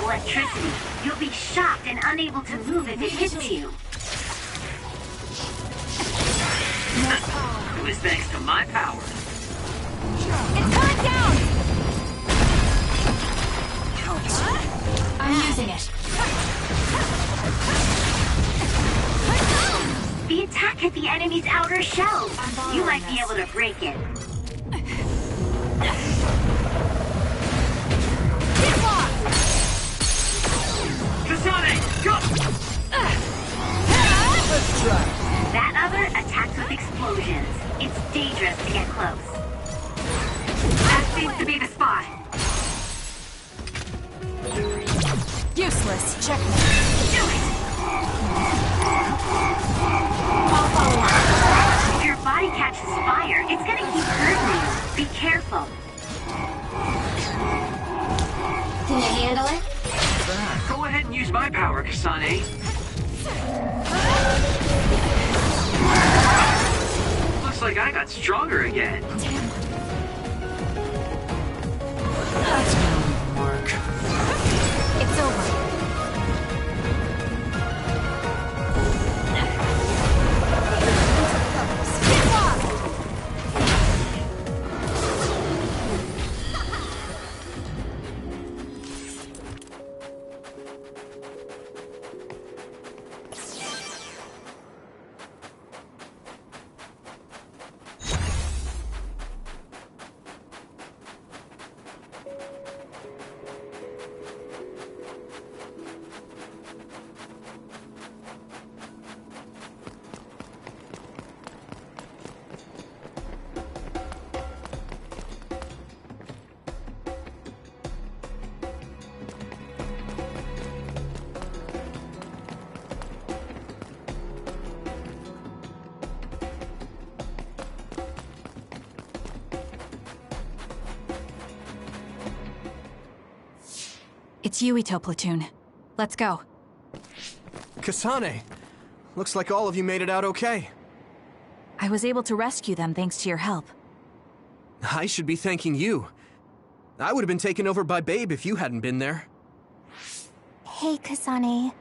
electricity. You'll be shocked and unable to move if it hits you. It was thanks to my power. It's coming down! I'm using it. The attack hit the enemy's outer shell. You might be able to break it. Kasane, go! Let's try. That other attacks with explosions. It's dangerous to get close. That seems to be the spot. Useless. Checkmate. Do it! I'll follow up. If your body catches fire, it's gonna keep hurting you. Be careful. Can you handle it? Go ahead and use my power, Kasane. Looks like I got stronger again. That's gonna even work. It's over. It's Yuito platoon. Let's go. Kasane, looks like all of you made it out okay. I was able to rescue them thanks to your help. I should be thanking you. I would have been taken over by Babe if you hadn't been there. Hey, Kasane.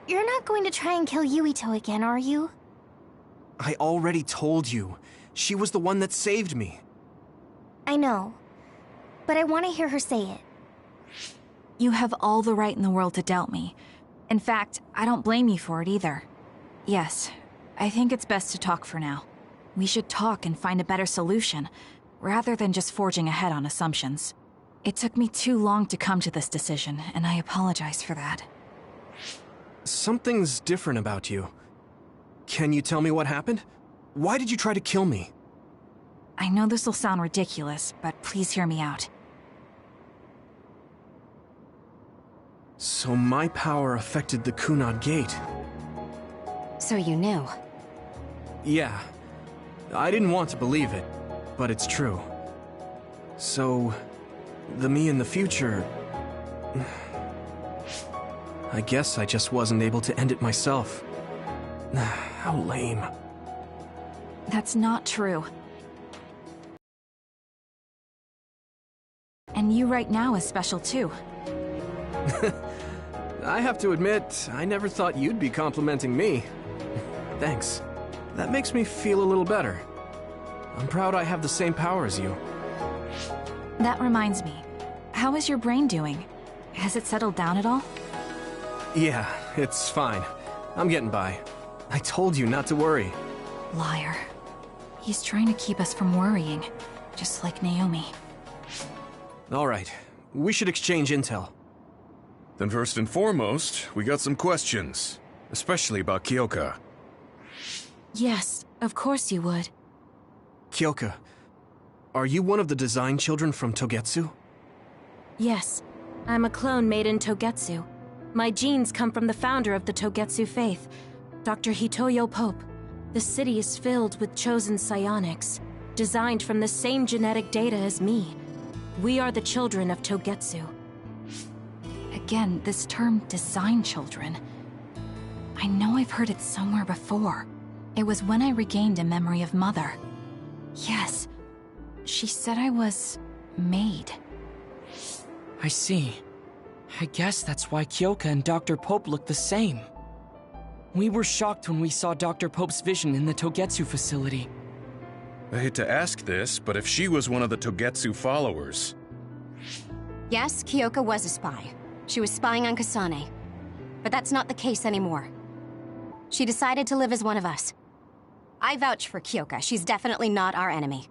You're not going to try and kill Yuito again, are you? I already told you. She was the one that saved me. I know. But I want to hear her say it. You have all the right in the world to doubt me. In fact, I don't blame you for it either. Yes, I think it's best to talk for now. We should talk and find a better solution, rather than just forging ahead on assumptions. It took me too long to come to this decision, and I apologize for that. Something's different about you. Can you tell me what happened? Why did you try to kill me? I know this will sound ridiculous, but please hear me out. So my power affected the Kunad Gate. So you knew. Yeah. I didn't want to believe it, but it's true. So, the me in the future... I guess I just wasn't able to end it myself. How lame. That's not true. And you right now is special too. I have to admit, I never thought you'd be complimenting me. Thanks. That makes me feel a little better. I'm proud I have the same power as you. That reminds me. How is your brain doing? Has it settled down at all? Yeah, it's fine. I'm getting by. I told you not to worry. Liar. He's trying to keep us from worrying, just like Naomi. All right, we should exchange intel. Then first and foremost, we got some questions, especially about Kyoka. Yes, of course you would. Kyoka, are you one of the design children from Togetsu? Yes, I'm a clone made in Togetsu. My genes come from the founder of the Togetsu faith, Dr. Hitoyo Pope. The city is filled with chosen psionics, designed from the same genetic data as me. We are the children of Togetsu. Again, this term, design children. I know I've heard it somewhere before. It was when I regained a memory of Mother. Yes, she said I was... made. I see. I guess that's why Kyoka and Dr. Pope look the same. We were shocked when we saw Dr. Pope's vision in the Togetsu facility. I hate to ask this, but if she was one of the Togetsu followers... Yes, Kyoka was a spy. She was spying on Kasane. But that's not the case anymore. She decided to live as one of us. I vouch for Kyoka. She's definitely not our enemy.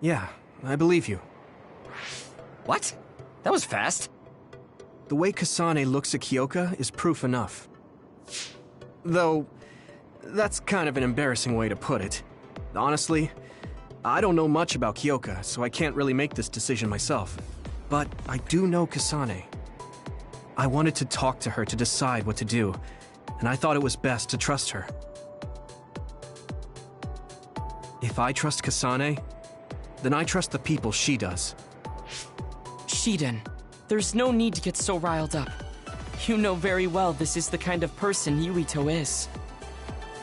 Yeah, I believe you. What? That was fast. The way Kasane looks at Kyoka is proof enough. Though, that's kind of an embarrassing way to put it. Honestly, I don't know much about Kyoka, so I can't really make this decision myself. But I do know Kasane. I wanted to talk to her to decide what to do, and I thought it was best to trust her. If I trust Kasane, then I trust the people she does. Shiden, there's no need to get so riled up. You know very well this is the kind of person Yuito is.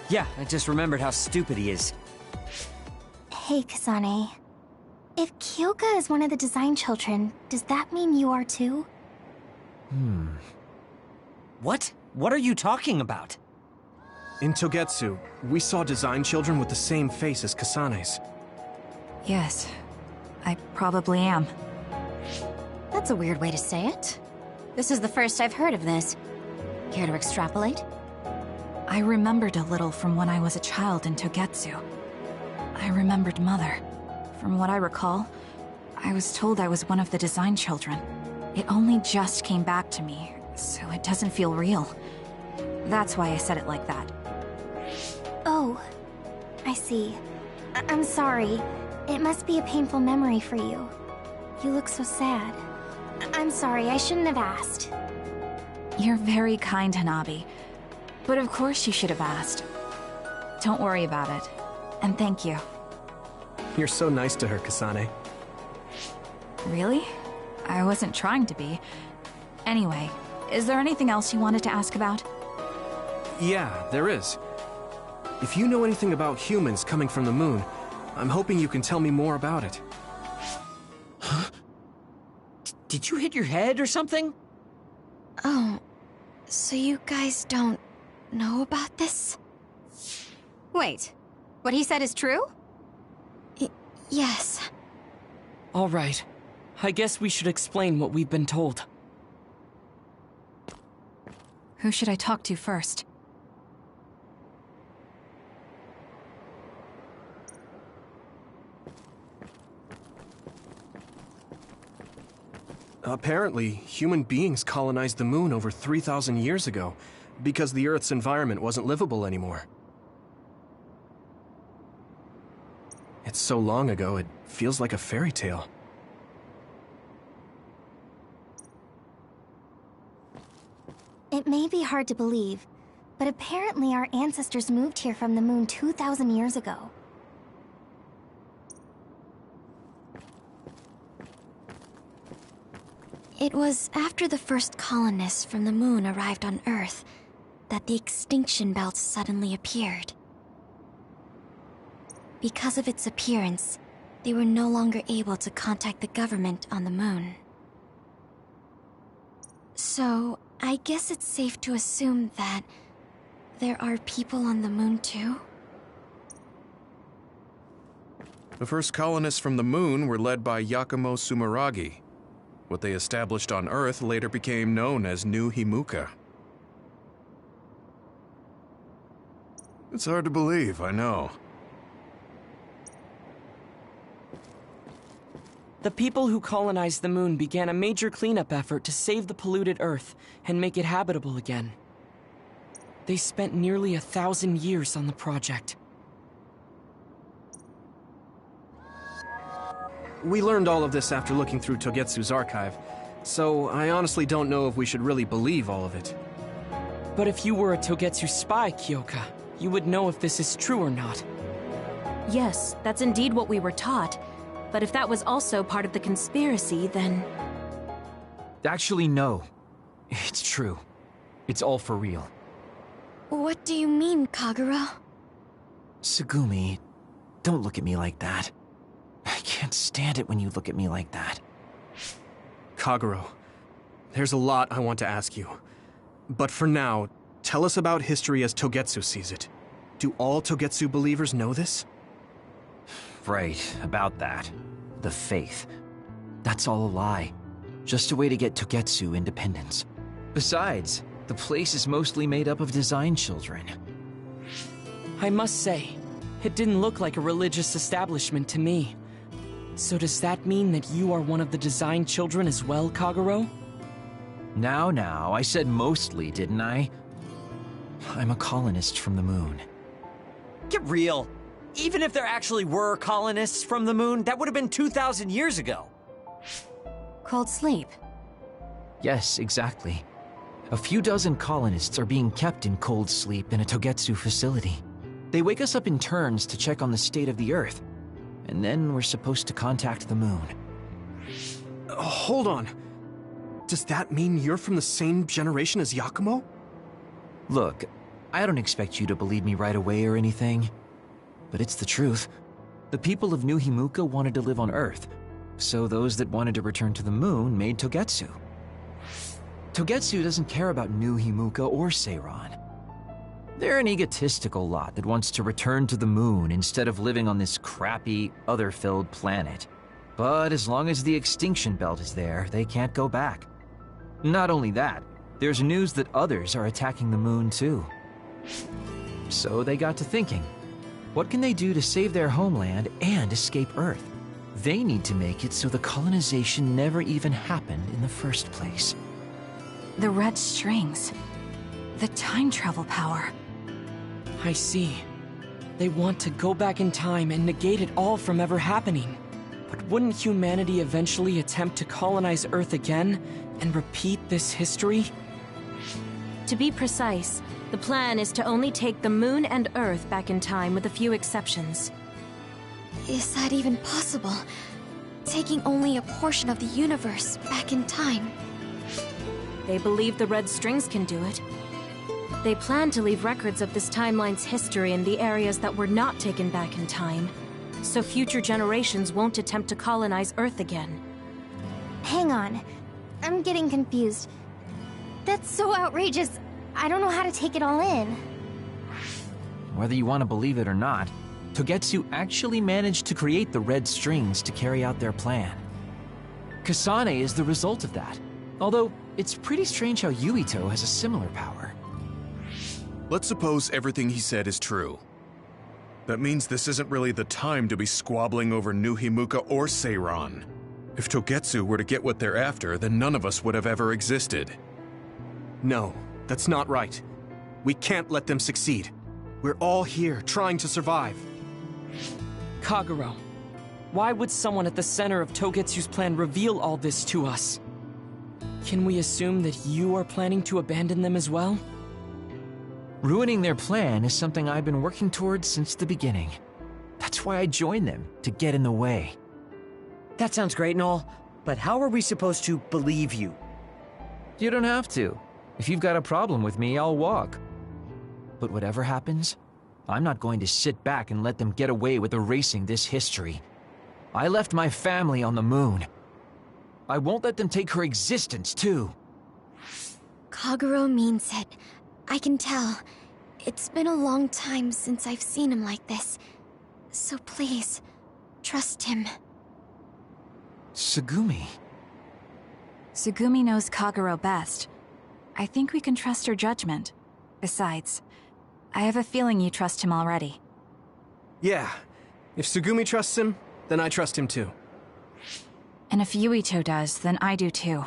Yeah, I just remembered how stupid he is. Hey, Kasane. If Kyoka is one of the design children, does that mean you are too? What? What are you talking about? In Togetsu, we saw design children with the same face as Kasane's. Yes, I probably am. That's a weird way to say it. This is the first I've heard of this. Care to extrapolate? I remembered a little from when I was a child in Togetsu. I remembered Mother. From what I recall, I was told I was one of the design children. It only just came back to me, so it doesn't feel real. That's why I said it like that. Oh, I see. I'm sorry. It must be a painful memory for you. You look so sad. I'm sorry, I shouldn't have asked. You're very kind, Hanabi. But of course you should have asked. Don't worry about it. And thank you. You're so nice to her, Kasane. Really? I wasn't trying to be. Anyway, is there anything else you wanted to ask about? Yeah, there is. If you know anything about humans coming from the moon, I'm hoping you can tell me more about it. Huh? Did you hit your head or something? Oh, so you guys don't know about this? Wait, what he said is true? Yes. All right. I guess we should explain what we've been told. Who should I talk to first? Apparently, human beings colonized the moon over 3,000 years ago, because the Earth's environment wasn't livable anymore. It's so long ago, it feels like a fairy tale. It may be hard to believe, but apparently our ancestors moved here from the moon 2,000 years ago. It was after the first colonists from the moon arrived on Earth that the extinction belt suddenly appeared. Because of its appearance, they were no longer able to contact the government on the moon. So, I guess it's safe to assume that there are people on the moon too? The first colonists from the moon were led by Yakumo Sumeragi. What they established on Earth later became known as New Himuka. It's hard to believe, I know. The people who colonized the moon began a major cleanup effort to save the polluted Earth and make it habitable again. They spent nearly 1,000 years on the project. We learned all of this after looking through Togetsu's archive, so I honestly don't know if we should really believe all of it. But if you were a Togetsu spy, Kyoka, you would know if this is true or not. Yes, that's indeed what we were taught. But if that was also part of the conspiracy, then... Actually, no. It's true. It's all for real. What do you mean, Kagura? Tsugumi, don't look at me like that. I can't stand it when you look at me like that. Kaguro, There's a lot I want to ask you. But for now, tell us about history as Togetsu sees it. Do all Togetsu believers know this? Right, about that. The faith. That's all a lie. Just a way to get Togetsu independence. Besides, the place is mostly made up of design children. I must say, it didn't look like a religious establishment to me. So does that mean that you are one of the design children as well, Kagero? Now, I said mostly, didn't I? I'm a colonist from the moon. Get real. Even if there actually were colonists from the moon, that would have been 2,000 years ago. Cold sleep. Yes, exactly. A few dozen colonists are being kept in cold sleep in a Togetsu facility. They wake us up in turns to check on the state of the Earth, and then we're supposed to contact the moon. Hold on. Does that mean you're from the same generation as Yakumo? Look, I don't expect you to believe me right away or anything, but it's the truth. The people of New Himuka wanted to live on Earth, so those that wanted to return to the moon made Togetsu. Togetsu doesn't care about New Himuka or Seiran. They're an egotistical lot that wants to return to the moon instead of living on this crappy, other-filled planet. But as long as the extinction belt is there, they can't go back. Not only that, there's news that others are attacking the moon too. So they got to thinking, what can they do to save their homeland and escape Earth? They need to make it so the colonization never even happened in the first place. The red strings. The time travel power. I see. They want to go back in time and negate it all from ever happening. But wouldn't humanity eventually attempt to colonize Earth again and repeat this history? To be precise, the plan is to only take the moon and Earth back in time with a few exceptions. Is that even possible? Taking only a portion of the universe back in time. They believe the red strings can do it. They plan to leave records of this timeline's history in the areas that were not taken back in time, so future generations won't attempt to colonize Earth again. Hang on. I'm getting confused. That's so outrageous. I don't know how to take it all in. Whether you want to believe it or not, Togetsu actually managed to create the red strings to carry out their plan. Kasane is the result of that, although it's pretty strange how Yuito has a similar power. Let's suppose everything he said is true. That means this isn't really the time to be squabbling over New Himuka or Seiran. If Togetsu were to get what they're after, then none of us would have ever existed. No, that's not right. We can't let them succeed. We're all here trying to survive. Kagero, why would someone at the center of Togetsu's plan reveal all this to us? Can we assume that you are planning to abandon them as well? Ruining their plan is something I've been working towards since the beginning. That's why I joined them, to get in the way. That sounds great and all, but how are we supposed to believe you? You don't have to. If you've got a problem with me, I'll walk. But whatever happens, I'm not going to sit back and let them get away with erasing this history. I left my family on the moon. I won't let them take her existence, too. Kagero means it. I can tell. It's been a long time since I've seen him like this. So please, trust him. Tsugumi. Tsugumi knows Kagero best. I think we can trust her judgment. Besides, I have a feeling you trust him already. Yeah. If Tsugumi trusts him, then I trust him too. And if Yuito does, then I do too.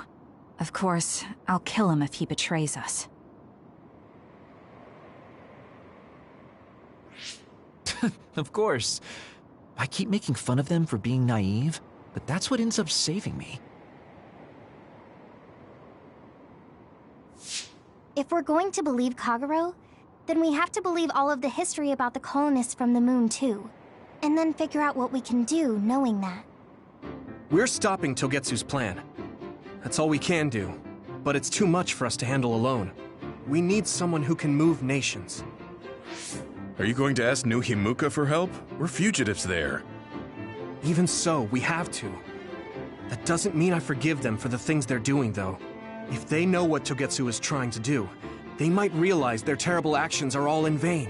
Of course, I'll kill him if he betrays us. Of course. I keep making fun of them for being naive, but that's what ends up saving me. If we're going to believe Kagero, then we have to believe all of the history about the colonists from the moon too. And then figure out what we can do knowing that. We're stopping Togetsu's plan. That's all we can do. But it's too much for us to handle alone. We need someone who can move nations. Are you going to ask New Himuka for help? We're fugitives there. Even so, we have to. That doesn't mean I forgive them for the things they're doing, though. If they know what Togetsu is trying to do, they might realize their terrible actions are all in vain.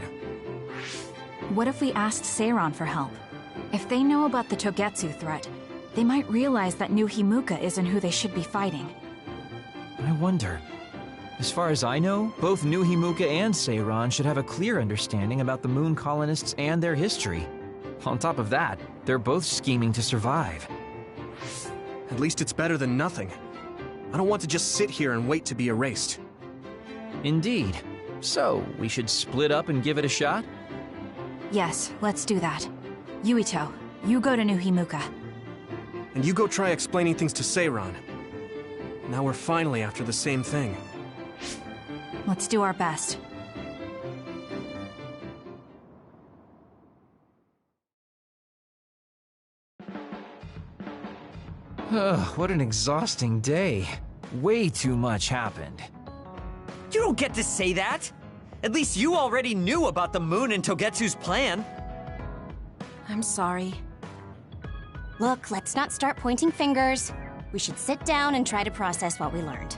What if we asked Seiran for help? If they know about the Togetsu threat, they might realize that New Himuka isn't who they should be fighting. I wonder. As far as I know, both New Himuka and Seiran should have a clear understanding about the Moon colonists and their history. On top of that, they're both scheming to survive. At least it's better than nothing. I don't want to just sit here and wait to be erased. Indeed. So, we should split up and give it a shot? Yes, let's do that. Yuito, you go to New Himuka. And you go try explaining things to Seiran. Now we're finally after the same thing. Let's do our best. What an exhausting day. Way too much happened. You don't get to say that! At least you already knew about the Moon and Togetsu's plan. I'm sorry. Look, let's not start pointing fingers. We should sit down and try to process what we learned.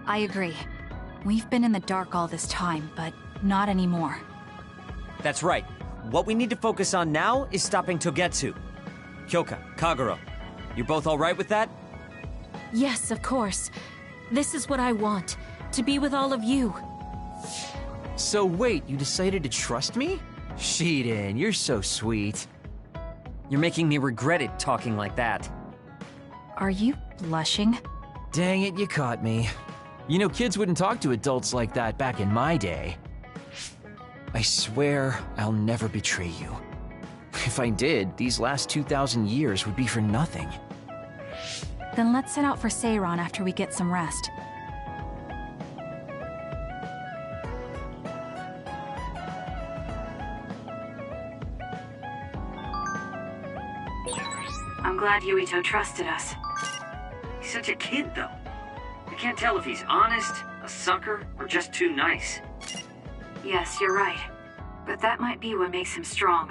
I agree. We've been in the dark all this time, but not anymore. That's right. What we need to focus on now is stopping Togetsu. Kyoka, Kagero, you're both alright with that? Yes, of course. This is what I want. To be with all of you. So wait, you decided to trust me? Shiden, you're so sweet. You're making me regret it talking like that. Are you blushing? Dang it, you caught me. You know, kids wouldn't talk to adults like that back in my day. I swear I'll never betray you. If I did, these last 2,000 years would be for nothing. Then let's set out for Seiran after we get some rest. I'm glad Yuito trusted us. He's such a kid, though. I can't tell if he's honest, a sucker, or just too nice. Yes, you're right. But that might be what makes him strong.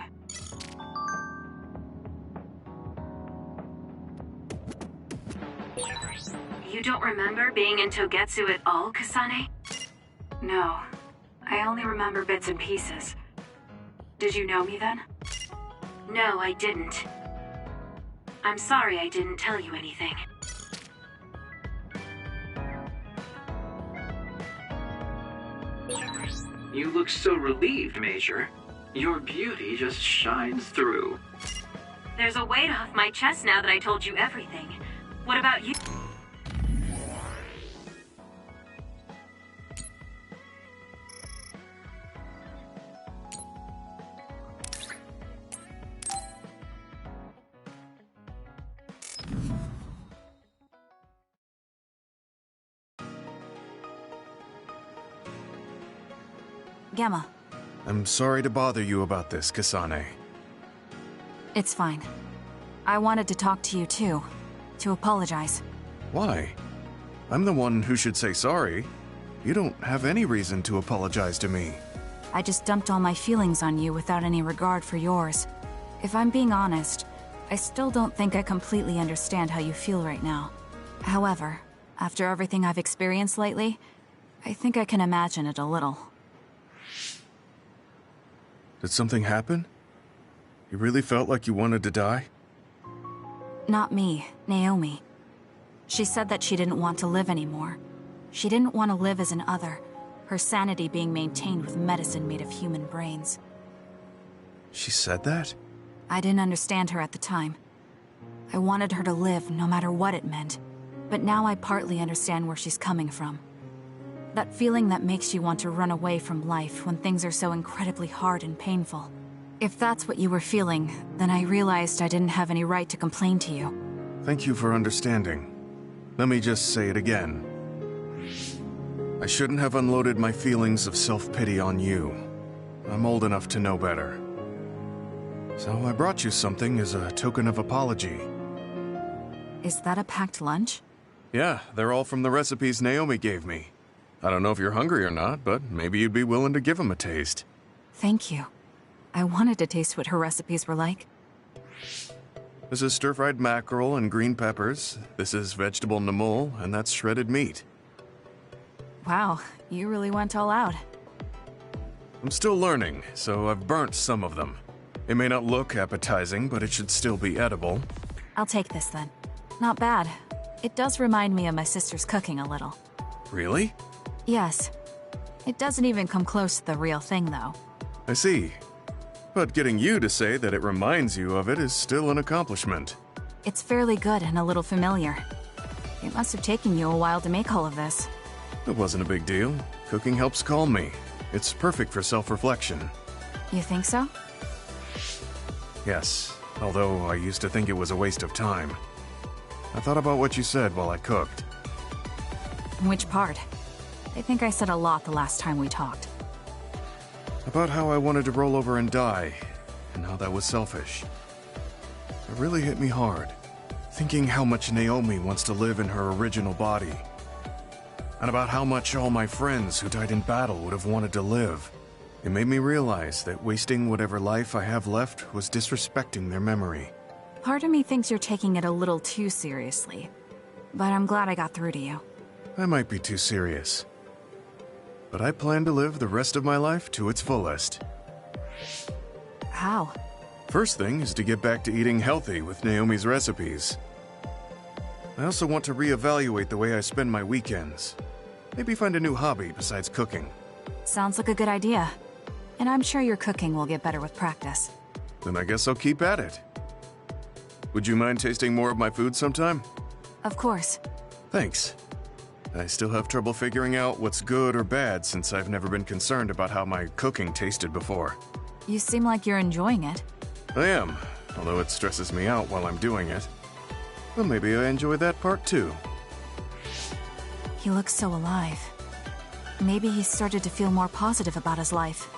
You don't remember being in Togetsu at all, Kasane? No. I only remember bits and pieces. Did you know me then? No, I didn't. I'm sorry I didn't tell you anything. You look so relieved, Major. Your beauty just shines through. There's a weight off my chest now that I told you everything. What about you? Gemma. I'm sorry to bother you about this, Kasane. It's fine. I wanted to talk to you too. To apologize. Why? I'm the one who should say sorry. You don't have any reason to apologize to me. I just dumped all my feelings on you without any regard for yours. If I'm being honest, I still don't think I completely understand how you feel right now. However, after everything I've experienced lately, I think I can imagine it a little. Did something happen? You really felt like you wanted to die? Not me, Naomi. She said that she didn't want to live anymore. She didn't want to live as an other, her sanity being maintained with medicine made of human brains. She said that? I didn't understand her at the time. I wanted her to live no matter what it meant, but now I partly understand where she's coming from. That feeling that makes you want to run away from life when things are so incredibly hard and painful. If that's what you were feeling, then I realized I didn't have any right to complain to you. Thank you for understanding. Let me just say it again. I shouldn't have unloaded my feelings of self-pity on you. I'm old enough to know better. So I brought you something as a token of apology. Is that a packed lunch? Yeah, they're all from the recipes Naomi gave me. I don't know if you're hungry or not, but maybe you'd be willing to give them a taste. Thank you. I wanted to taste what her recipes were like. This is stir-fried mackerel and green peppers. This is vegetable namul, and that's shredded meat. Wow, you really went all out. I'm still learning, so I've burnt some of them. It may not look appetizing, but it should still be edible. I'll take this then. Not bad. It does remind me of my sister's cooking a little. Really? Yes. It doesn't even come close to the real thing, though. I see. But getting you to say that it reminds you of it is still an accomplishment. It's fairly good and a little familiar. It must have taken you a while to make all of this. It wasn't a big deal. Cooking helps calm me. It's perfect for self-reflection. You think so? Yes, although I used to think it was a waste of time. I thought about what you said while I cooked. Which part? I think I said a lot the last time we talked. About how I wanted to roll over and die, and how that was selfish. It really hit me hard, thinking how much Naomi wants to live in her original body. And about how much all my friends who died in battle would have wanted to live. It made me realize that wasting whatever life I have left was disrespecting their memory. Part of me thinks you're taking it a little too seriously. But I'm glad I got through to you. I might be too serious. But I plan to live the rest of my life to its fullest. How? First thing is to get back to eating healthy with Naomi's recipes. I also want to reevaluate the way I spend my weekends. Maybe find a new hobby besides cooking. Sounds like a good idea. And I'm sure your cooking will get better with practice. Then I guess I'll keep at it. Would you mind tasting more of my food sometime? Of course. Thanks. I still have trouble figuring out what's good or bad since I've never been concerned about how my cooking tasted before. You seem like you're enjoying it. I am, although it stresses me out while I'm doing it. Well, maybe I enjoy that part too. He looks so alive. Maybe he started to feel more positive about his life.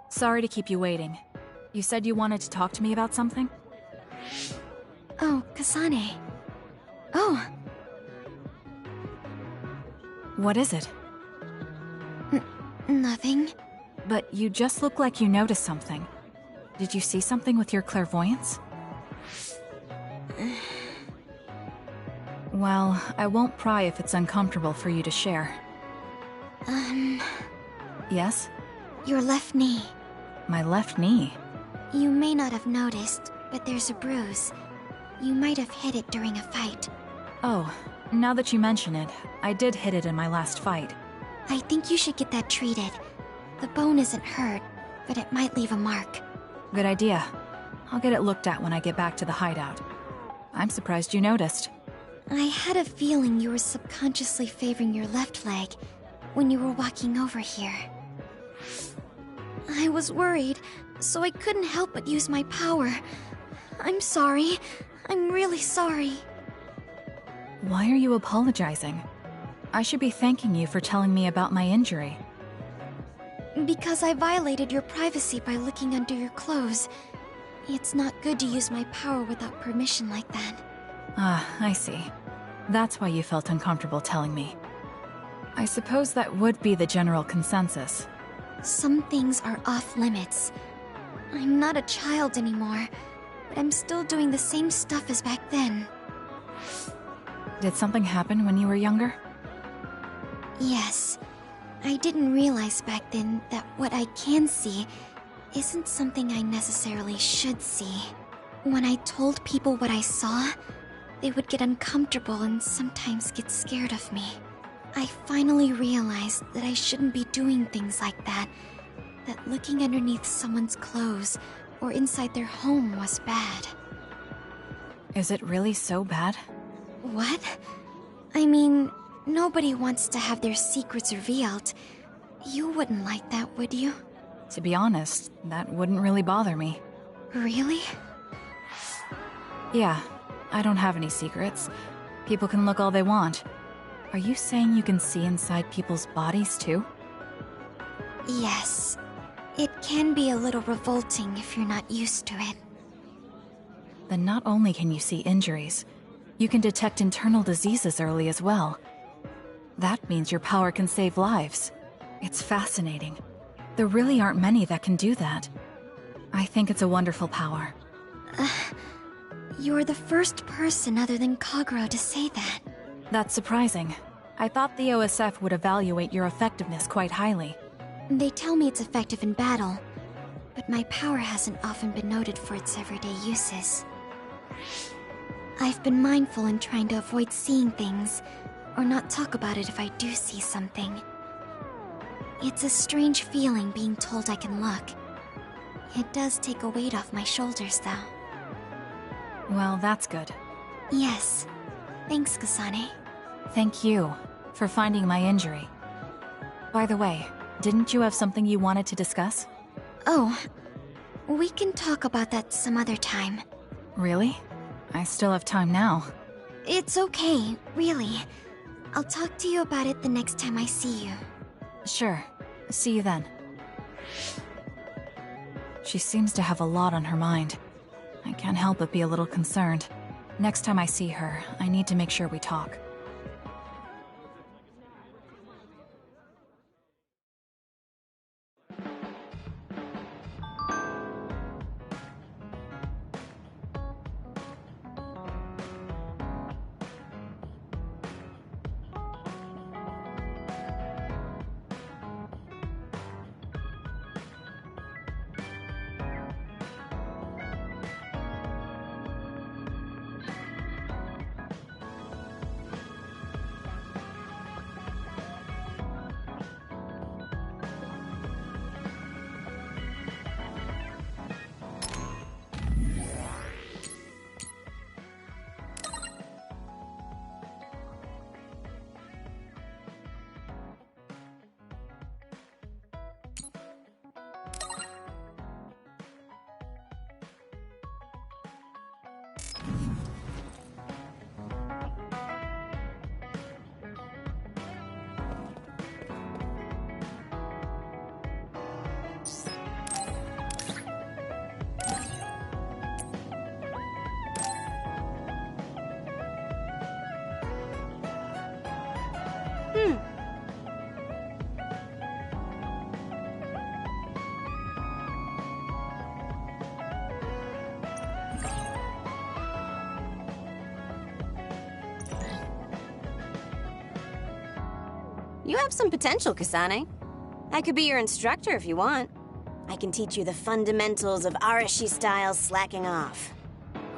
Sorry to keep you waiting. You said you wanted to talk to me about something? Oh, Kasane. Oh. What is it? Nothing. But you just look like you noticed something. Did you see something with your clairvoyance? Well, I won't pry if it's uncomfortable for you to share. Yes? Your left knee. My left knee? You may not have noticed, but there's a bruise. You might have hit it during a fight. Oh, now that you mention it, I did hit it in my last fight. I think you should get that treated. The bone isn't hurt, but it might leave a mark. Good idea. I'll get it looked at when I get back to the hideout. I'm surprised you noticed. I had a feeling you were subconsciously favoring your left leg when you were walking over here. I was worried, so I couldn't help but use my power. I'm sorry. I'm really sorry. Why are you apologizing? I should be thanking you for telling me about my injury. Because I violated your privacy by looking under your clothes. It's not good to use my power without permission like that. Ah, I see. That's why you felt uncomfortable telling me. I suppose that would be the general consensus. Some things are off limits. I'm not a child anymore, but I'm still doing the same stuff as back then. Did something happen when you were younger? Yes. I didn't realize back then that what I can see isn't something I necessarily should see. When I told people what I saw, they would get uncomfortable and sometimes get scared of me. I finally realized that I shouldn't be doing things like that. That looking underneath someone's clothes or inside their home was bad. Is it really so bad? What? I mean, nobody wants to have their secrets revealed. You wouldn't like that, would you? To be honest, that wouldn't really bother me. Really? Yeah, I don't have any secrets. People can look all they want. Are you saying you can see inside people's bodies too? Yes. It can be a little revolting if you're not used to it. Then not only can you see injuries, you can detect internal diseases early as well. That means your power can save lives. It's fascinating. There really aren't many that can do that. I think it's a wonderful power. You're the first person other than Kagero to say that. That's surprising. I thought the OSF would evaluate your effectiveness quite highly. They tell me it's effective in battle, but my power hasn't often been noted for its everyday uses. I've been mindful in trying to avoid seeing things, or not talk about it if I do see something. It's a strange feeling being told I can look. It does take a weight off my shoulders, though. Well, that's good. Yes. Thanks, Kasane. Thank you for finding my injury. By the way, didn't you have something you wanted to discuss? Oh, we can talk about that some other time. Really? I still have time now. It's okay, really. I'll talk to you about it the next time I see you. Sure. See you then. She seems to have a lot on her mind. I can't help but be a little concerned. Next time I see her, I need to make sure we talk. You have some potential, Kasane. I could be your instructor if you want. I can teach you the fundamentals of Arashi-style slacking off.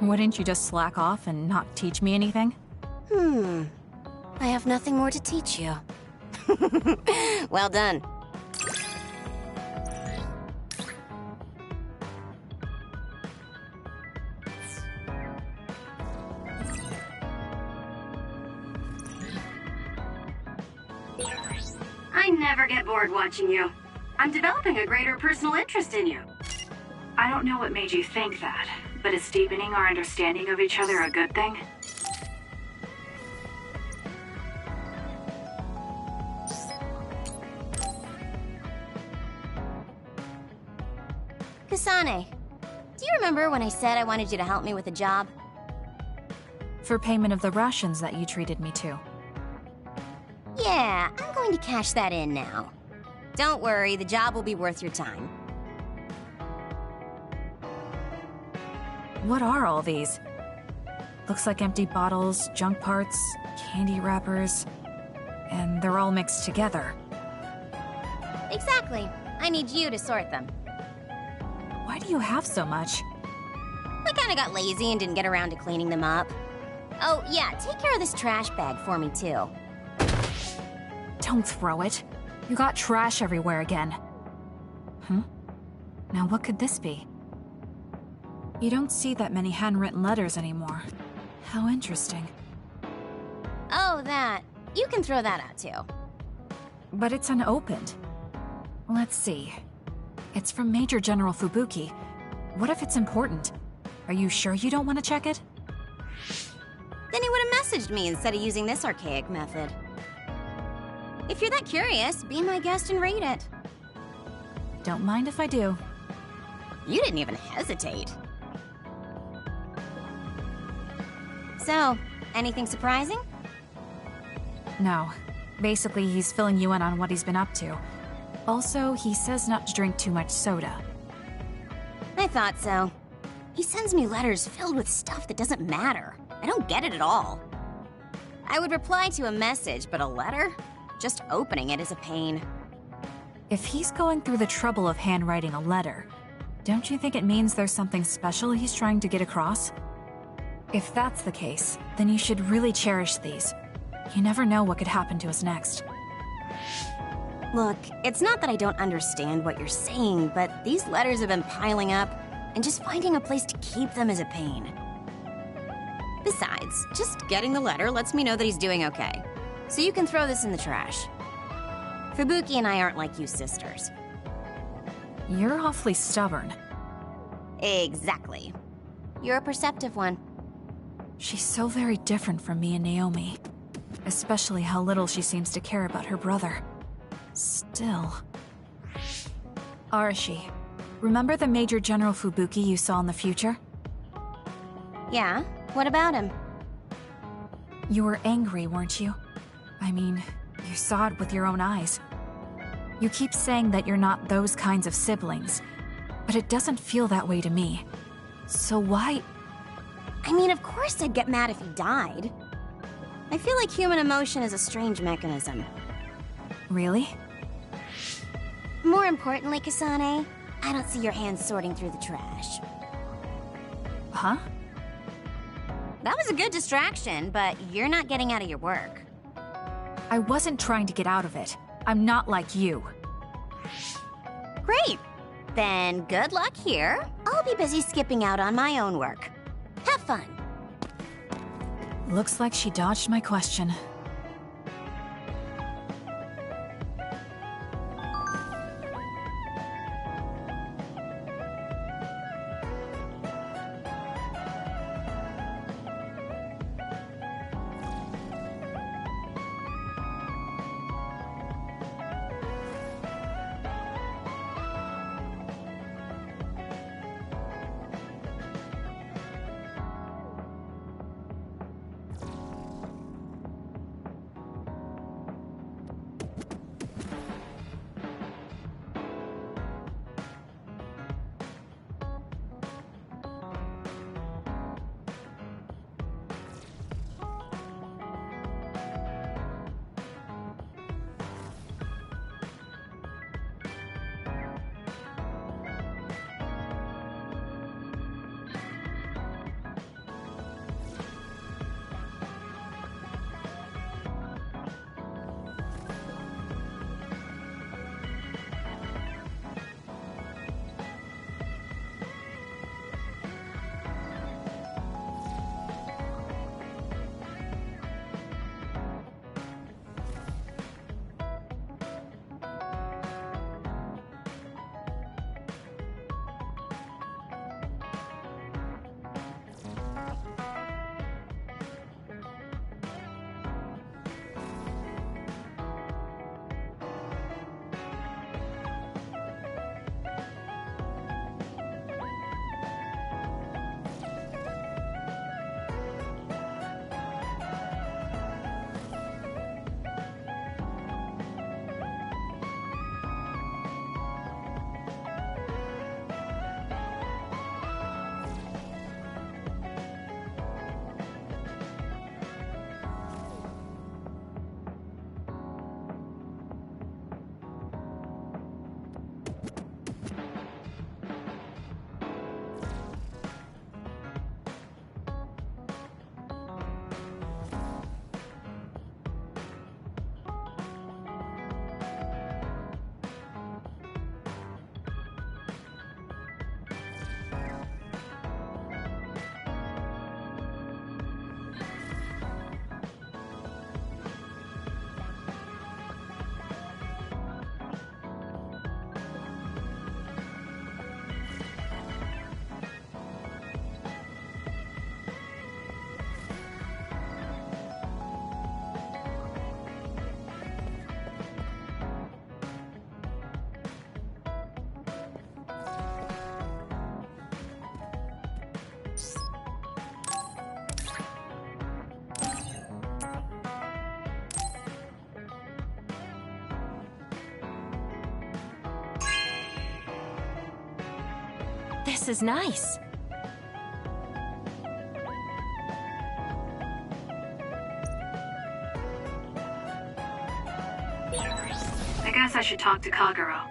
Wouldn't you just slack off and not teach me anything? I have nothing more to teach you. Well done. I never get bored watching you. I'm developing a greater personal interest in you. I don't know what made you think that, but is deepening our understanding of each other a good thing? Kasane, do you remember when I said I wanted you to help me with a job? For payment of the rations that you treated me to. Yeah, I'm going to cash that in now. Don't worry, the job will be worth your time. What are all these? Looks like empty bottles, junk parts, candy wrappers, and they're all mixed together. Exactly. I need you to sort them. Why do you have so much? I kinda got lazy and didn't get around to cleaning them up. Oh, yeah, take care of this trash bag for me, too. Don't throw it. You got trash everywhere again. Now what could this be? You don't see that many handwritten letters anymore. How interesting. Oh, that. You can throw that out, too. But it's unopened. Let's see. It's from Major General Fubuki. What if it's important? Are you sure you don't want to check it? Then he would have messaged me instead of using this archaic method. If you're that curious, be my guest and read it. Don't mind if I do. You didn't even hesitate. So, anything surprising? No. Basically, he's filling you in on what he's been up to. Also, he says not to drink too much soda. I thought so. He sends me letters filled with stuff that doesn't matter. I don't get it at all. I would reply to a message, but a letter? Just opening it is a pain. If he's going through the trouble of handwriting a letter, don't you think it means there's something special he's trying to get across? If that's the case, then you should really cherish these. You never know what could happen to us next. Look, it's not that I don't understand what you're saying, but these letters have been piling up, and just finding a place to keep them is a pain. Besides, just getting the letter lets me know that he's doing okay. So you can throw this in the trash. Fubuki and I aren't like you sisters. You're awfully stubborn. Exactly. You're a perceptive one. She's so very different from me and Naomi. Especially how little she seems to care about her brother. Still... Arashi, remember the Major General Fubuki you saw in the future? Yeah? What about him? You were angry, weren't you? I mean, you saw it with your own eyes. You keep saying that you're not those kinds of siblings, but it doesn't feel that way to me. So why... I mean, of course I'd get mad if he died. I feel like human emotion is a strange mechanism. Really? More importantly, Kasane, I don't see your hands sorting through the trash. Huh? That was a good distraction, but you're not getting out of your work. I wasn't trying to get out of it. I'm not like you. Great. Then good luck here. I'll be busy skipping out on my own work. Have fun. Looks like she dodged my question. This is nice. I guess I should talk to Kagero.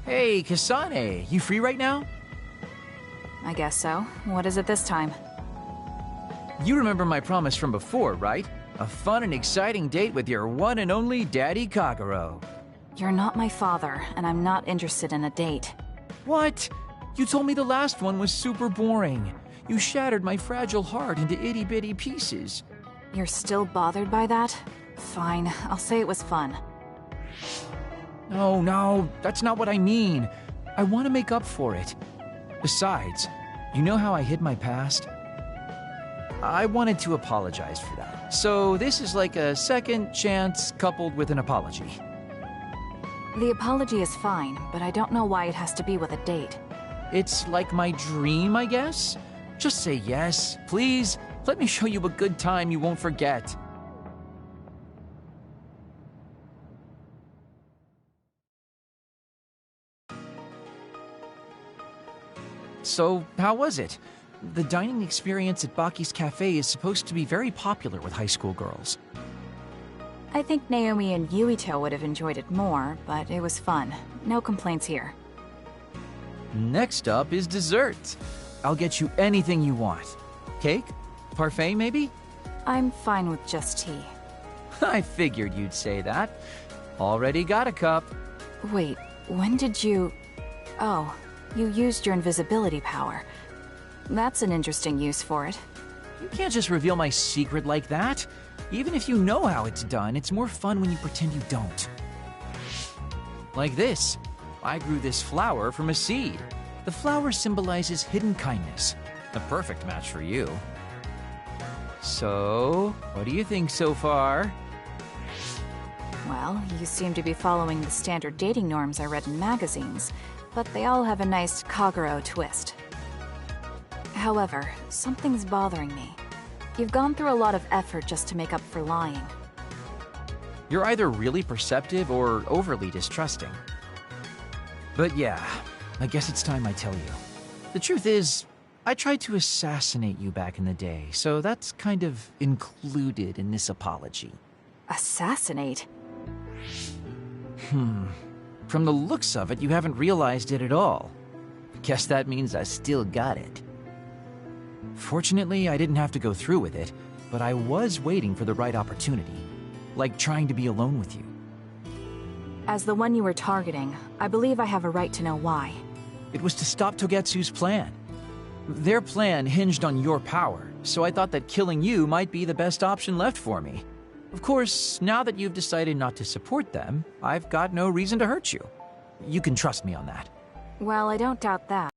Hey, Kasane, you free right now? I guess so. What is it this time? You remember my promise from before, right? A fun and exciting date with your one and only Daddy Kagero. You're not my father, and I'm not interested in a date. What? You told me the last one was super boring. You shattered my fragile heart into itty-bitty pieces. You're still bothered by that? Fine, I'll say it was fun. No, that's not what I mean. I want to make up for it. Besides, you know how I hid my past? I wanted to apologize for that. So this is like a second chance coupled with an apology. The apology is fine, but I don't know why it has to be with a date. It's like my dream, I guess? Just say yes, please. Let me show you a good time you won't forget. So, how was it? The dining experience at Baki's Cafe is supposed to be very popular with high school girls. I think Naomi and Yuito would have enjoyed it more, but it was fun. No complaints here. Next up is dessert. I'll get you anything you want. Cake? Parfait, maybe? I'm fine with just tea. I figured you'd say that. Already got a cup. Wait, when did you... Oh, you used your invisibility power. That's an interesting use for it. You can't just reveal my secret like that. Even if you know how it's done, it's more fun when you pretend you don't. Like this. I grew this flower from a seed. The flower symbolizes hidden kindness. A perfect match for you. So, what do you think so far? Well, you seem to be following the standard dating norms I read in magazines, but they all have a nice Kagero twist. However, something's bothering me. You've gone through a lot of effort just to make up for lying. You're either really perceptive or overly distrusting. But yeah, I guess it's time I tell you. The truth is, I tried to assassinate you back in the day, so that's kind of included in this apology. Assassinate? From the looks of it, you haven't realized it at all. Guess that means I still got it. Fortunately, I didn't have to go through with it, but I was waiting for the right opportunity. Like trying to be alone with you. As the one you were targeting, I believe I have a right to know why. It was to stop Togetsu's plan. Their plan hinged on your power, so I thought that killing you might be the best option left for me. Of course, now that you've decided not to support them, I've got no reason to hurt you. You can trust me on that. Well, I don't doubt that.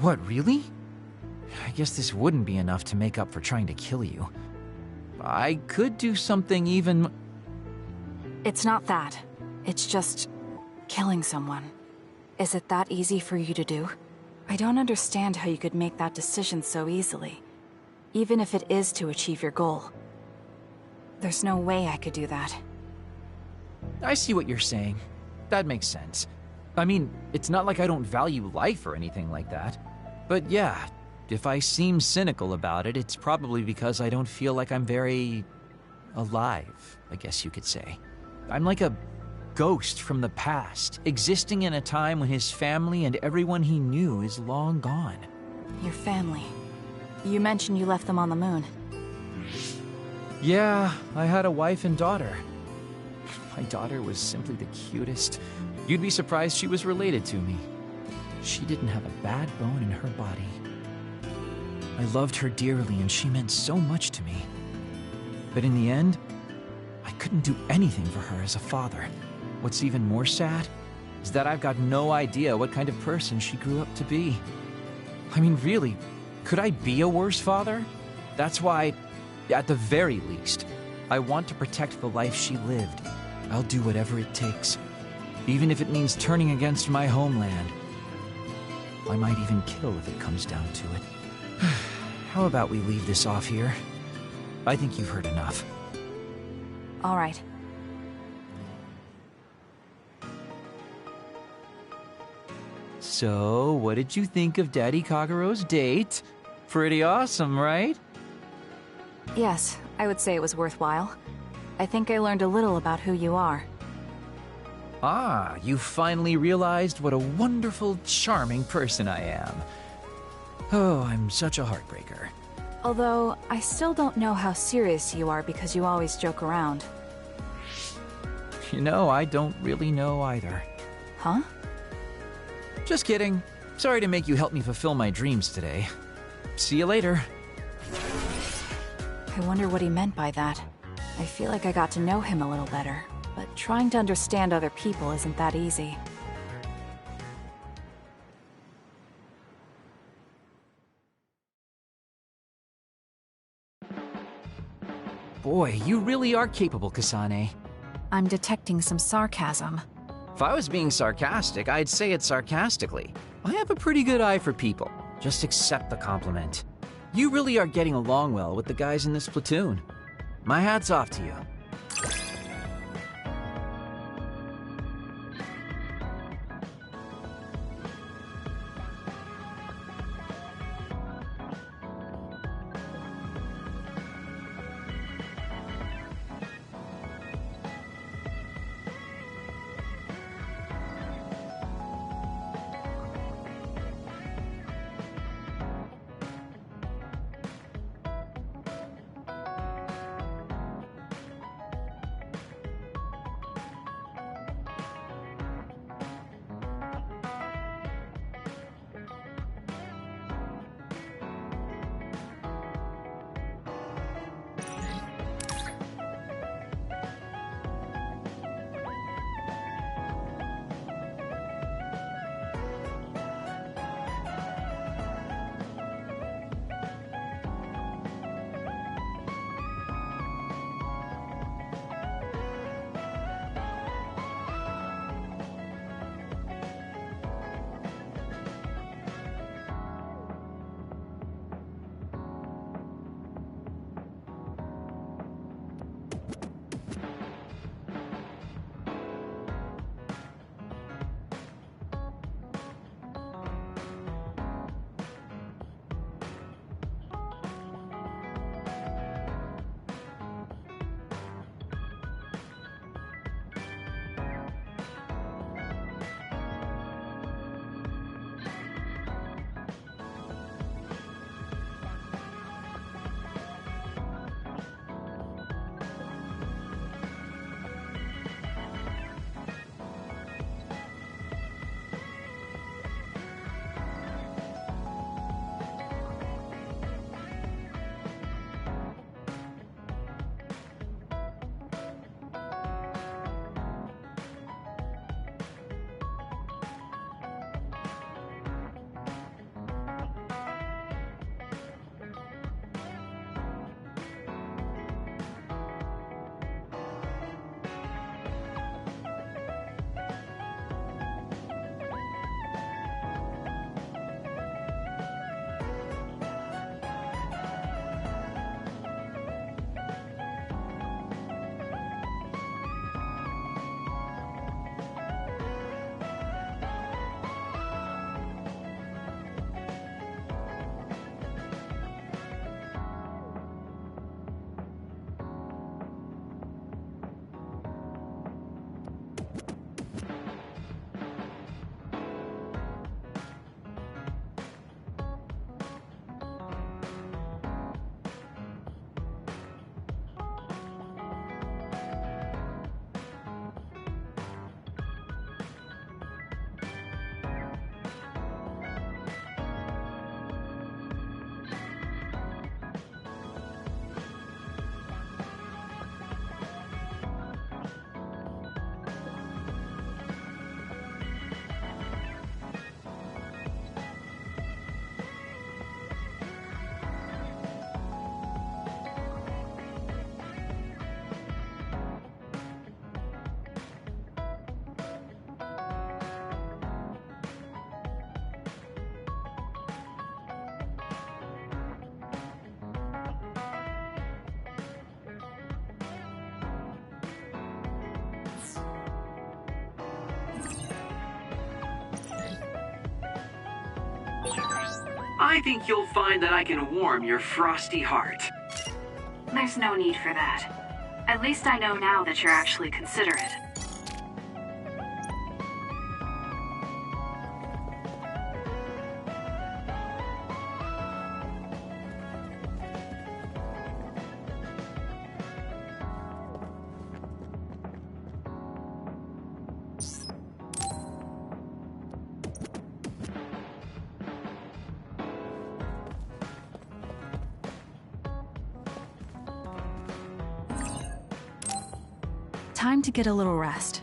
What, really? I guess this wouldn't be enough to make up for trying to kill you. I could do something even... It's not that. It's just... killing someone. Is it that easy for you to do? I don't understand how you could make that decision so easily. Even if it is to achieve your goal. There's no way I could do that. I see what you're saying. That makes sense. I mean, it's not like I don't value life or anything like that. But yeah, if I seem cynical about it, it's probably because I don't feel like I'm very... alive, I guess you could say. I'm like a ghost from the past, existing in a time when his family and everyone he knew is long gone. Your family. You mentioned you left them on the moon. Yeah, I had a wife and daughter. My daughter was simply the cutest. You'd be surprised she was related to me. She didn't have a bad bone in her body. I loved her dearly and she meant so much to me. But in the end, I couldn't do anything for her as a father. What's even more sad is that I've got no idea what kind of person she grew up to be. I mean, really, could I be a worse father? That's why, at the very least, I want to protect the life she lived. I'll do whatever it takes, even if it means turning against my homeland. I might even kill if it comes down to it. How about we leave this off here? I think you've heard enough. All right. So, what did you think of Daddy Kagero's date? Pretty awesome, right? Yes, I would say it was worthwhile. I think I learned a little about who you are. Ah, you finally realized what a wonderful, charming person I am. Oh, I'm such a heartbreaker. Although, I still don't know how serious you are because you always joke around. You know, I don't really know either. Huh? Just kidding. Sorry to make you help me fulfill my dreams today. See you later. I wonder what he meant by that. I feel like I got to know him a little better, but trying to understand other people isn't that easy. Boy, you really are capable, Kasane. I'm detecting some sarcasm. If I was being sarcastic, I'd say it sarcastically. I have a pretty good eye for people. Just accept the compliment. You really are getting along well with the guys in this platoon. My hat's off to you. I think you'll find that I can warm your frosty heart. There's no need for that. At least I know now that you're actually considerate. Time to get a little rest.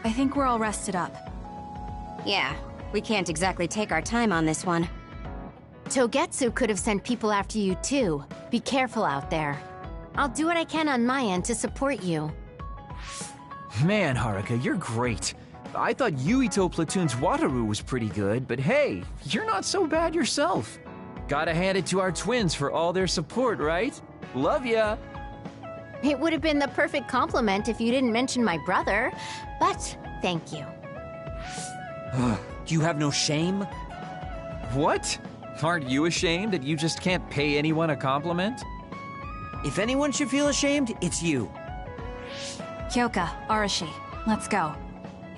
I think we're all rested up. Yeah, we can't exactly take our time on this one. Togetsu could have sent people after you too. Be careful out there. I'll do what I can on my end to support you. Man, Haruka, you're great. I thought Yuito Platoon's Wataru was pretty good, but hey, you're not so bad yourself. Gotta hand it to our twins for all their support, right? Love ya! It would have been the perfect compliment if you didn't mention my brother, but thank you. You have no shame? What? Aren't you ashamed that you just can't pay anyone a compliment? If anyone should feel ashamed, it's you. Kyoka, Arashi, let's go.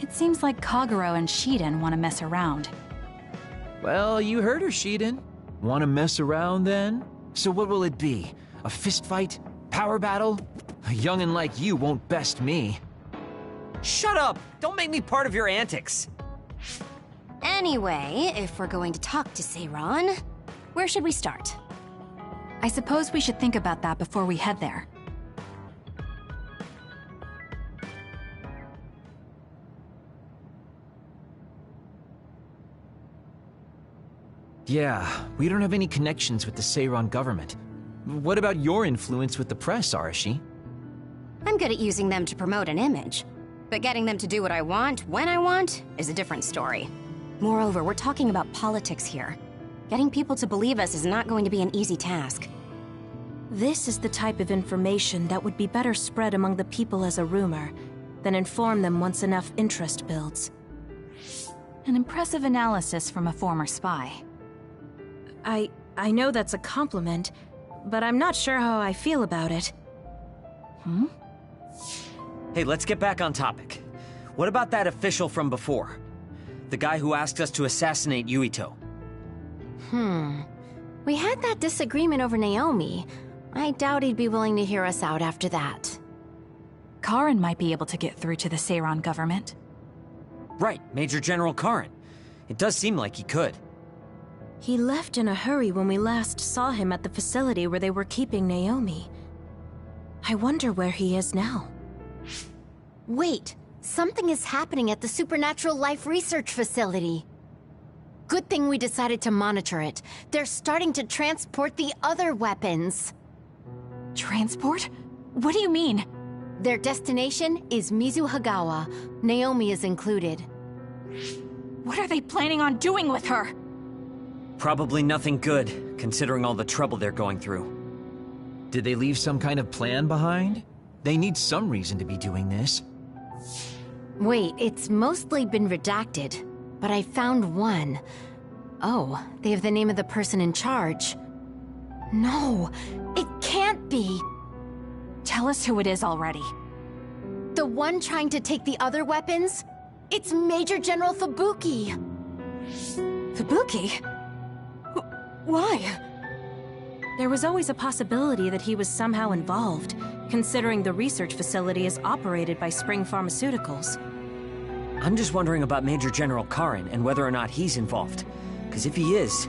It seems like Kagero and Shiden want to mess around. Well, you heard her, Shiden. Want to mess around then? So what will it be? A fist fight? Power battle? A youngin' like you won't best me. Shut up! Don't make me part of your antics. Anyway, if we're going to talk to Seiran, where should we start? I suppose we should think about that before we head there. Yeah, we don't have any connections with the Seiran government. What about your influence with the press, Arashi? I'm good at using them to promote an image. But getting them to do what I want, when I want, is a different story. Moreover, we're talking about politics here. Getting people to believe us is not going to be an easy task. This is the type of information that would be better spread among the people as a rumor, than inform them once enough interest builds. An impressive analysis from a former spy. I know that's a compliment, but I'm not sure how I feel about it. Hey, let's get back on topic. What about that official from before? The guy who asked us to assassinate Yuito. We had that disagreement over Naomi. I doubt he'd be willing to hear us out after that. Karin might be able to get through to the Seiran government. Right, Major General Karin. It does seem like he could. He left in a hurry when we last saw him at the facility where they were keeping Naomi. I wonder where he is now. Wait, something is happening at the Supernatural Life Research Facility. Good thing we decided to monitor it. They're starting to transport the other weapons. Transport? What do you mean? Their destination is Mizuhagawa. Naomi is included. What are they planning on doing with her? Probably nothing good, considering all the trouble they're going through. Did they leave some kind of plan behind? They need some reason to be doing this. Wait, it's mostly been redacted, but I found one. Oh, they have the name of the person in charge. No, it can't be. Tell us who it is already. The one trying to take the other weapons? It's Major General Fubuki. Fubuki? Why? There was always a possibility that he was somehow involved, considering the research facility is operated by Spring Pharmaceuticals. I'm just wondering about Major General Karin and whether or not he's involved. Because if he is...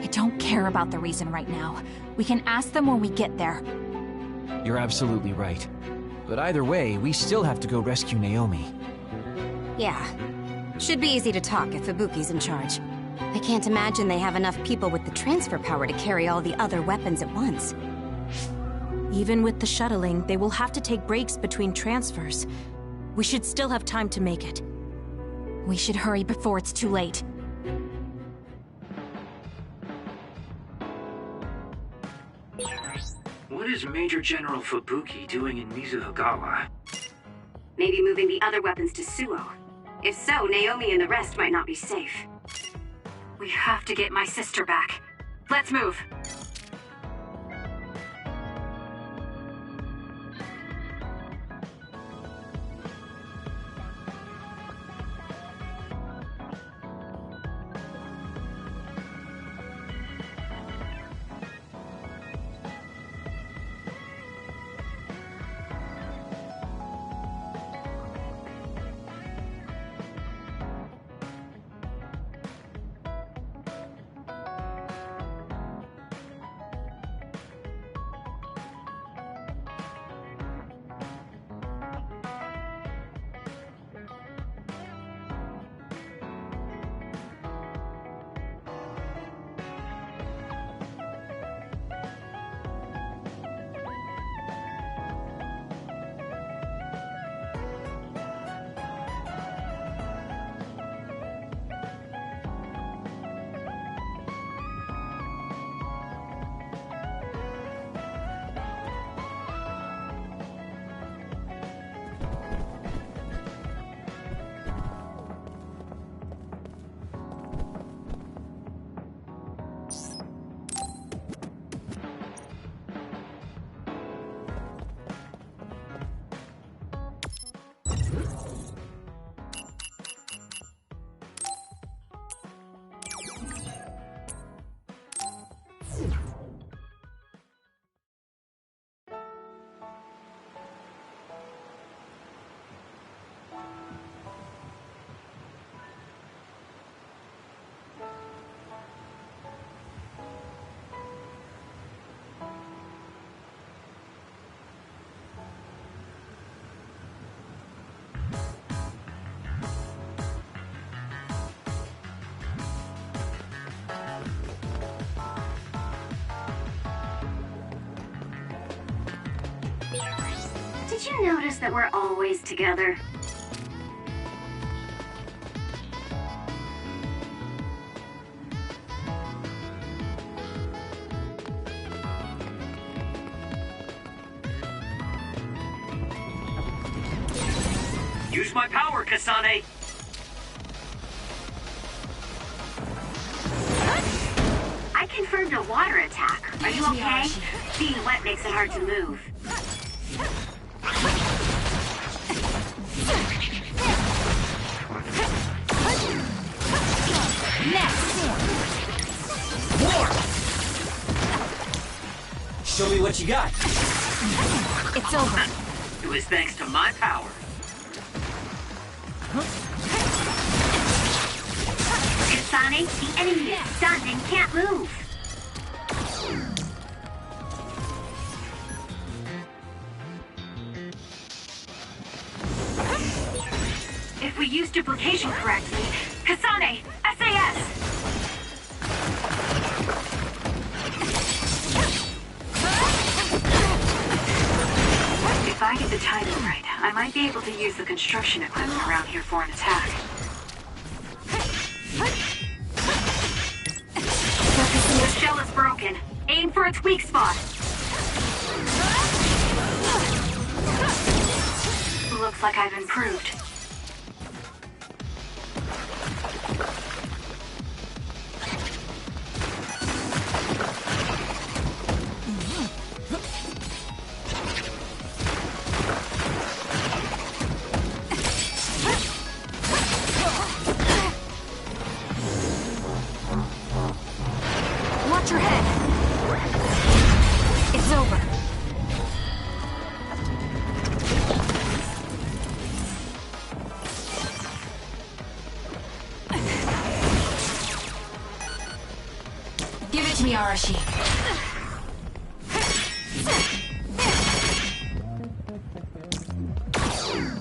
I don't care about the reason right now. We can ask them when we get there. You're absolutely right. But either way, we still have to go rescue Naomi. Yeah. Should be easy to talk if Fubuki's in charge. I can't imagine they have enough people with the transfer power to carry all the other weapons at once. Even with the shuttling, they will have to take breaks between transfers. We should still have time to make it. We should hurry before it's too late. What is Major General Fubuki doing in Mizuhagawa? Maybe moving the other weapons to Suo. If so, Naomi and the rest might not be safe. We have to get my sister back. Let's move. Did you notice that we're always together? Use my power, Kasane! I confirmed a water attack. Are you okay? Being wet makes it hard to move. Show me what you got. It's over. It was thanks to my power. It's Kasane. The enemy is stunned and can't move. If we use duplication correctly, Kasane, SAS! If I get the timing right, I might be able to use the construction equipment around here for an attack. The shell is broken. Aim for its weak spot. Looks like I've improved. Watch your head. It's over. Give it to me, Arashi.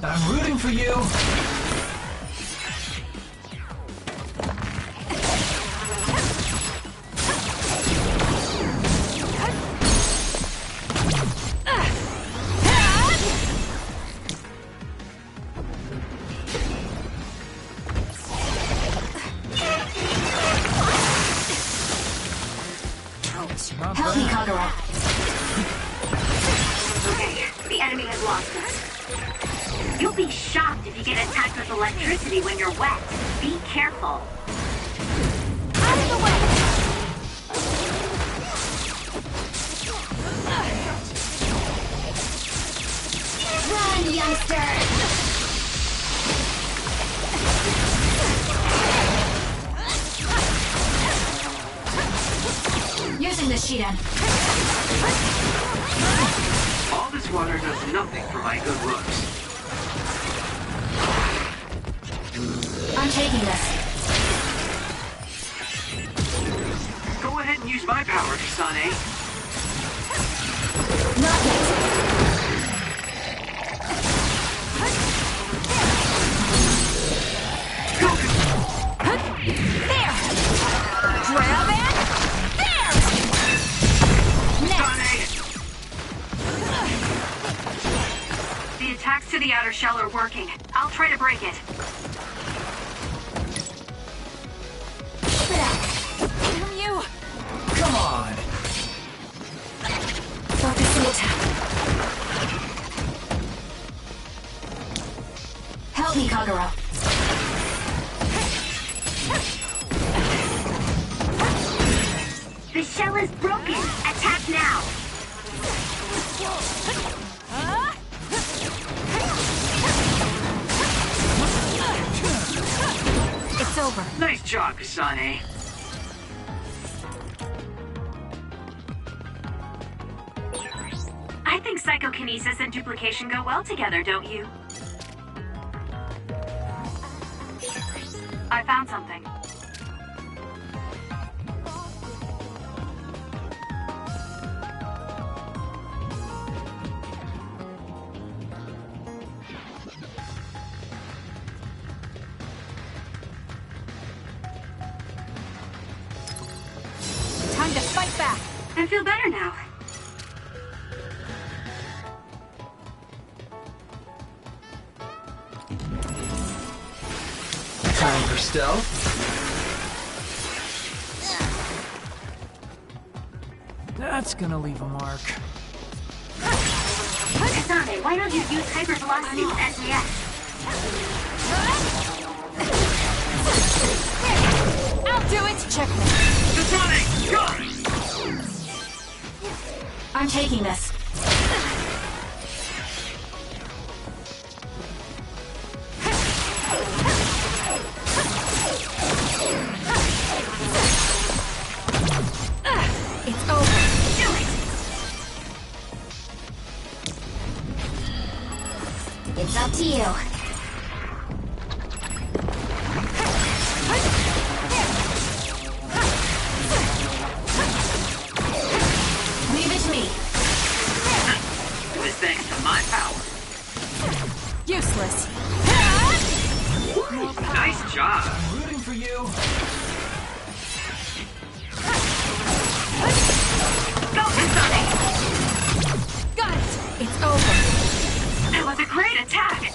I'm rooting for you. Help me, Kagura. Okay, the enemy has lost us. You'll be shocked if you get attacked with electricity when you're wet. Be careful. Out of the way! Run, youngster! Using the Shiden. All this water does nothing for my good looks. I'm taking this. Go ahead and use my power, Kasane. Not yet. There! Grab it! There! Next! The attacks to the outer shell are working. I'll try to break it. Damn you! Come on. Focus the attack. Help me, Kagura. The shell is broken. Attack now. It's over. Nice job, Kasane. I think psychokinesis and duplication go well together, don't you? I found something. Time to fight back. I feel better now. Time for stealth. That's gonna leave a mark. Kasane, why don't you use hypervelocity with SAS? I'll do it! Checkmate. Kasane, go! I'm taking this. It's over. Do it! It's up to you. Attack!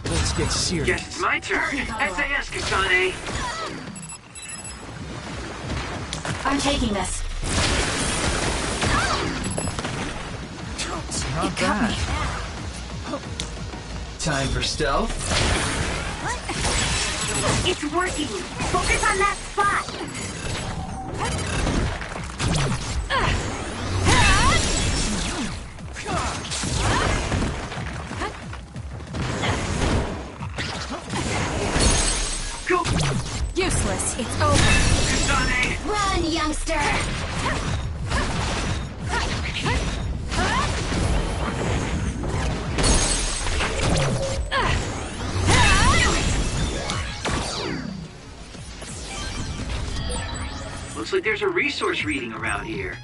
Let's get serious. Guess it's my turn. SAS, Kasane. I'm taking this. It's not bad. Time for stealth. It's working. Focus on that spot. Go! Useless. It's over. Kasane! Run, youngster! Looks like there's a resource reading around here.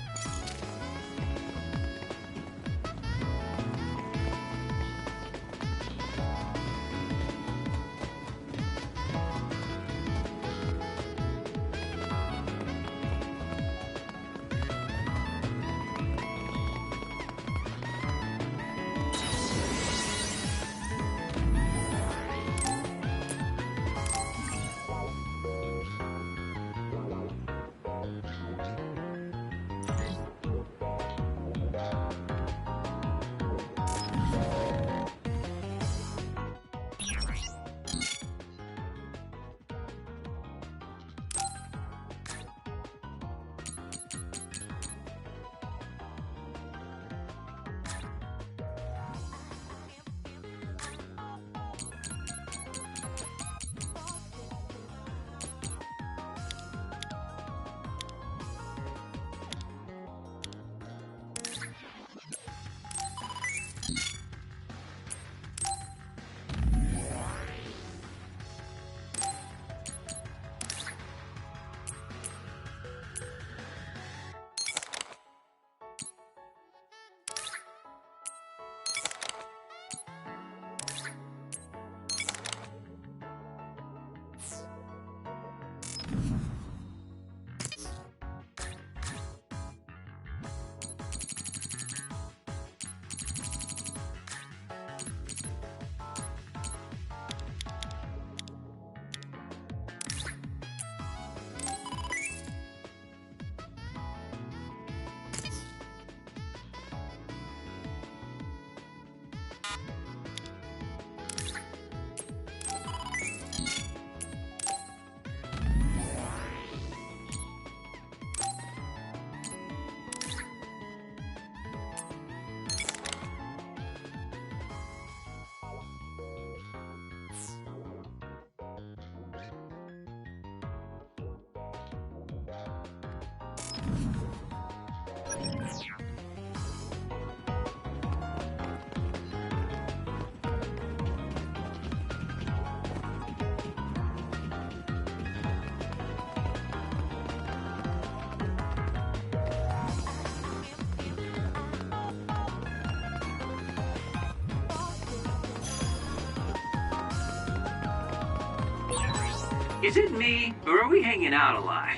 Is it me, or are we hanging out a lot?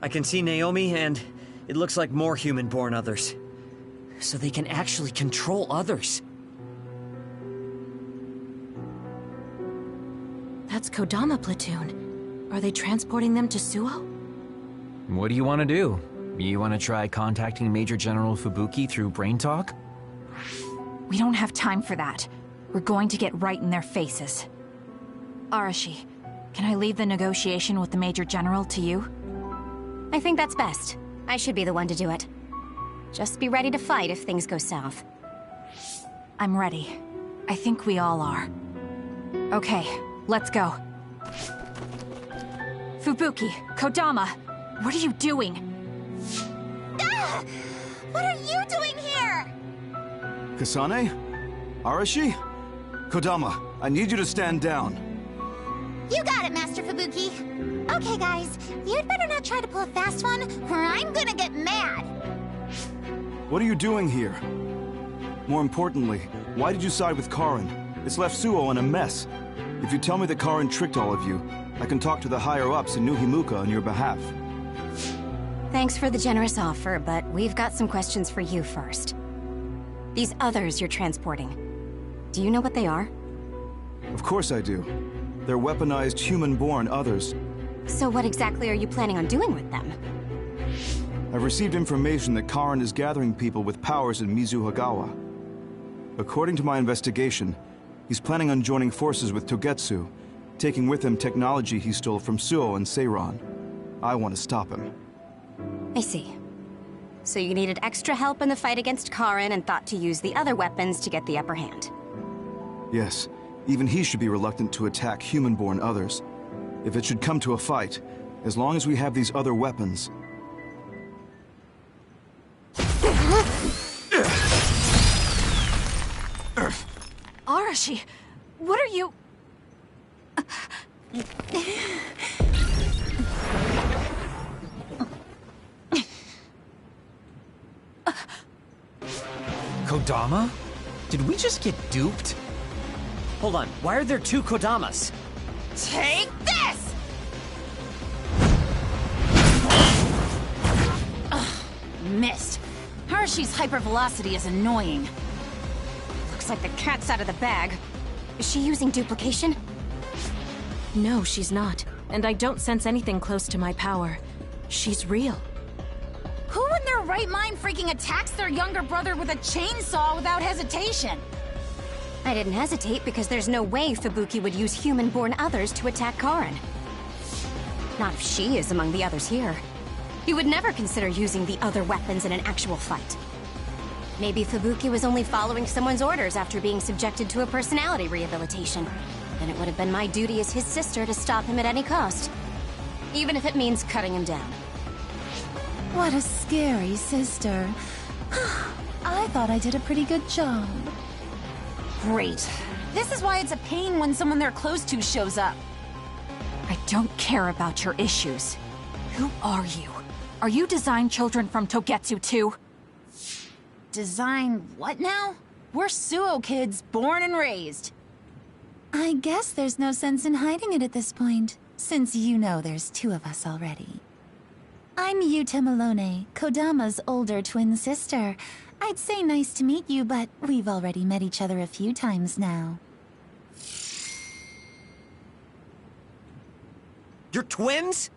I can see Naomi, and it looks like more human-born others. So they can actually control others. That's Kodama platoon. Are they transporting them to Suo? What do you want to do? You want to try contacting Major General Fubuki through Brain Talk? We don't have time for that. We're going to get right in their faces. Arashi, can I leave the negotiation with the Major General to you? I think that's best. I should be the one to do it. Just be ready to fight if things go south. I'm ready. I think we all are. Okay, let's go. Fubuki, Kodama, what are you doing? Ah! What are you doing here? Kasane? Arashi? Kodama, I need you to stand down. You got it, Master Fubuki. Okay, guys, you'd better not try to pull a fast one, or I'm gonna get mad. What are you doing here? More importantly, why did you side with Karin? It's left Suo in a mess. If you tell me that Karin tricked all of you, I can talk to the higher-ups in New Himuka on your behalf. Thanks for the generous offer, but we've got some questions for you first. These others you're transporting, do you know what they are? Of course I do. They're weaponized human-born others. So what exactly are you planning on doing with them? I've received information that Karin is gathering people with powers in Mizuhagawa. According to my investigation, he's planning on joining forces with Togetsu, taking with him technology he stole from Suo and Seiran. I want to stop him. I see. So you needed extra help in the fight against Karin and thought to use the other weapons to get the upper hand. Yes, even he should be reluctant to attack human-born others. If it should come to a fight, as long as we have these other weapons... Arashi, what are you... Kodama? Did we just get duped? Hold on, why are there two Kodamas? Take this! Ugh, missed. Hershey's hypervelocity is annoying. Looks like the cat's out of the bag. Is she using duplication? No, she's not. And I don't sense anything close to my power. She's real. Who in their right mind freaking attacks their younger brother with a chainsaw without hesitation? I didn't hesitate because there's no way Fubuki would use human-born others to attack Karin. Not if she is among the others here. He would never consider using the other weapons in an actual fight. Maybe Fubuki was only following someone's orders after being subjected to a personality rehabilitation. Then it would have been my duty as his sister to stop him at any cost. Even if it means cutting him down. What a scary sister. I thought I did a pretty good job. Great. This is why it's a pain when someone they're close to shows up. I don't care about your issues. Who are you? Are you design children from Togetsu too? Design what now? We're Suo kids, born and raised. I guess there's no sense in hiding it at this point, since you know there's two of us already. I'm Yuta Malone, Kodama's older twin sister. I'd say nice to meet you, but we've already met each other a few times now. You're twins?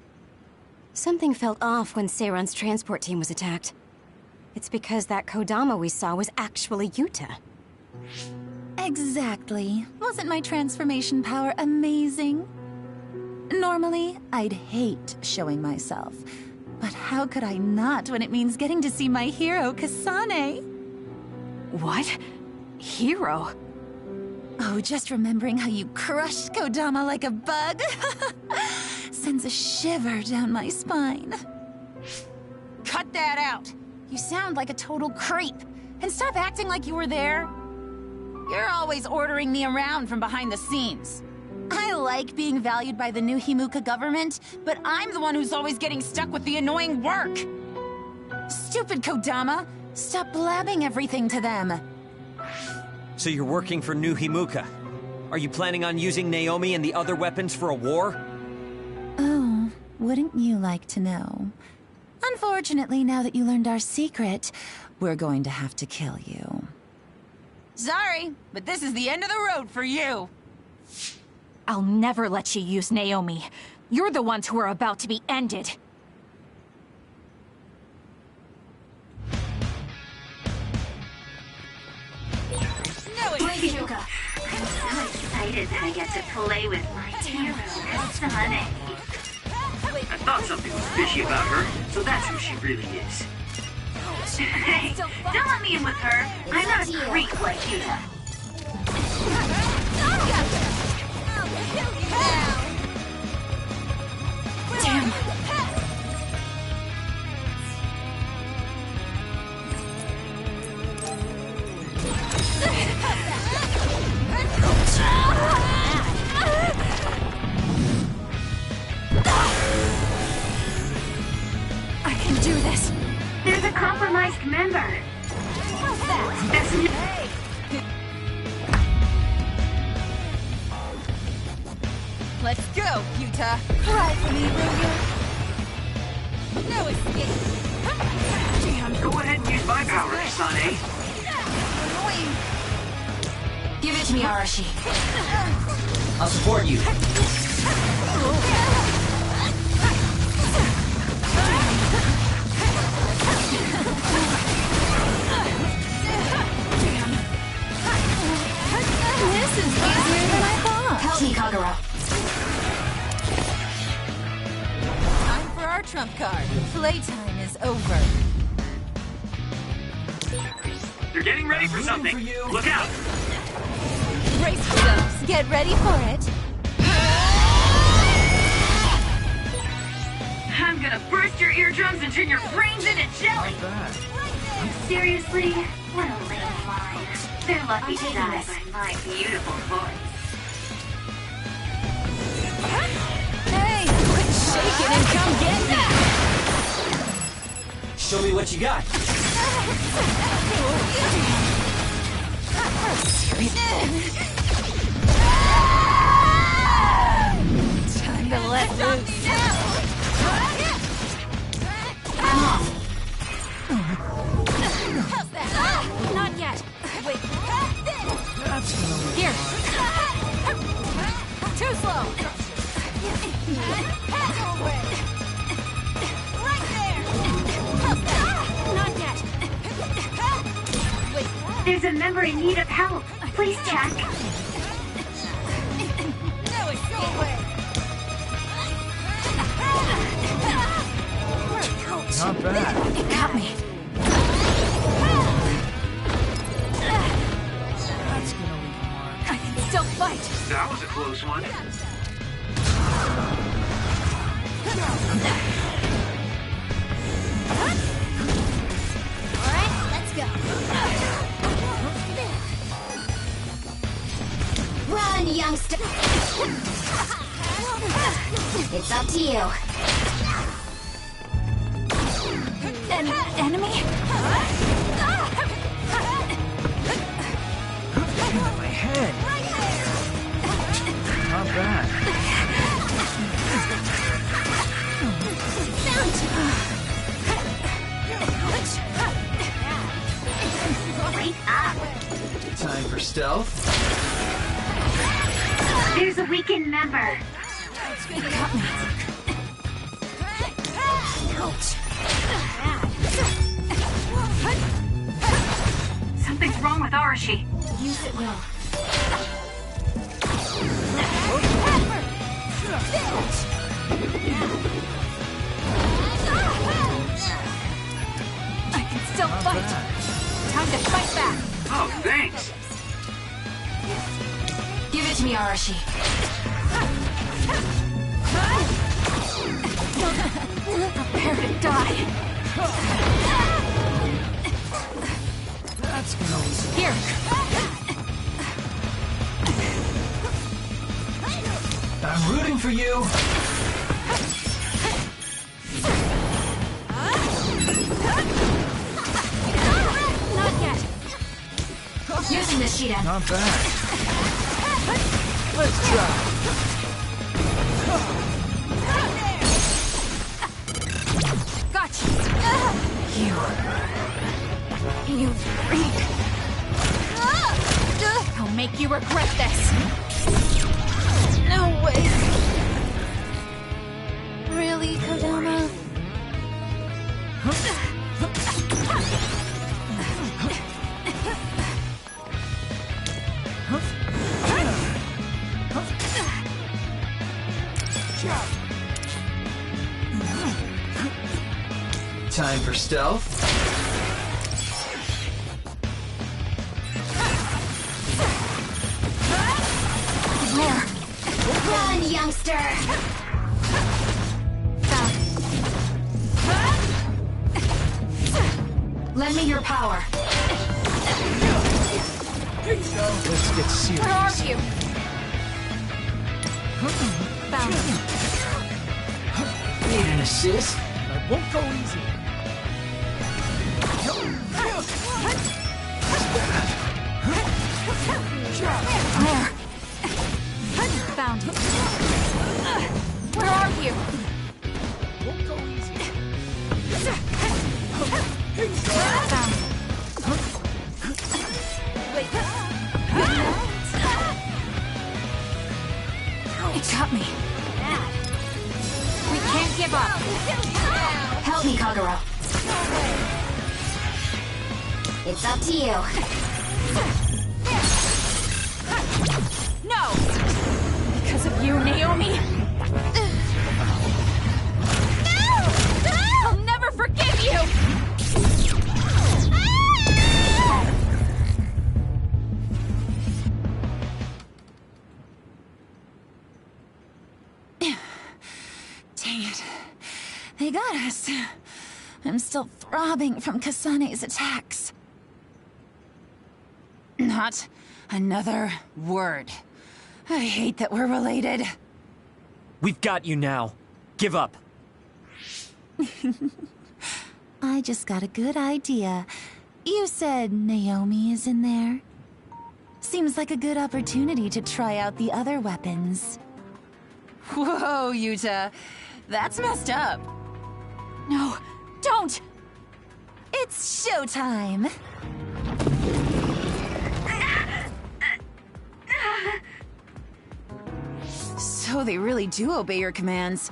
Something felt off when Seiran's transport team was attacked. It's because that Kodama we saw was actually Yuta. Exactly. Wasn't my transformation power amazing? Normally, I'd hate showing myself. But how could I not when it means getting to see my hero, Kasane? What? Hero? Oh, just remembering how you crushed Kodama like a bug sends a shiver down my spine. Cut that out! You sound like a total creep. And stop acting like you were there. You're always ordering me around from behind the scenes. I like being valued by the New Himuka government, but I'm the one who's always getting stuck with the annoying work. Stupid Kodama! Stop blabbing everything to them. So you're working for New Himuka. Are you planning on using Naomi and the other weapons for a war? Oh, wouldn't you like to know? Unfortunately, now that you learned our secret, we're going to have to kill you. Sorry, but this is the end of the road for you. I'll never let you use Naomi. You're the ones who are about to be ended. Kyoka, I'm so excited that I get to play with my hero, Kasane. I thought something was fishy about her, so that's who she really is. Hey, don't let me in with her. I'm not a creep like you. Damn. member. That's Let's go, Yuta. Cry for me, will you? No escape. Damn. Go ahead and use my power, Kasane. Annoying. Give it to me, Arashi. I'll support you. This is easier than I thought. Help me, Kagura. Time for our trump card. Playtime is over. You're getting ready for something. Look out! Brace yourselves. Get ready for it. I'm gonna burst your eardrums and turn your brains into jelly! Seriously? What a lame line. They're lucky to die by my beautiful voice. Hey, quit shaking and come get me. Show me what you got. Time to let loose. I'm off. How's that? Not yet. Wait. Here. Too slow. Right there. How's that? Not yet. Wait. There's a member in need of help. Please check. No escape. Not bad. It got me. That's gonna leave a mark. I can still fight. That was a close one. All right, let's go. Run, youngster. It's up to you. An enemy? My head. Not bad. Wake up. Time for stealth. There's a weakened member. Something's wrong with Arashi. Use it well. I can still fight. Time to fight back. Oh, thanks. Give it to me, Arashi. Prepare to die. That's gonna leave. Here. I'm rooting for you. Not yet. Using the Shiden. Not bad. Let's try. Gotcha. You freak. I'll make you regret this. No way. Really, Kodama? Time for stealth. Run, youngster. Lend me your power. Let's get serious. Where are you? Found him. Need an assist? I won't go easy. There. Found you. Where are you? Won't go easy. Found you. Wait. It got me. We can't give up. Help me, Kagero. It's up to you. No! Because of you, Naomi! I'll never forgive you! Dang it. They got us. I'm still throbbing from Kasane's attacks. Not another word. I hate that we're related. We've got you now. Give up. I just got a good idea. You said Naomi is in there? Seems like a good opportunity to try out the other weapons. Whoa, Yuta. That's messed up. No, don't! It's showtime! So they really do obey your commands.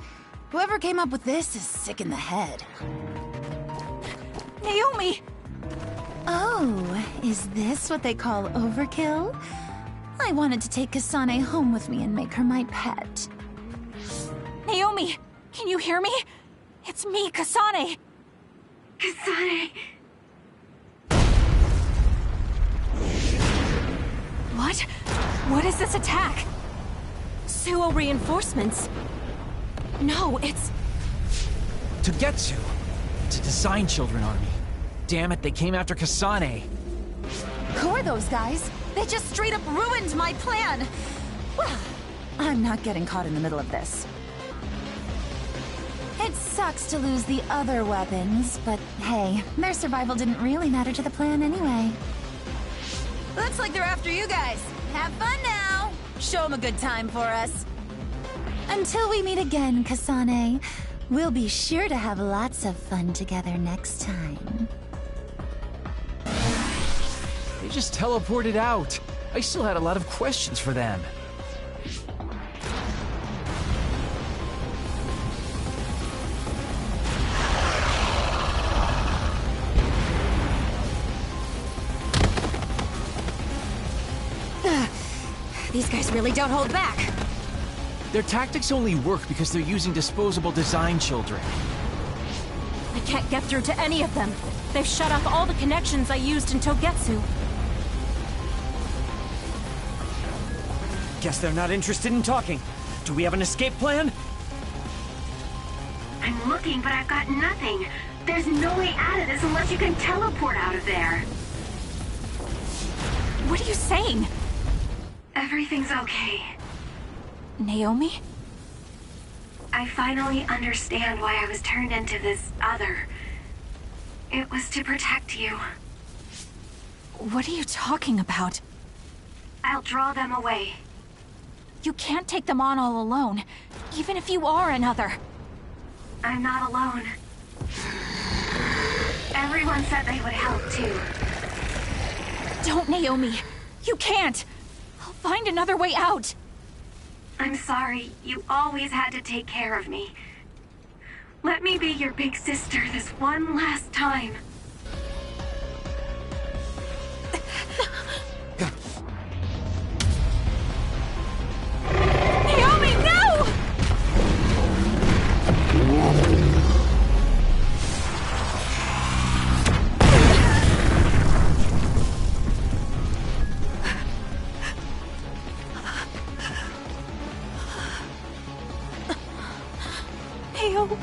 Whoever came up with this is sick in the head. Naomi! Oh, is this what they call overkill? I wanted to take Kasane home with me and make her my pet. Naomi! Can you hear me? It's me, Kasane! Kasane! What? What is this attack? Suo reinforcements? No, it's... Togetsu! It's a Design Children army. Damn it, they came after Kasane. Who are those guys? They just straight up ruined my plan! Well, I'm not getting caught in the middle of this. It sucks to lose the other weapons, but hey, their survival didn't really matter to the plan anyway. Looks like they're after you guys. Have fun now! Show them a good time for us. Until we meet again, Kasane, we'll be sure to have lots of fun together next time. They just teleported out. I still had a lot of questions for them. These guys really don't hold back. Their tactics only work because they're using disposable Design Children. I can't get through to any of them. They've shut off all the connections I used in Togetsu. Guess they're not interested in talking. Do we have an escape plan? I'm looking, but I've got nothing. There's no way out of this unless you can teleport out of there. What are you saying? Everything's okay. Naomi? I finally understand why I was turned into this other. It was to protect you. What are you talking about? I'll draw them away. You can't take them on all alone, even if you are another. I'm not alone. Everyone said they would help too. Don't, Naomi. You can't. I'll find another way out. I'm sorry. You always had to take care of me. Let me be your big sister this one last time. Naomi, no! Naomi.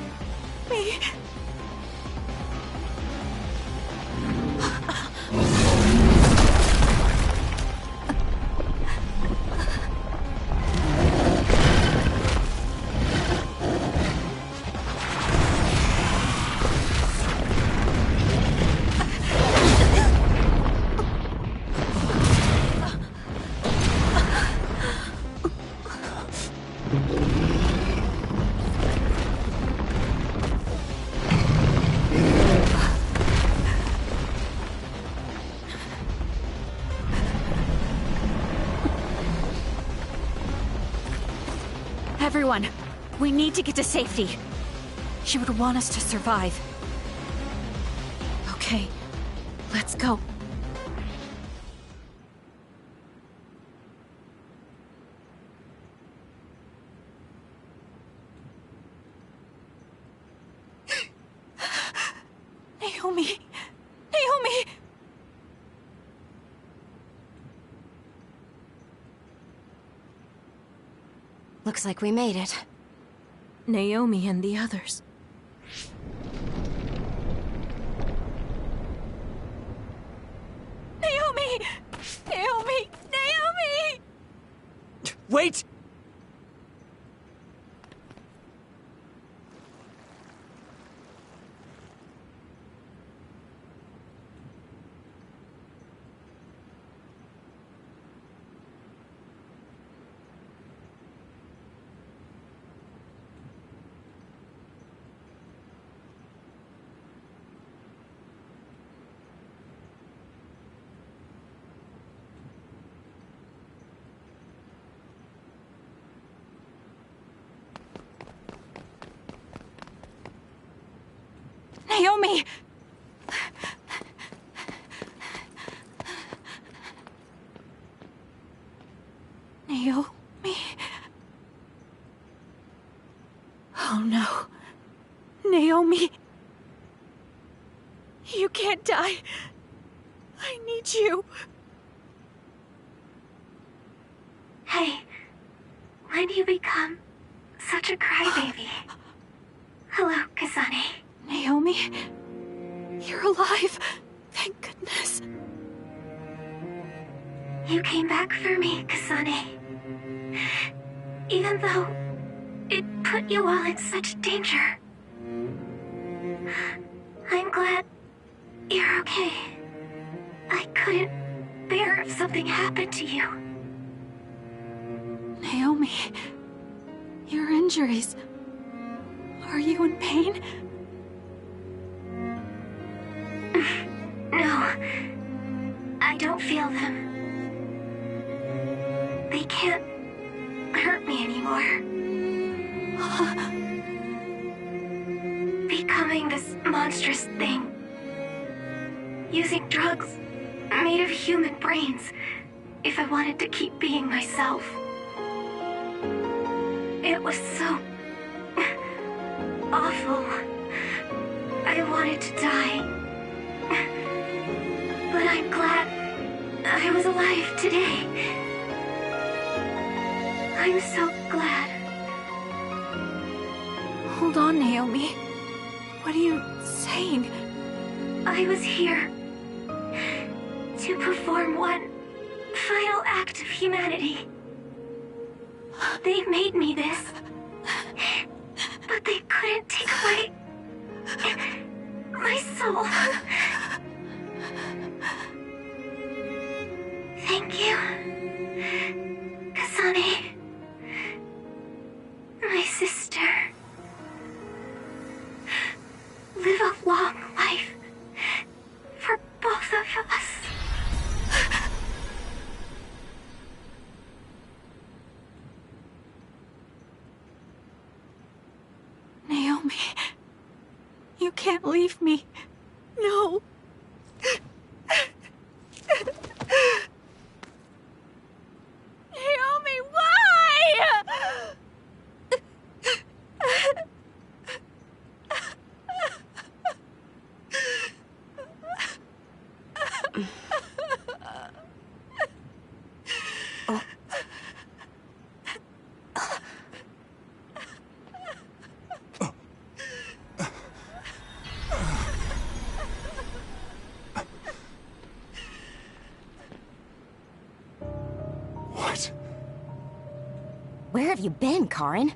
Everyone, we need to get to safety. She would want us to survive. Okay, let's go. Naomi! Naomi! Looks like we made it. Naomi and the others. Naomi! Naomi! Naomi! Wait! Naomi! Naomi? Oh no. Naomi. You can't die. I need you. Hey, when do you become such a crybaby? Hello, Kasane. Naomi? You're alive. Thank goodness. You came back for me, Kasane. Even though it put you all in such danger. I'm glad you're okay. I couldn't bear if something happened to you. Naomi, your injuries. Are you in pain? No, I don't feel them. They can't hurt me anymore. Becoming this monstrous thing. Using drugs made of human brains if I wanted to keep being myself. It was so awful. I wanted to die. But I'm glad I was alive today. I'm so glad. Hold on, Naomi. What are you saying? I was here to perform one final act of humanity. They made me this, but they couldn't take away my soul. Thank you, Kasane, my sister. Live a long life for both of us. Naomi, you can't leave me. No. Naomi, why? What? Where have you been, Karin?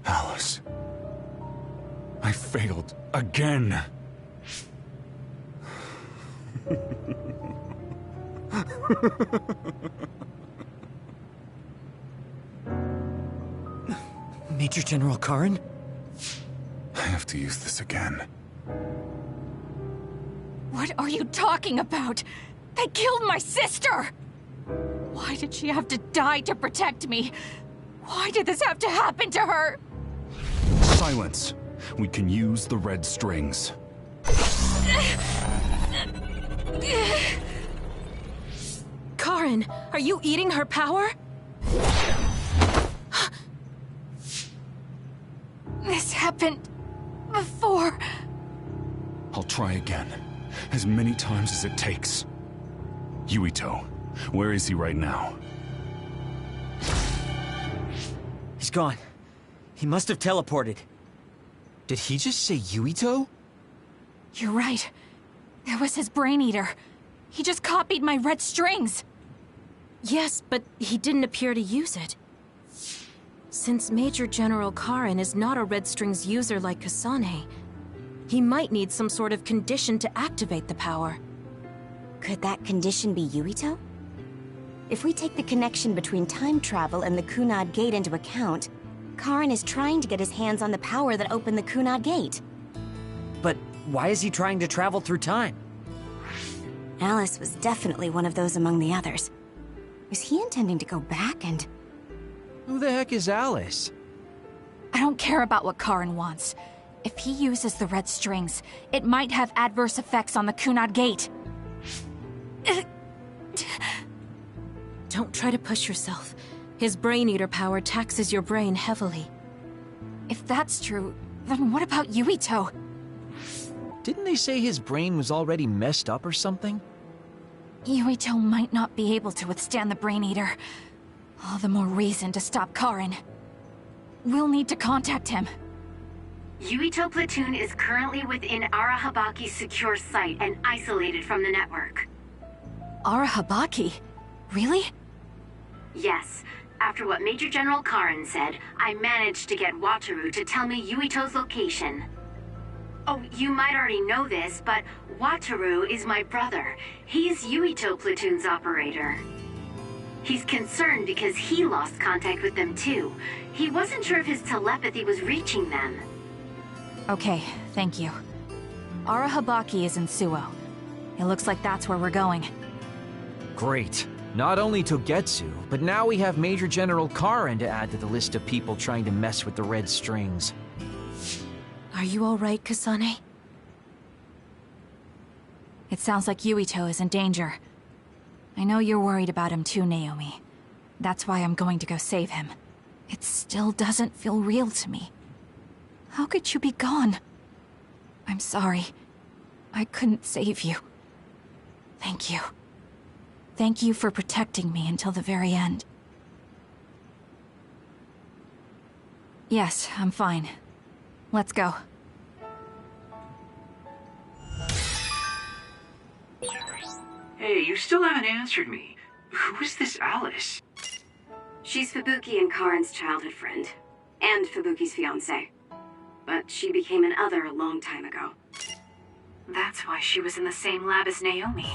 Alice. I failed again. Major General Karin? I have to use this again. What are you talking about? They killed my sister! Why did she have to die to protect me? Why did this have to happen to her? Silence. We can use the red strings. Karen, are you eating her power? This happened before. I'll try again. As many times as it takes. Yuito, where is he right now? He's gone. He must have teleported. Did he just say Yuito? You're right. It was his brain eater. He just copied my red strings. Yes, but he didn't appear to use it. Since Major General Karen is not a red strings user like Kasane, he might need some sort of condition to activate the power. Could that condition be Yuito? If we take the connection between time travel and the Kunad Gate into account, Karen is trying to get his hands on the power that opened the Kunad Gate. But why is he trying to travel through time? Alice was definitely one of those among the others. Is he intending to go back and... Who the heck is Alice? I don't care about what Karen wants. If he uses the red strings, it might have adverse effects on the Kunad Gate. Don't try to push yourself. His brain eater power taxes your brain heavily. If that's true, then what about Yuito? Didn't they say his brain was already messed up or something? Yuito might not be able to withstand the brain eater. All the more reason to stop Karen. We'll need to contact him. Yuito Platoon is currently within Arahabaki's secure site and isolated from the network. Arahabaki? Really? Yes. After what Major General Karen said, I managed to get Wataru to tell me Yuito's location. Oh, you might already know this, but Wataru is my brother. He's Yuito Platoon's operator. He's concerned because he lost contact with them too. He wasn't sure if his telepathy was reaching them. Okay, thank you. Arahabaki is in Suo. It looks like that's where we're going. Great. Not only Togetsu, but now we have Major General Karen to add to the list of people trying to mess with the red strings. Are you alright, Kasane? It sounds like Yuito is in danger. I know you're worried about him too, Naomi. That's why I'm going to go save him. It still doesn't feel real to me. How could you be gone? I'm sorry. I couldn't save you. Thank you. Thank you for protecting me until the very end. Yes, I'm fine. Let's go. Hey, you still haven't answered me. Who is this Alice? She's Fubuki and Karen's childhood friend. And Fubuki's fiancé. But she became an other a long time ago. That's why she was in the same lab as Naomi.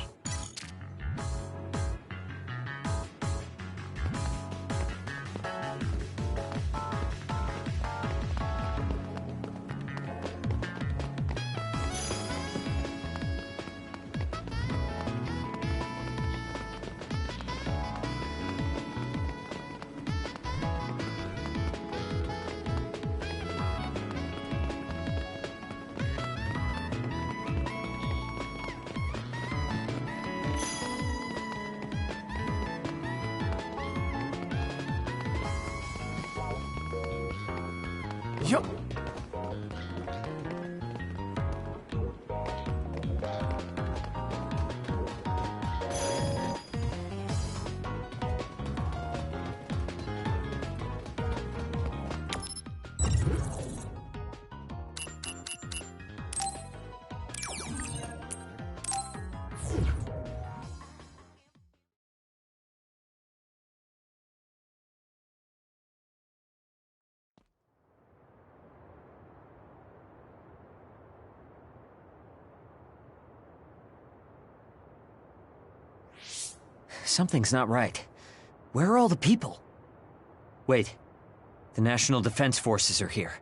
Yup. Something's not right. Where are all the people? Wait. The National Defense Forces are here.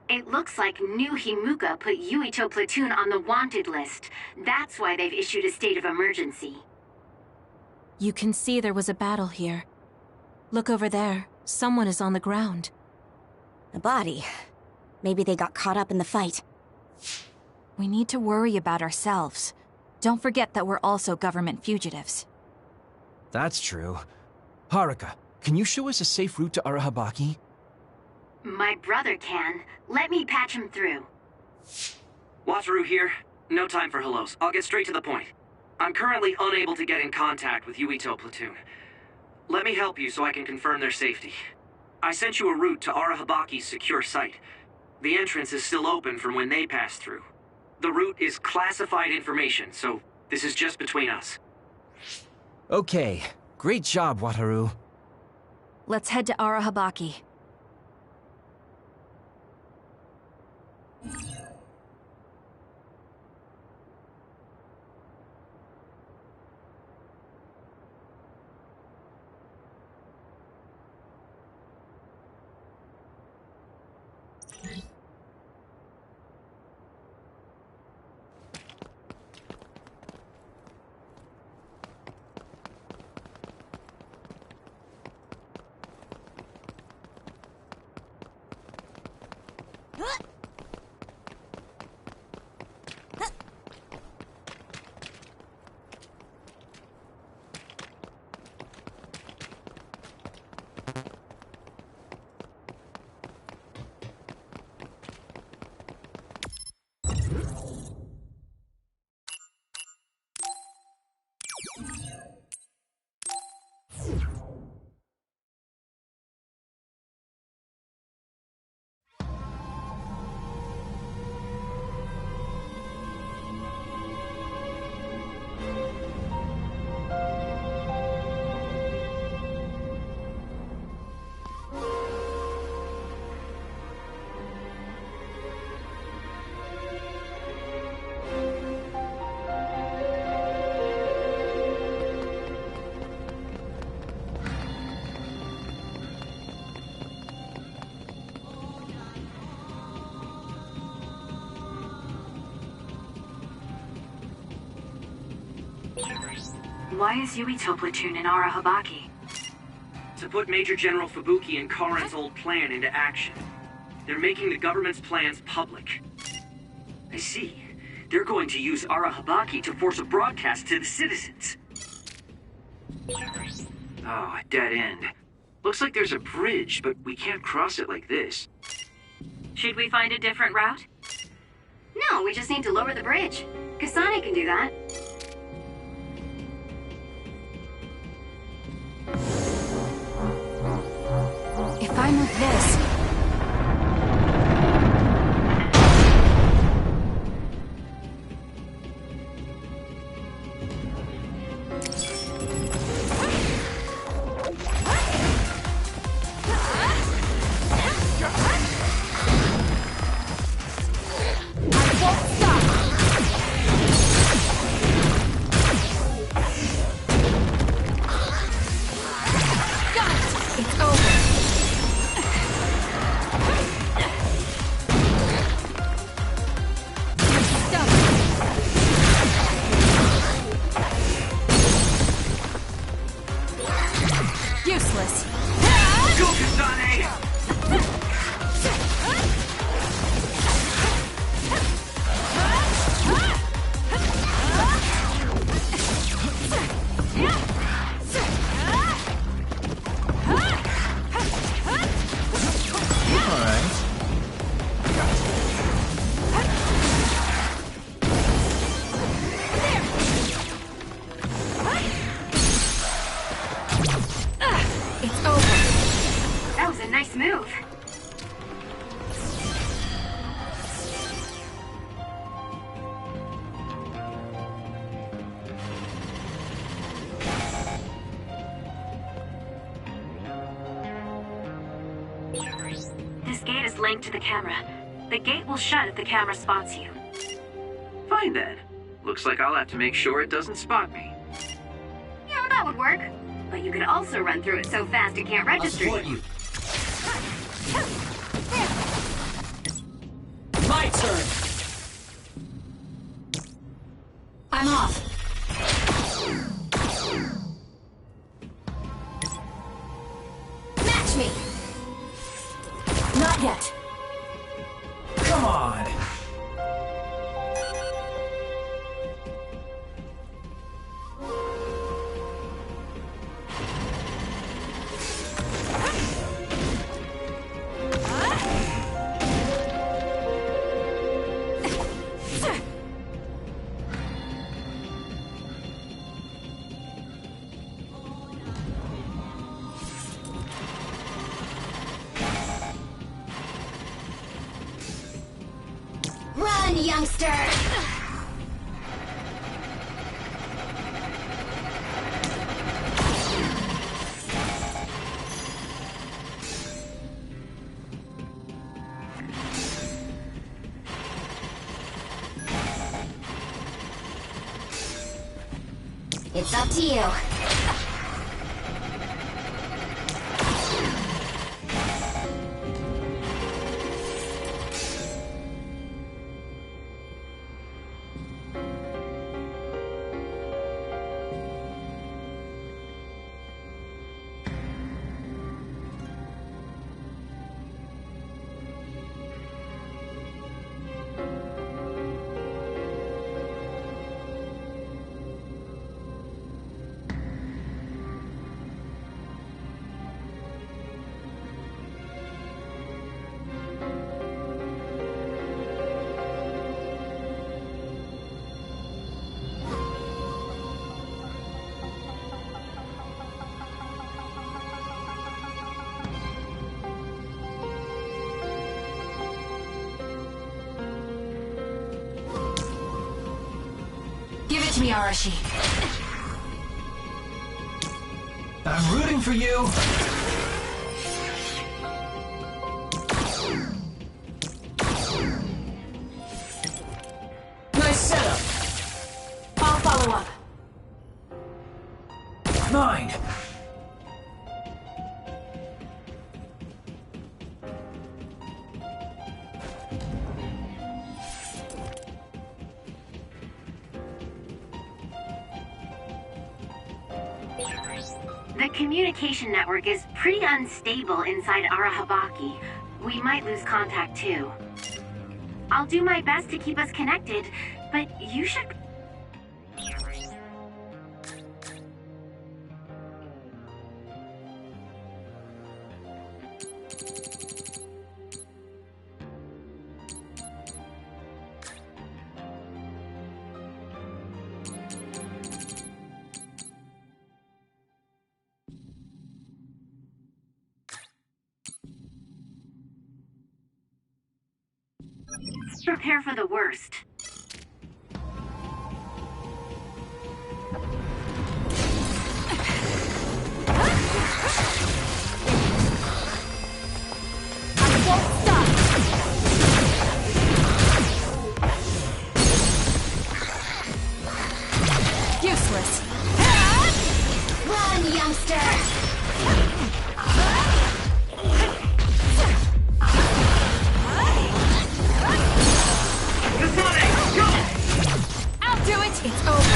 It looks like New Himuka put Yuito Platoon on the wanted list. That's why they've issued a state of emergency. You can see there was a battle here. Look over there. Someone is on the ground. A body. Maybe they got caught up in the fight. We need to worry about ourselves. Don't forget that we're also government fugitives. That's true. Haruka, can you show us a safe route to Arahabaki? My brother can. Let me patch him through. Wataru here. No time for hellos. I'll get straight to the point. I'm currently unable to get in contact with Yuito Platoon. Let me help you so I can confirm their safety. I sent you a route to Arahabaki's secure site. The entrance is still open from when they passed through. The route is classified information, so this is just between us. Okay. Great job, Wataru. Let's head to Arahabaki. Why is Yuito Platoon in Arahabaki? To put Major General Fubuki and Karen's old plan into action. They're making the government's plans public. I see. They're going to use Arahabaki to force a broadcast to the citizens. Oh, a dead end. Looks like there's a bridge, but we can't cross it like this. Should we find a different route? No, we just need to lower the bridge. Kasane can do that. If I move this... To the camera. The gate will shut if the camera spots you. Fine then. Looks like I'll have to make sure it doesn't spot me. Yeah, that would work. But you could also run through it so fast it can't register you. My turn! I'm off. Not yet. Come on. Run, youngster! It's up to you. Give it to me, Arashi. I'm rooting for you. Nice setup. I'll follow up. Mine. The communication network is pretty unstable inside Arahabaki. We might lose contact too. I'll do my best to keep us connected, but you should... Prepare for the worst. Useless. Run, youngster! I'll do it! It's over.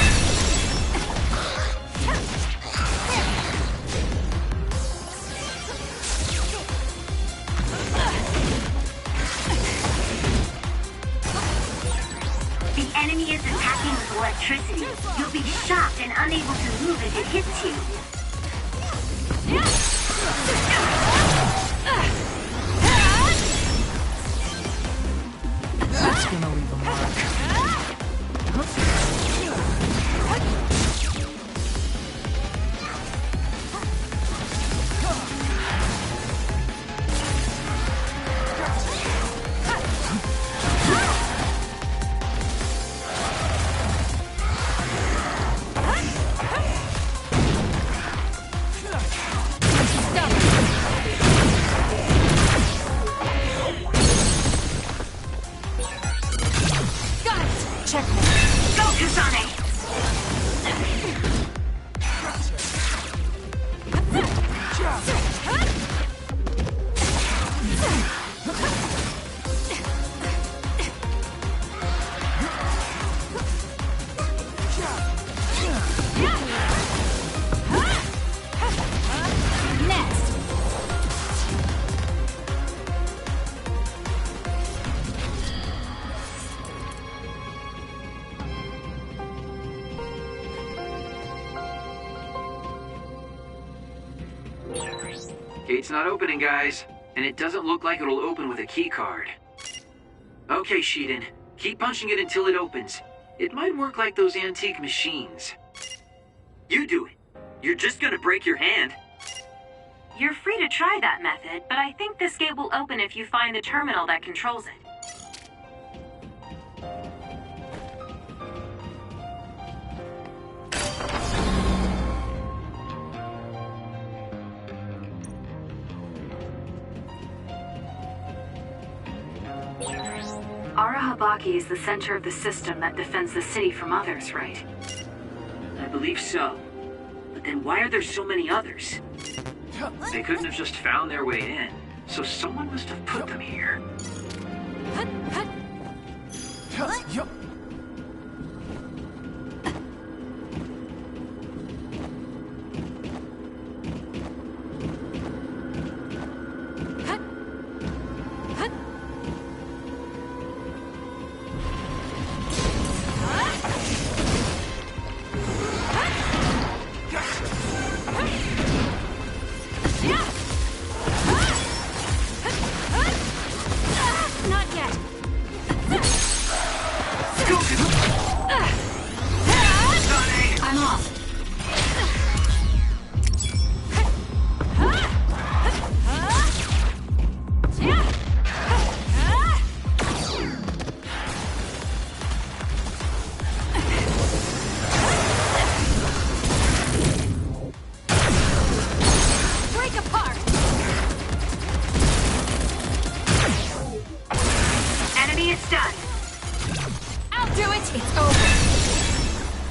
The enemy is attacking with electricity. You'll be shocked and unable to move if it hits you. That's gonna leave a mark. Gate's not opening, guys. And it doesn't look like it'll open with a key card. Okay, Shiden. Keep punching it until it opens. It might work like those antique machines. You do it. You're just gonna break your hand. You're free to try that method, but I think this gate will open if you find the terminal that controls it. Arahabaki is the center of the system that defends the city from others, right? I believe so. But then why are there so many others? They couldn't have just found their way in, so someone must have put them here.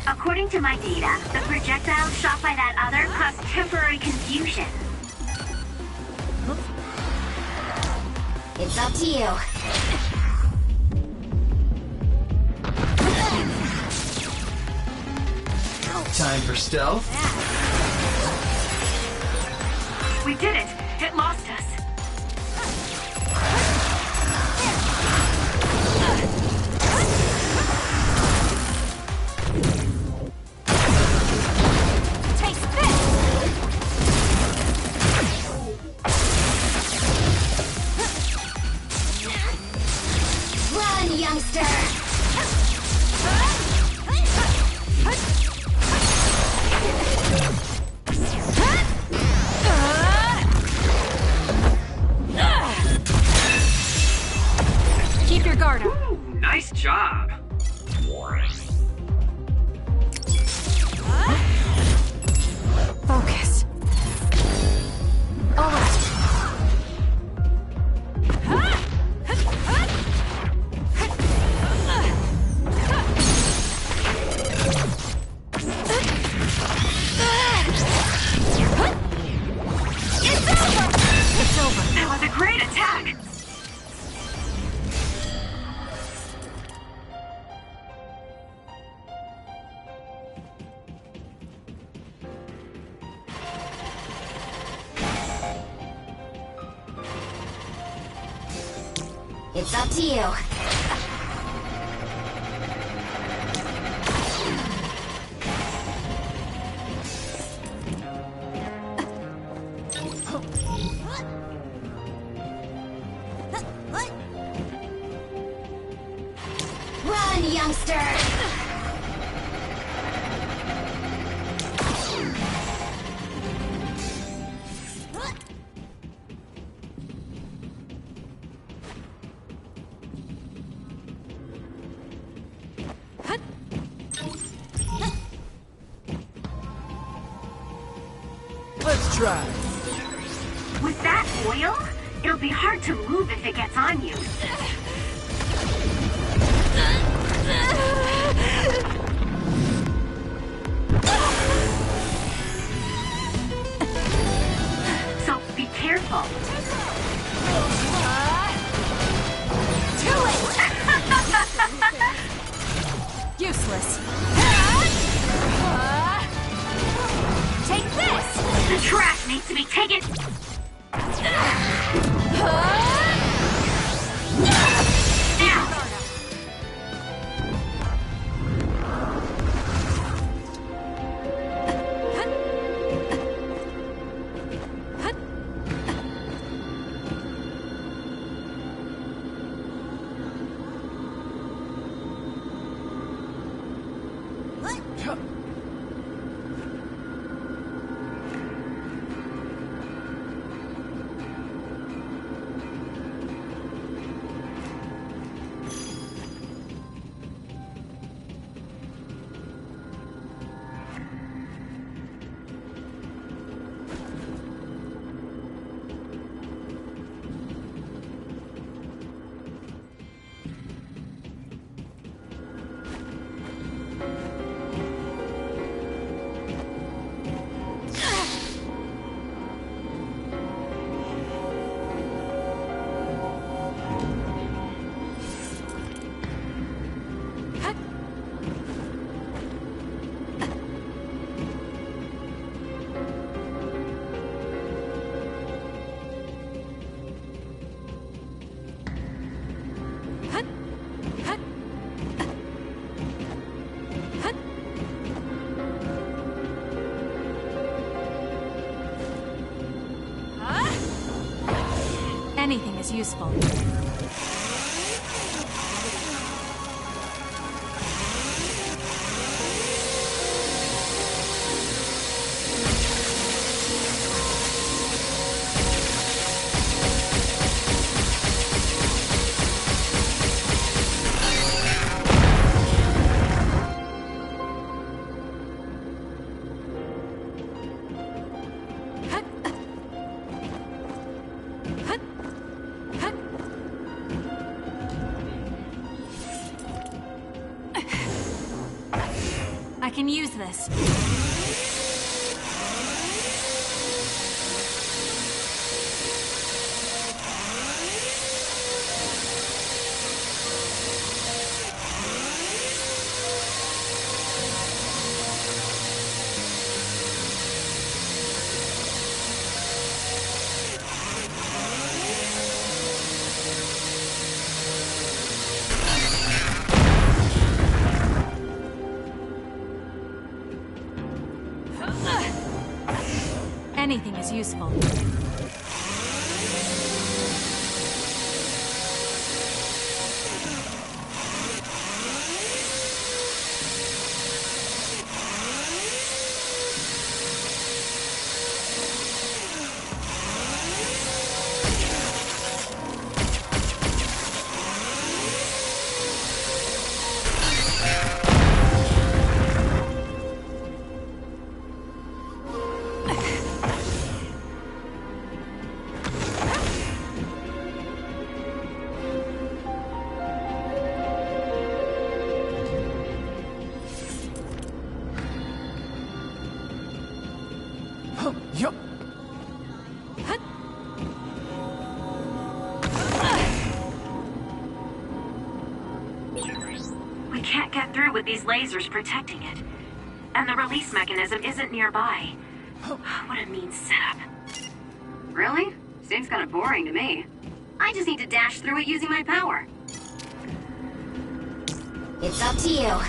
According to my data, the projectile shot by that other caused temporary confusion. It's up to you. Time for stealth. We did it! It lost us. Nice job. Focus. All right. It's over. That was a great attack. It's up to you. Run, youngster! Let's try. With that oil, it'll be hard to move if it gets on you. So be careful. Too late! Useless. Take this! The trash needs to be taken... Now! Anything is useful. I can use this. Anything is useful. Yup. We can't get through with these lasers protecting it. And the release mechanism isn't nearby. What a mean setup. Really? Seems kind of boring to me. I just need to dash through it using my power. It's up to you.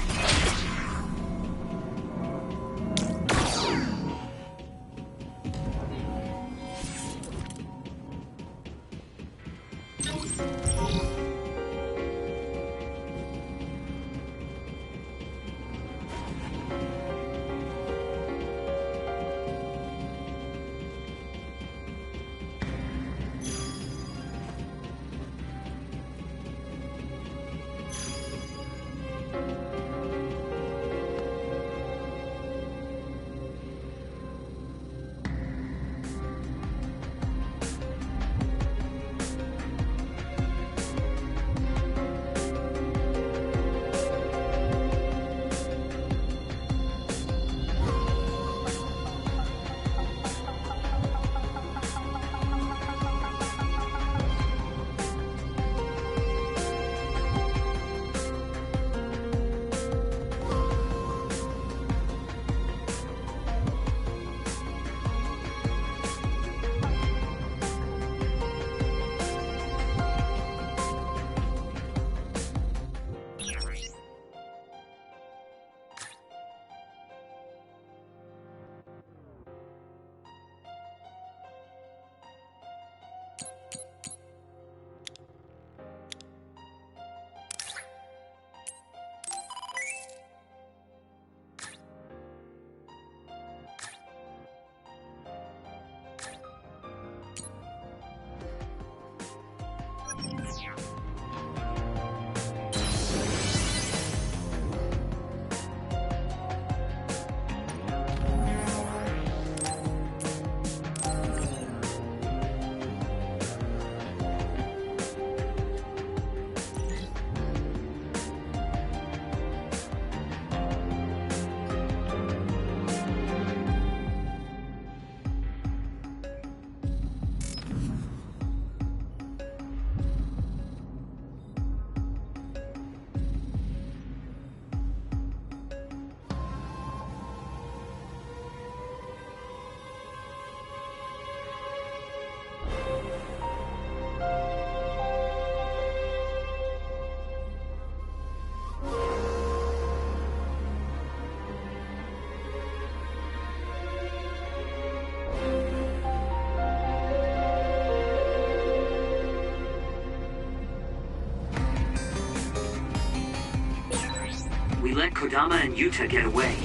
We let Kodama and Yuta get away.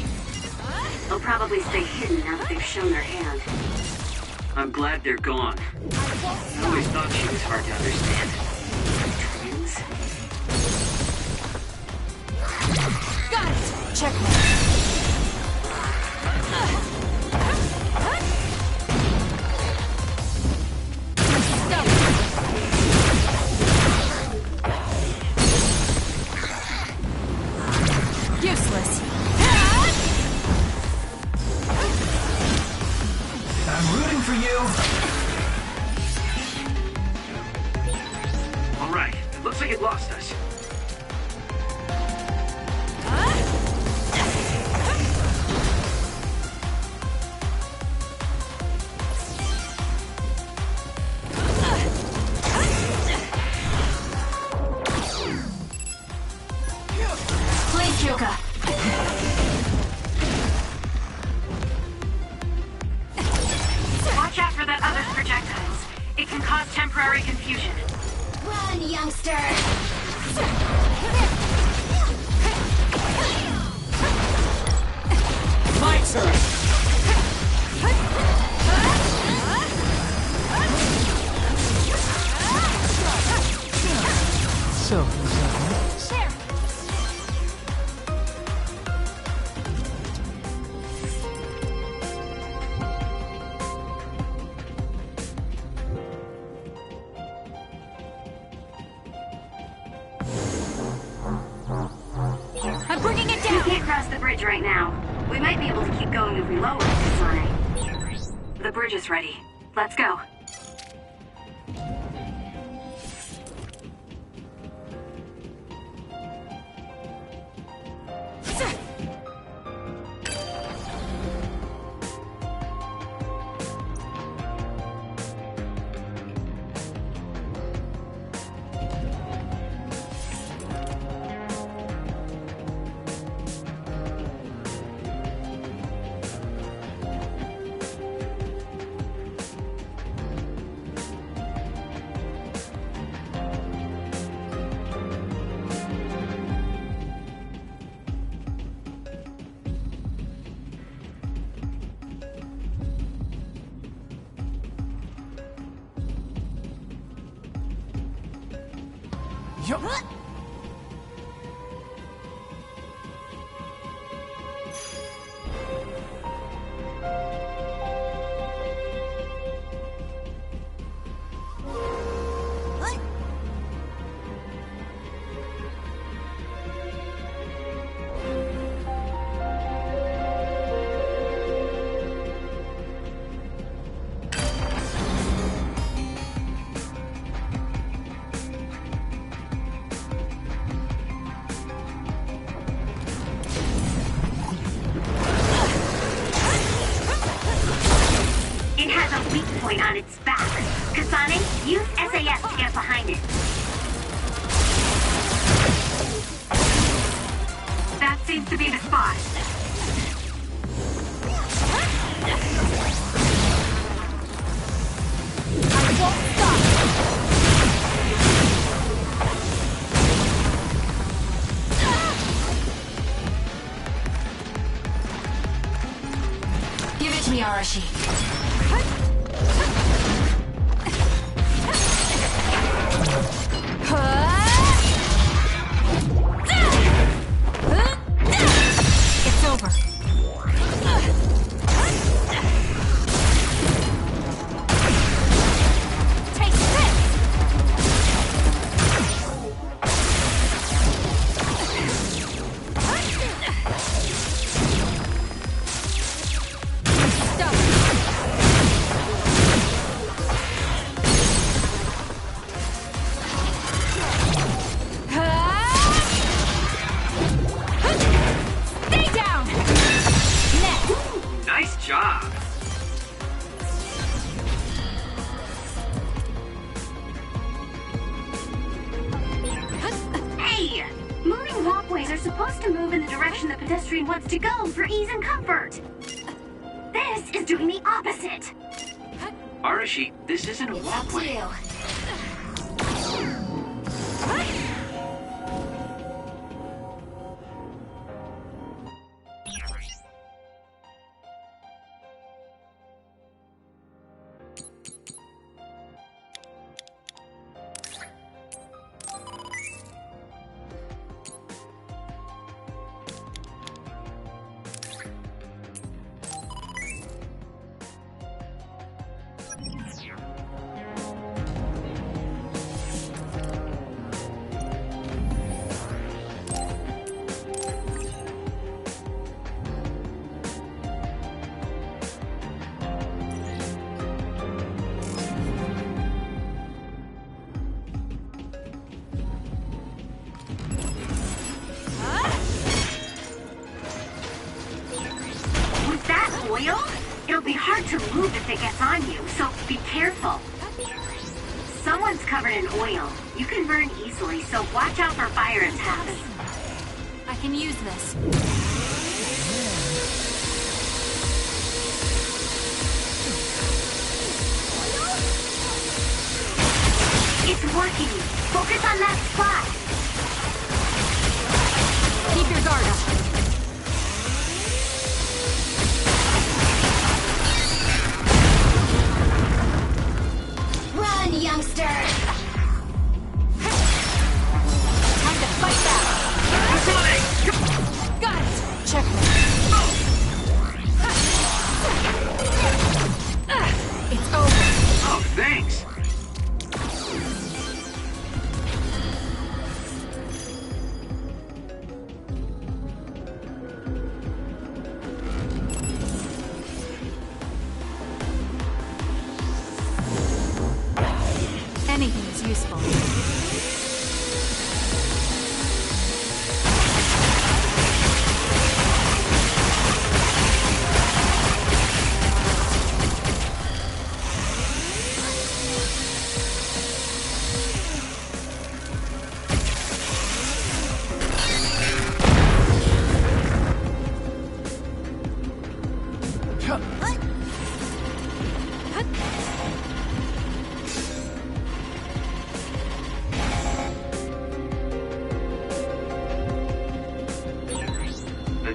They'll probably stay hidden now that they've shown their hand. I'm glad they're gone. I always thought she was hard to understand. Twins? Got it! Checkmate. Useless. I'm rooting for you! Alright, looks like it lost us. Please, Kyoka. Watch out for that other's projectiles. It can cause temporary confusion. Run, youngster! My turn! So, Share. I'm bringing it We down! can't cross the bridge right now. We might be able to keep going if we lower it, Kasane. The bridge is ready. Let's go. Yup. It has a weak point on its back. Kasane, use SAS to get behind it. That seems to be the spot. I won't stop! Give it to me, Arashi. It's over. Take this! Stay down! Next! Nice job! Hey! Moving walkways are supposed to move in the direction the pedestrian wants to go for ease and comfort. This is doing the opposite. Arashi, this isn't a walkway. hard to move if it gets on you, so be careful. Someone's covered in oil. You can burn easily, so watch out for fire attacks. I can use this. It's working. Focus on that spot. Keep your guard up. Run, youngster! Time to fight back. Got it. Checkmate. It's over. Oh, thanks. Anything's useful.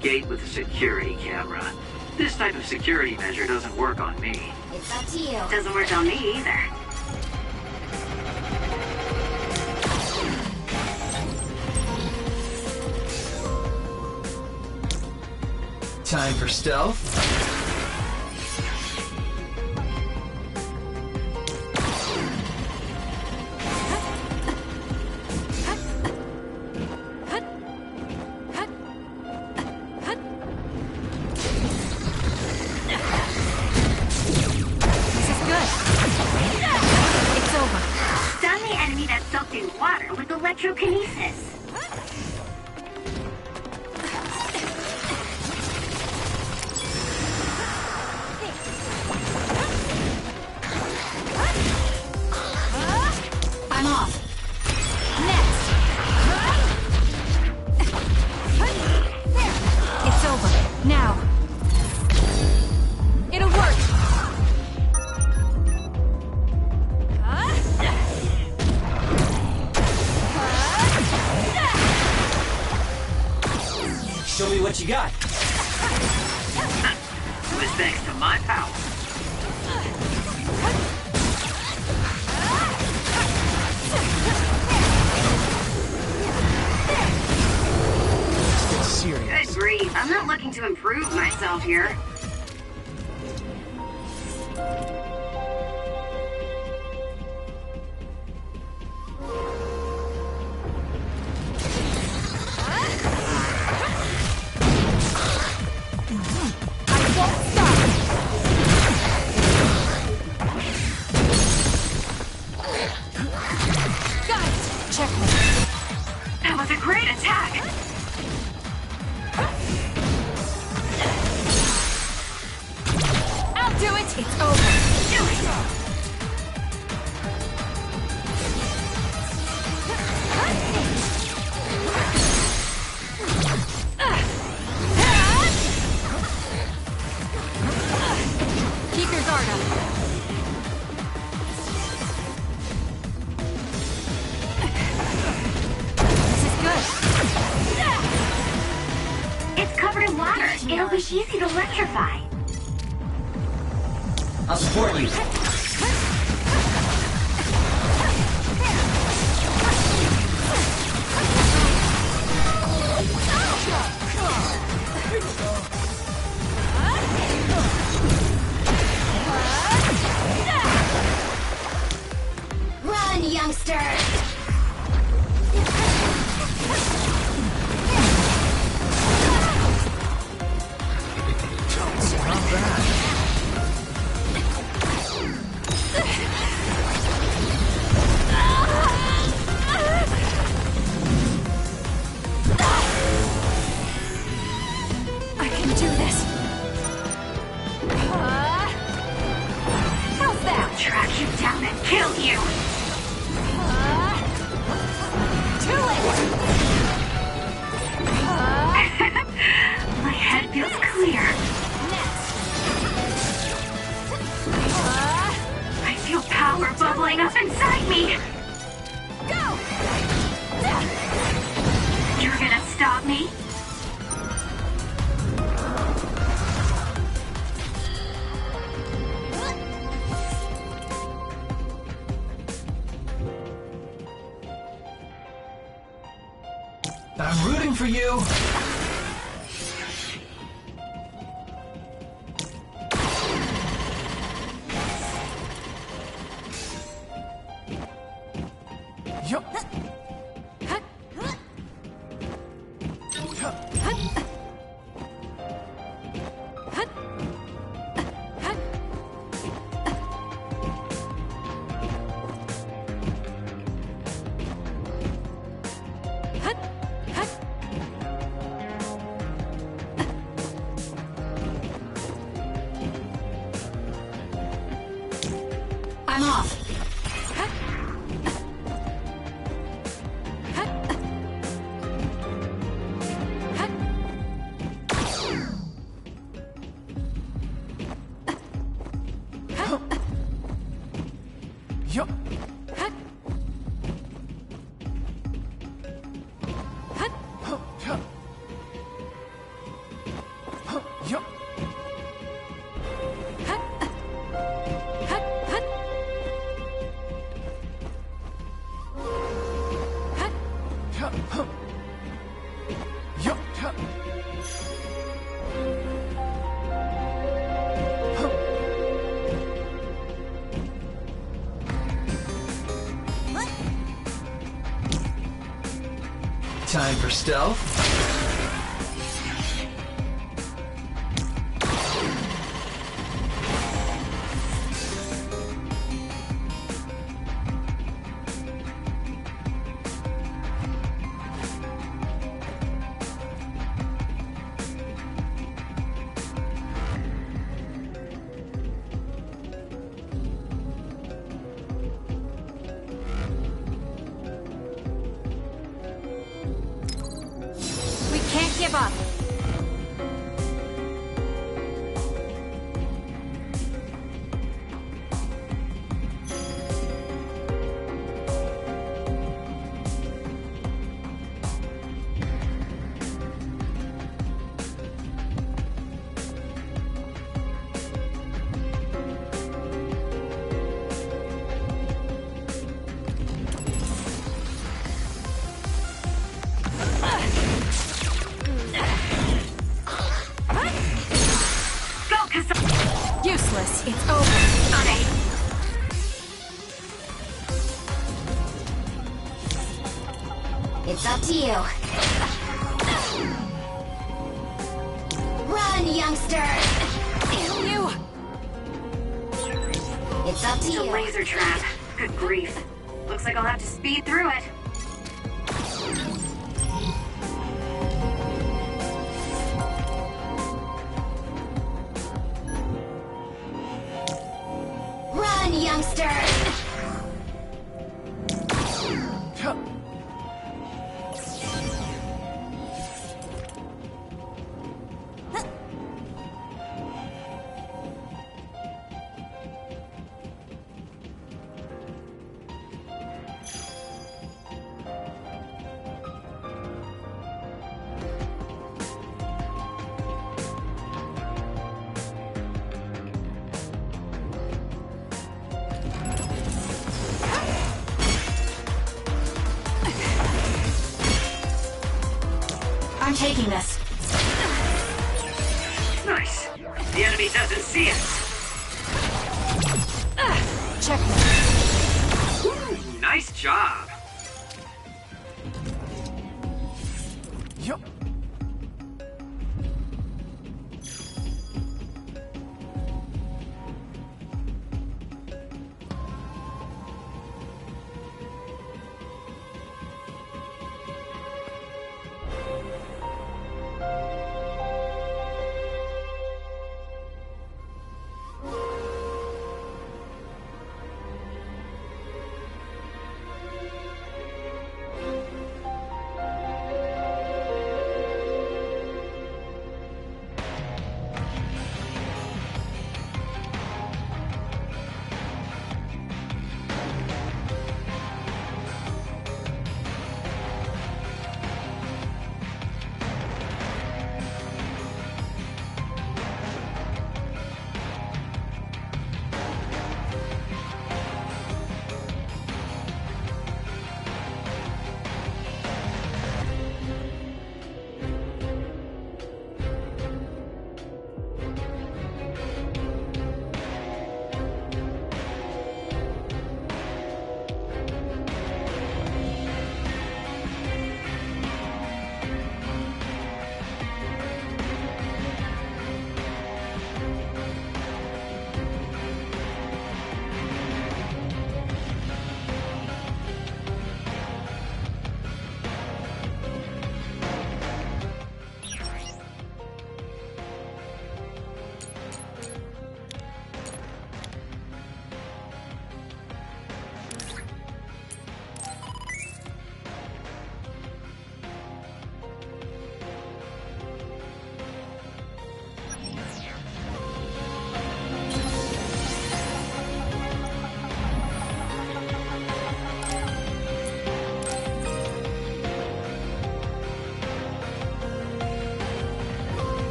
Gate with a security camera. This type of security measure doesn't work on me. It's up to you. Doesn't work on me either. Time for stealth. Electrokinesis. I'm off. Next. It's over. Now. It'll work. Show me what you got. It was thanks to my power. Let's get serious. Good grief, I'm not looking to improve myself here. That was a great attack! I'll do it! It's over! Do it! Keep your guard up. It's covered in water. It'll be easy to electrify. I'll support you. Run, youngster! I'm rooting for you! Yup. I'm off. Yup. Yup. Yup. Time for stealth. We can't give up. Useless. It's over. Sunny. It's up to you. Run, youngster! You! It's up to It's a you. laser trap. Good grief. Looks like I'll have to speed through it. Run, youngster! I'm taking this. Nice. The enemy doesn't see us. Checkmate. Ooh, nice job. Yup.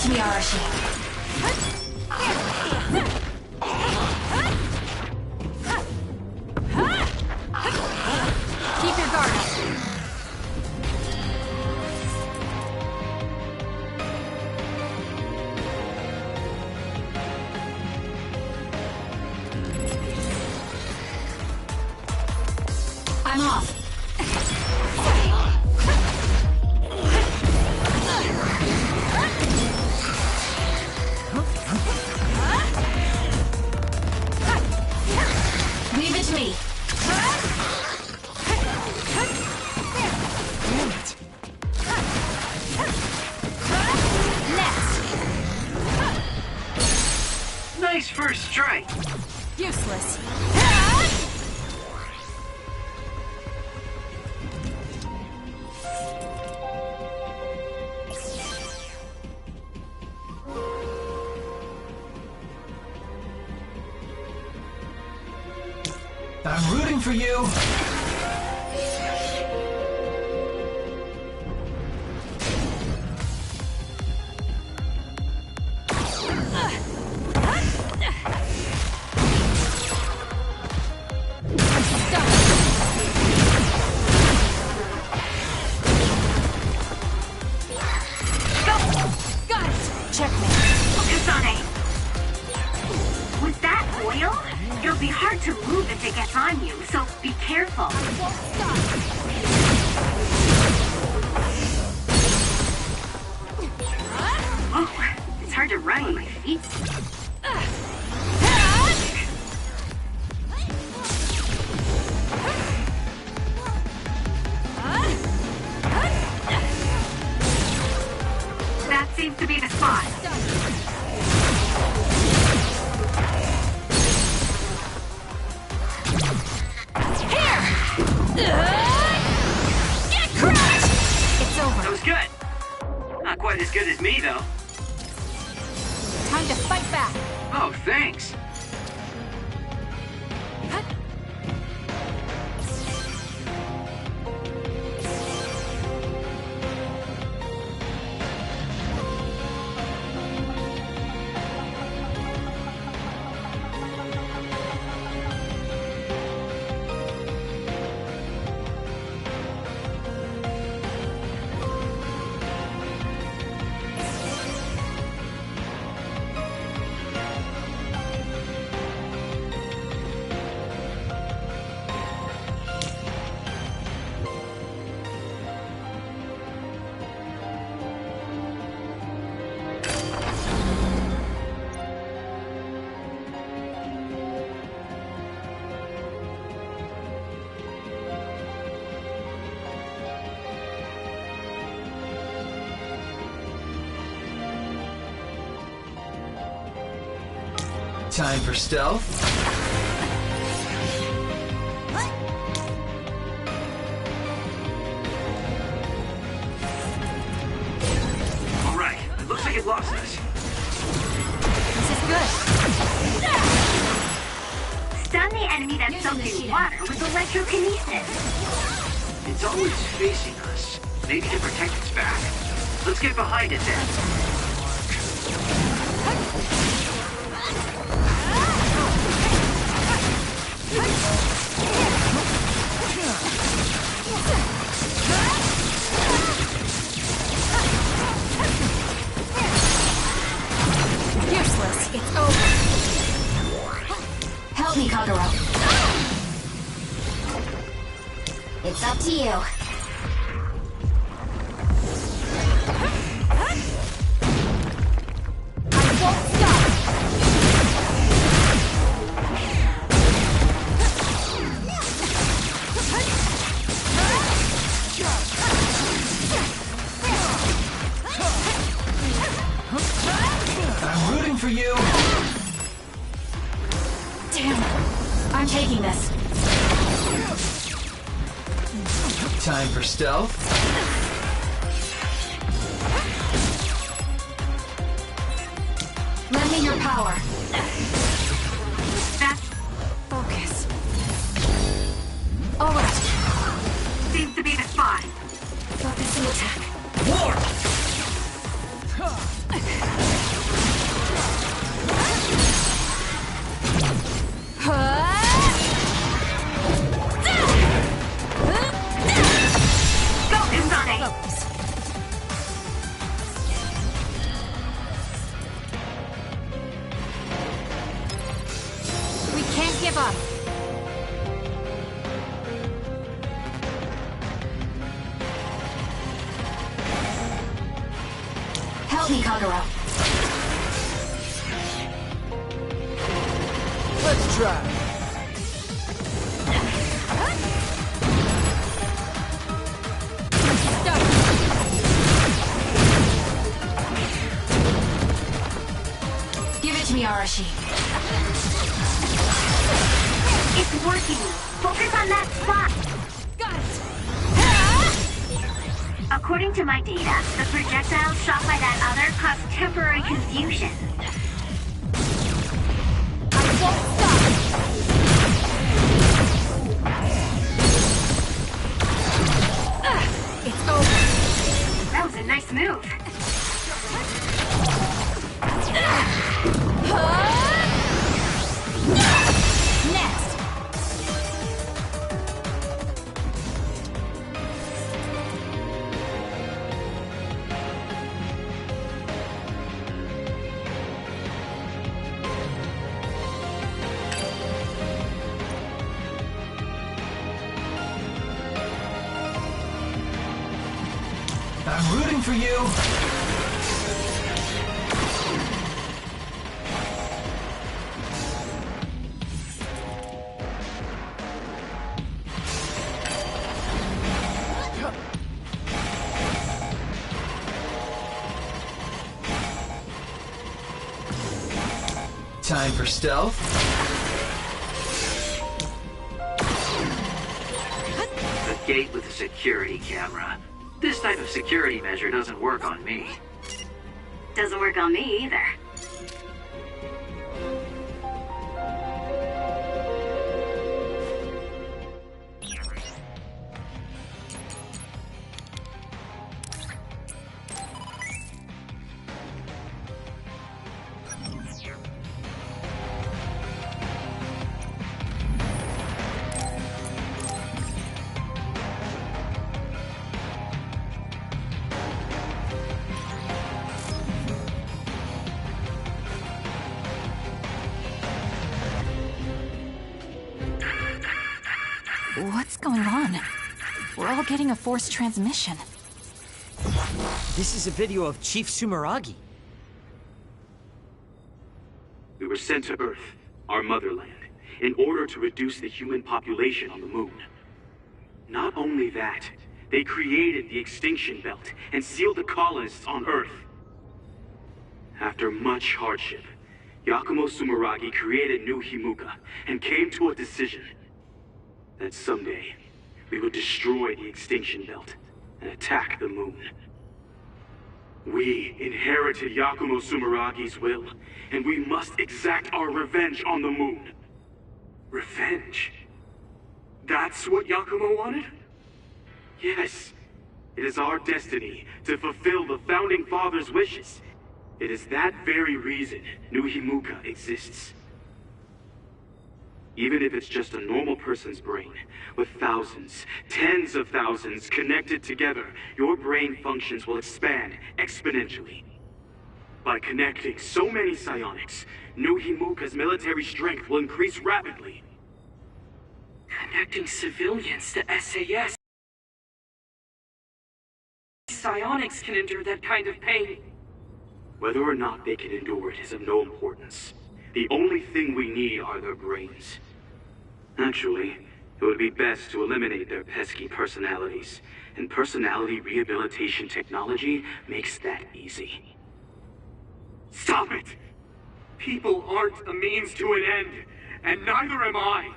to me, Arashi. Keep your guard up. I'm off. Leave it to me. Damn it. Nice first strike. Useless. I'm rooting for you. Got it. Checkmate. Kasane! Was that oil? It'll be hard to move if it gets on you, so be careful. Oh, it's hard to run with my feet. That seems to be the spot. Get crushed! It's over. That was good. Not quite as good as me, though. Time to fight back. Oh, thanks. Time for stealth. All right. Looks like it lost us. This is good. Stun the enemy that's soaked in water with electrokinesis. It's always facing us. Maybe to protect its back. Let's get behind it then. Useless. It's over. Help me, Kagero. It's up to you. I won't stop. I'm rooting for you. Damn. I'm taking this. Time for stealth. Lend me your power. That's Focus. All right. seems to be the spot. Focus the attack. War! up! Help me, Kagero. Let's try. Give it to me, Arashi. It's working. Focus on that spot. Got it! According to my data, the projectile shot by that other caused temporary confusion. I won't stop! It's over. That was a nice move. Next! I'm rooting for you. Time for stealth. The gate with the security camera. This type of security measure doesn't work on me. Doesn't work on me either. What's going on? We're all getting a forced transmission. This is a video of Chief Sumeragi. We were sent to Earth, our motherland, in order to reduce the human population on the moon. Not only that, they created the extinction belt and sealed the colonists on Earth. After much hardship, Yakumo Sumeragi created New Himuka and came to a decision that someday we would destroy the extinction belt and attack the moon. We inherited Yakumo Sumeragi's will, and we must exact our revenge on the moon. Revenge? That's what Yakumo wanted? Yes. It is our destiny to fulfill the Founding Father's wishes. It is that very reason New Himuka exists. Even if it's just a normal person's brain, with thousands, tens of thousands connected together, your brain functions will expand exponentially. By connecting so many psionics, New Himuka's military strength will increase rapidly. Connecting civilians to SAS. Psionics can endure that kind of pain. Whether or not they can endure it is of no importance. The only thing we need are their brains. Actually, it would be best to eliminate their pesky personalities, and personality rehabilitation technology makes that easy. Stop it! People aren't a means to an end, and neither am I!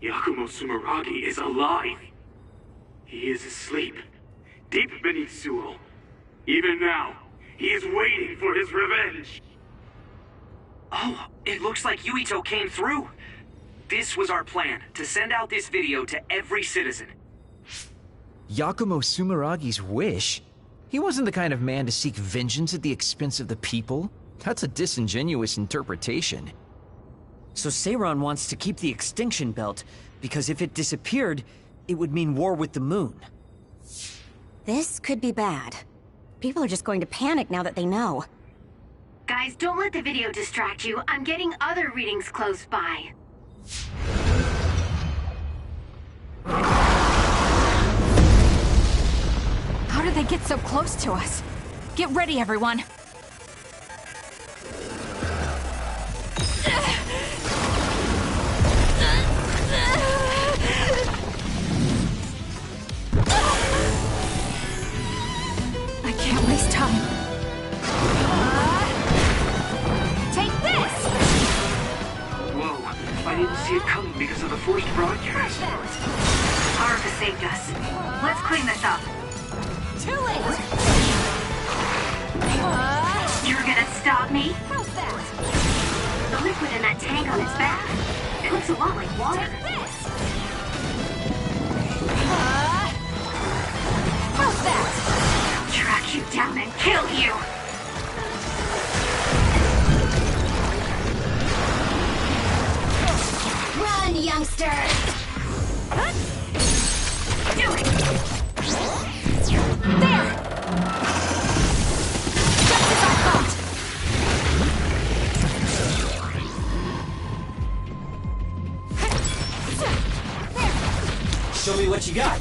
Yakumo Sumeragi is alive! He is asleep, deep beneath Suo. Even now, he is waiting for his revenge! Oh, it looks like Yuito came through. This was our plan, to send out this video to every citizen. Yakumo Sumeragi's wish? He wasn't the kind of man to seek vengeance at the expense of the people. That's a disingenuous interpretation. So Seiran wants to keep the extinction belt, because if it disappeared, it would mean war with the moon. This could be bad. People are just going to panic now that they know. Guys, don't let the video distract you. I'm getting other readings close by. How did they get so close to us? Get ready, everyone. I can't waste time. Take this! Whoa, I didn't see it coming because of the forced broadcast. Haruka saved us. Let's clean this up. Too late! You're gonna stop me? How's that? The liquid in that tank on its back. It looks a lot like water. How's that? I'll track you down and kill you! Run, youngster! Do it! There! Just as I thought! Show me what you got.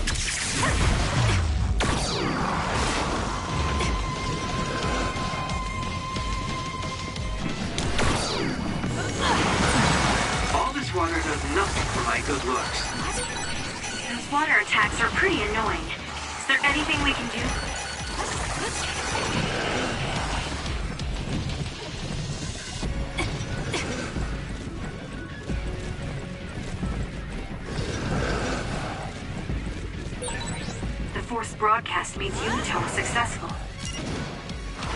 All this water does nothing for my good looks. Those water attacks are pretty annoying. Is there anything we can do? The forced broadcast means Yuito was successful.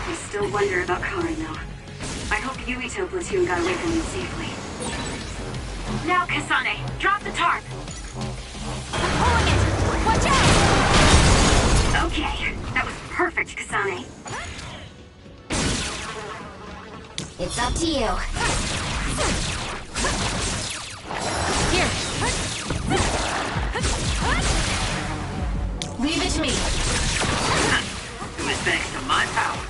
I still wonder about Karin, though. I hope Yuito platoon got away from him safely. Now, Kasane, drop the tarp! I'm pulling it! Watch out! Okay, that was perfect, Kasane. It's up to you. Here! Leave it to me. It was thanks to my power.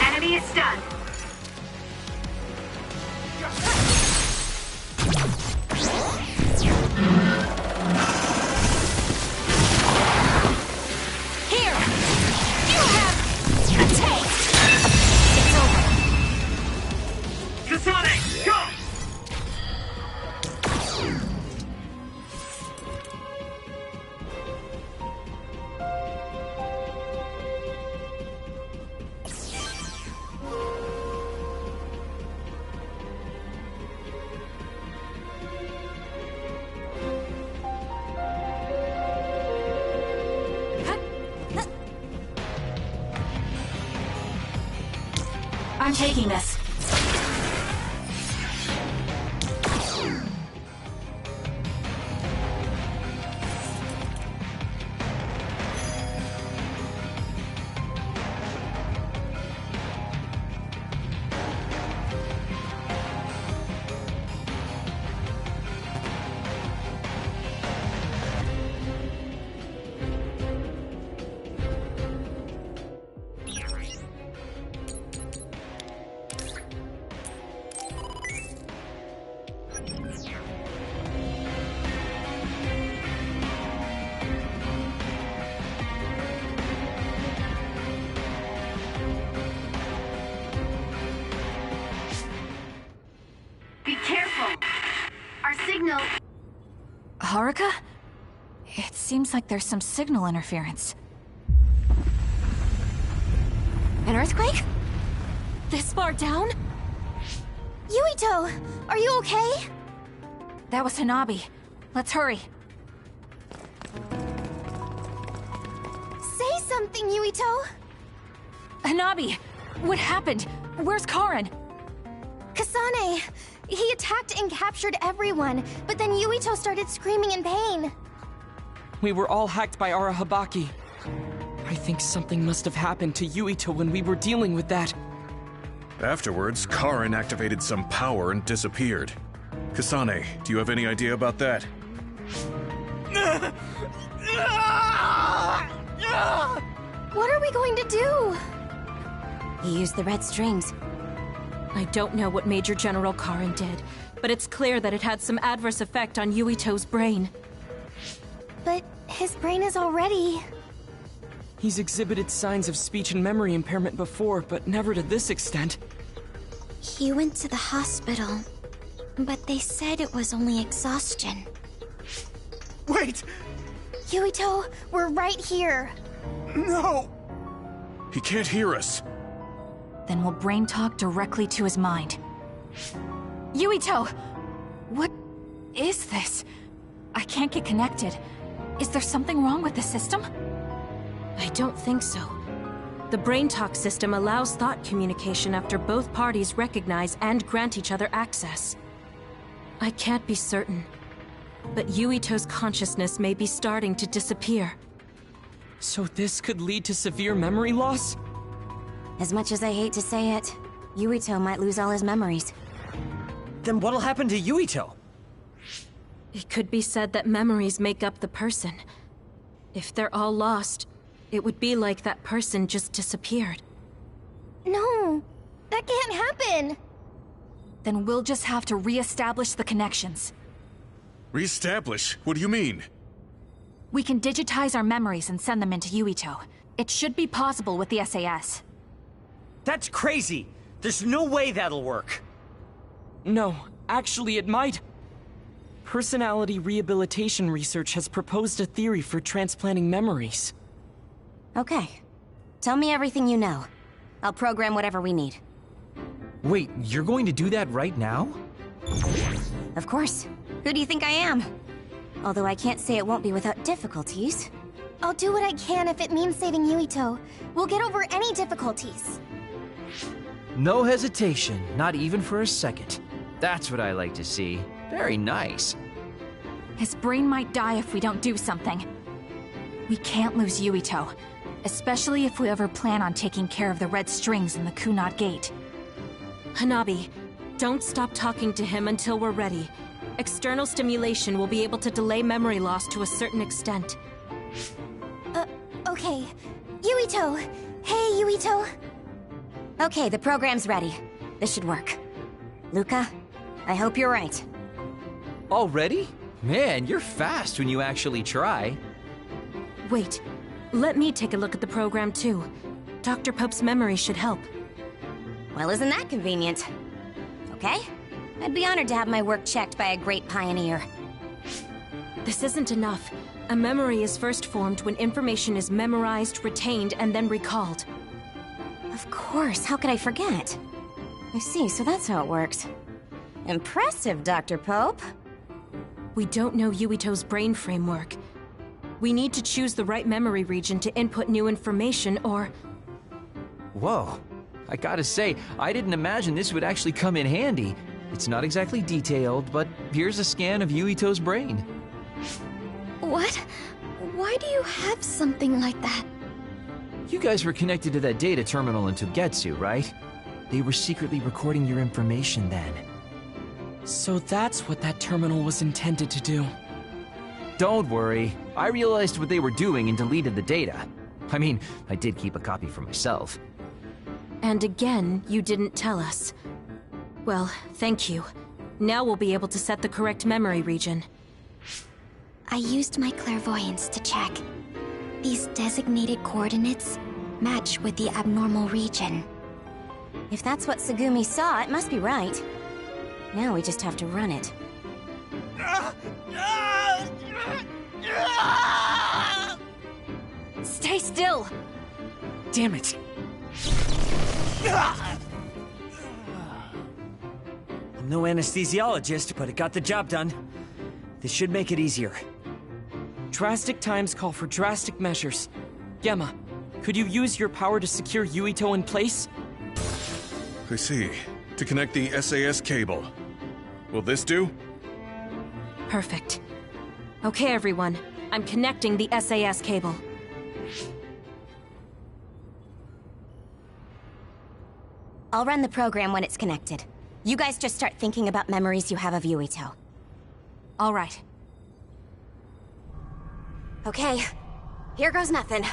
Enemy is stunned. Here! You have a taste! It's over. Kasane, go! I'm taking this. Be careful! Our signal... Haruka? It seems like there's some signal interference. An earthquake? This far down? Yuito, are you okay? That was Hanabi. Let's hurry. Say something, Yuito. Hanabi! What happened? Where's Karin? Kasane! He attacked and captured everyone, but then Yuito started screaming in pain. We were all hacked by Arahabaki. I think something must have happened to Yuito when we were dealing with that. Afterwards, Karin activated some power and disappeared. Kasane, do you have any idea about that? What are we going to do? He used the red strings. I don't know what Major General Karin did, but it's clear that it had some adverse effect on Yuito's brain. But his brain is already... He's exhibited signs of speech and memory impairment before, but never to this extent. He went to the hospital, but they said it was only exhaustion. Wait! Yuito, we're right here. No! He can't hear us. Then we'll brain talk directly to his mind. Yuito! What is this? I can't get connected. Is there something wrong with the system? I don't think so. The brain talk system allows thought communication after both parties recognize and grant each other access. I can't be certain, but Yuito's consciousness may be starting to disappear. So this could lead to severe memory loss? As much as I hate to say it, Yuito might lose all his memories. Then what'll happen to Yuito? It could be said that memories make up the person. If they're all lost, it would be like that person just disappeared. No, that can't happen. Then we'll just have to re-establish the connections. Reestablish? What do you mean? We can digitize our memories and send them into Yuito. It should be possible with the SAS. That's crazy! There's no way that'll work! No, actually it might. Personality rehabilitation research has proposed a theory for transplanting memories. Okay. Tell me everything you know. I'll program whatever we need. Wait, you're going to do that right now? Of course. Who do you think I am? Although I can't say it won't be without difficulties. I'll do what I can if it means saving Yuito. We'll get over any difficulties. No hesitation, not even for a second. That's what I like to see. Very nice. His brain might die if we don't do something. We can't lose Yuito, especially if we ever plan on taking care of the red strings in the Kunad Gate. Hanabi, don't stop talking to him until we're ready. External stimulation will be able to delay memory loss to a certain extent. Okay. Yuito! Hey, Yuito! Okay, the program's ready. This should work. Luca, I hope you're right. Already? Man, you're fast when you actually try. Wait, let me take a look at the program too. Dr. Pope's memory should help. Well, isn't that convenient? Okay? I'd be honored to have my work checked by a great pioneer. This isn't enough. A memory is first formed when information is memorized, retained, and then recalled. Of course, how could I forget? I see, so that's how it works. Impressive, Dr. Pope. We don't know Yuito's brain framework. We need to choose the right memory region to input new information, or... Whoa. I gotta say, I didn't imagine this would actually come in handy. It's not exactly detailed, but here's a scan of Yuito's brain. What? Why do you have something like that? You guys were connected to that data terminal in Togetsu, right? They were secretly recording your information then. So that's what that terminal was intended to do. Don't worry. I realized what they were doing and deleted the data. I mean, I did keep a copy for myself. And again, you didn't tell us. Well, thank you. Now we'll be able to set the correct memory region. I used my clairvoyance to check. These designated coordinates match with the abnormal region. If that's what Tsugumi saw, it must be right. Now we just have to run it. Stay still! Damn it! I'm no anesthesiologist, but it got the job done. This should make it easier. Drastic times call for drastic measures. Gemma, could you use your power to secure Yuito in place? I see. To connect the SAS cable. Will this do? Perfect. Okay, everyone. I'm connecting the SAS cable. I'll run the program when it's connected. You guys just start thinking about memories you have of Yuito. All right. Okay, here goes nothing.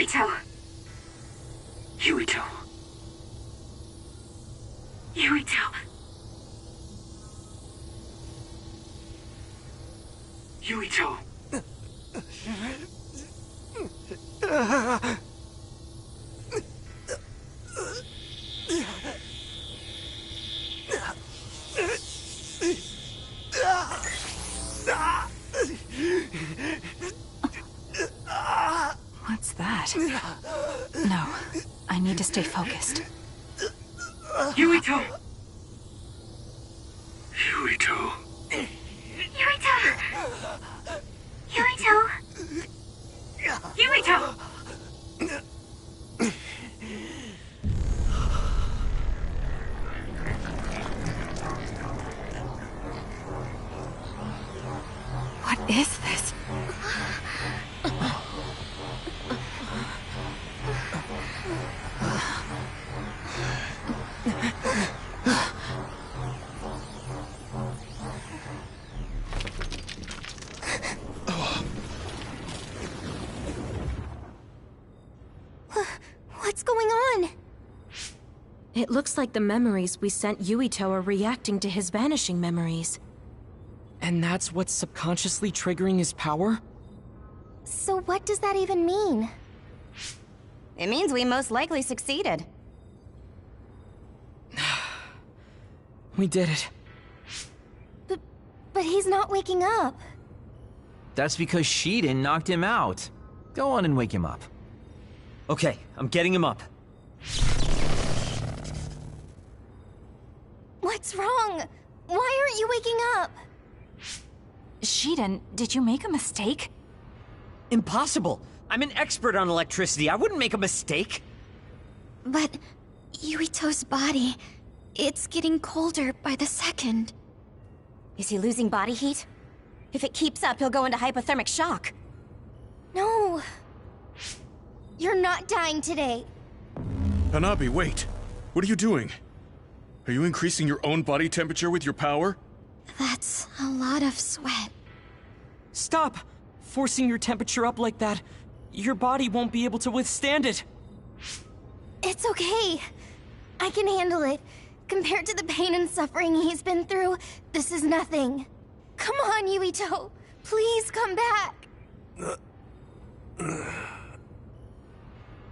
Yuito! Yuito. Yuito! Yuito! What's that? No, I need to stay focused. Yuito! Yuito. Yuito! Yuito! Yuito! What is this? What's going on? It looks like the memories we sent Yuito are reacting to his vanishing memories. And that's what's subconsciously triggering his power? So what does that even mean? It means we most likely succeeded. We did it. But he's not waking up. That's because Shiden knocked him out. Go on and wake him up. Okay, I'm getting him up. What's wrong? Why aren't you waking up? Shiden, did you make a mistake? Impossible! I'm an expert on electricity. I wouldn't make a mistake. But Yuito's body, it's getting colder by the second. Is he losing body heat? If it keeps up, he'll go into hypothermic shock. No. You're not dying today. Hanabi, wait. What are you doing? Are you increasing your own body temperature with your power? That's a lot of sweat. Stop! Forcing your temperature up like that. Your body won't be able to withstand it. It's okay. I can handle it. Compared to the pain and suffering he's been through, this is nothing. Come on, Yuito. Please come back.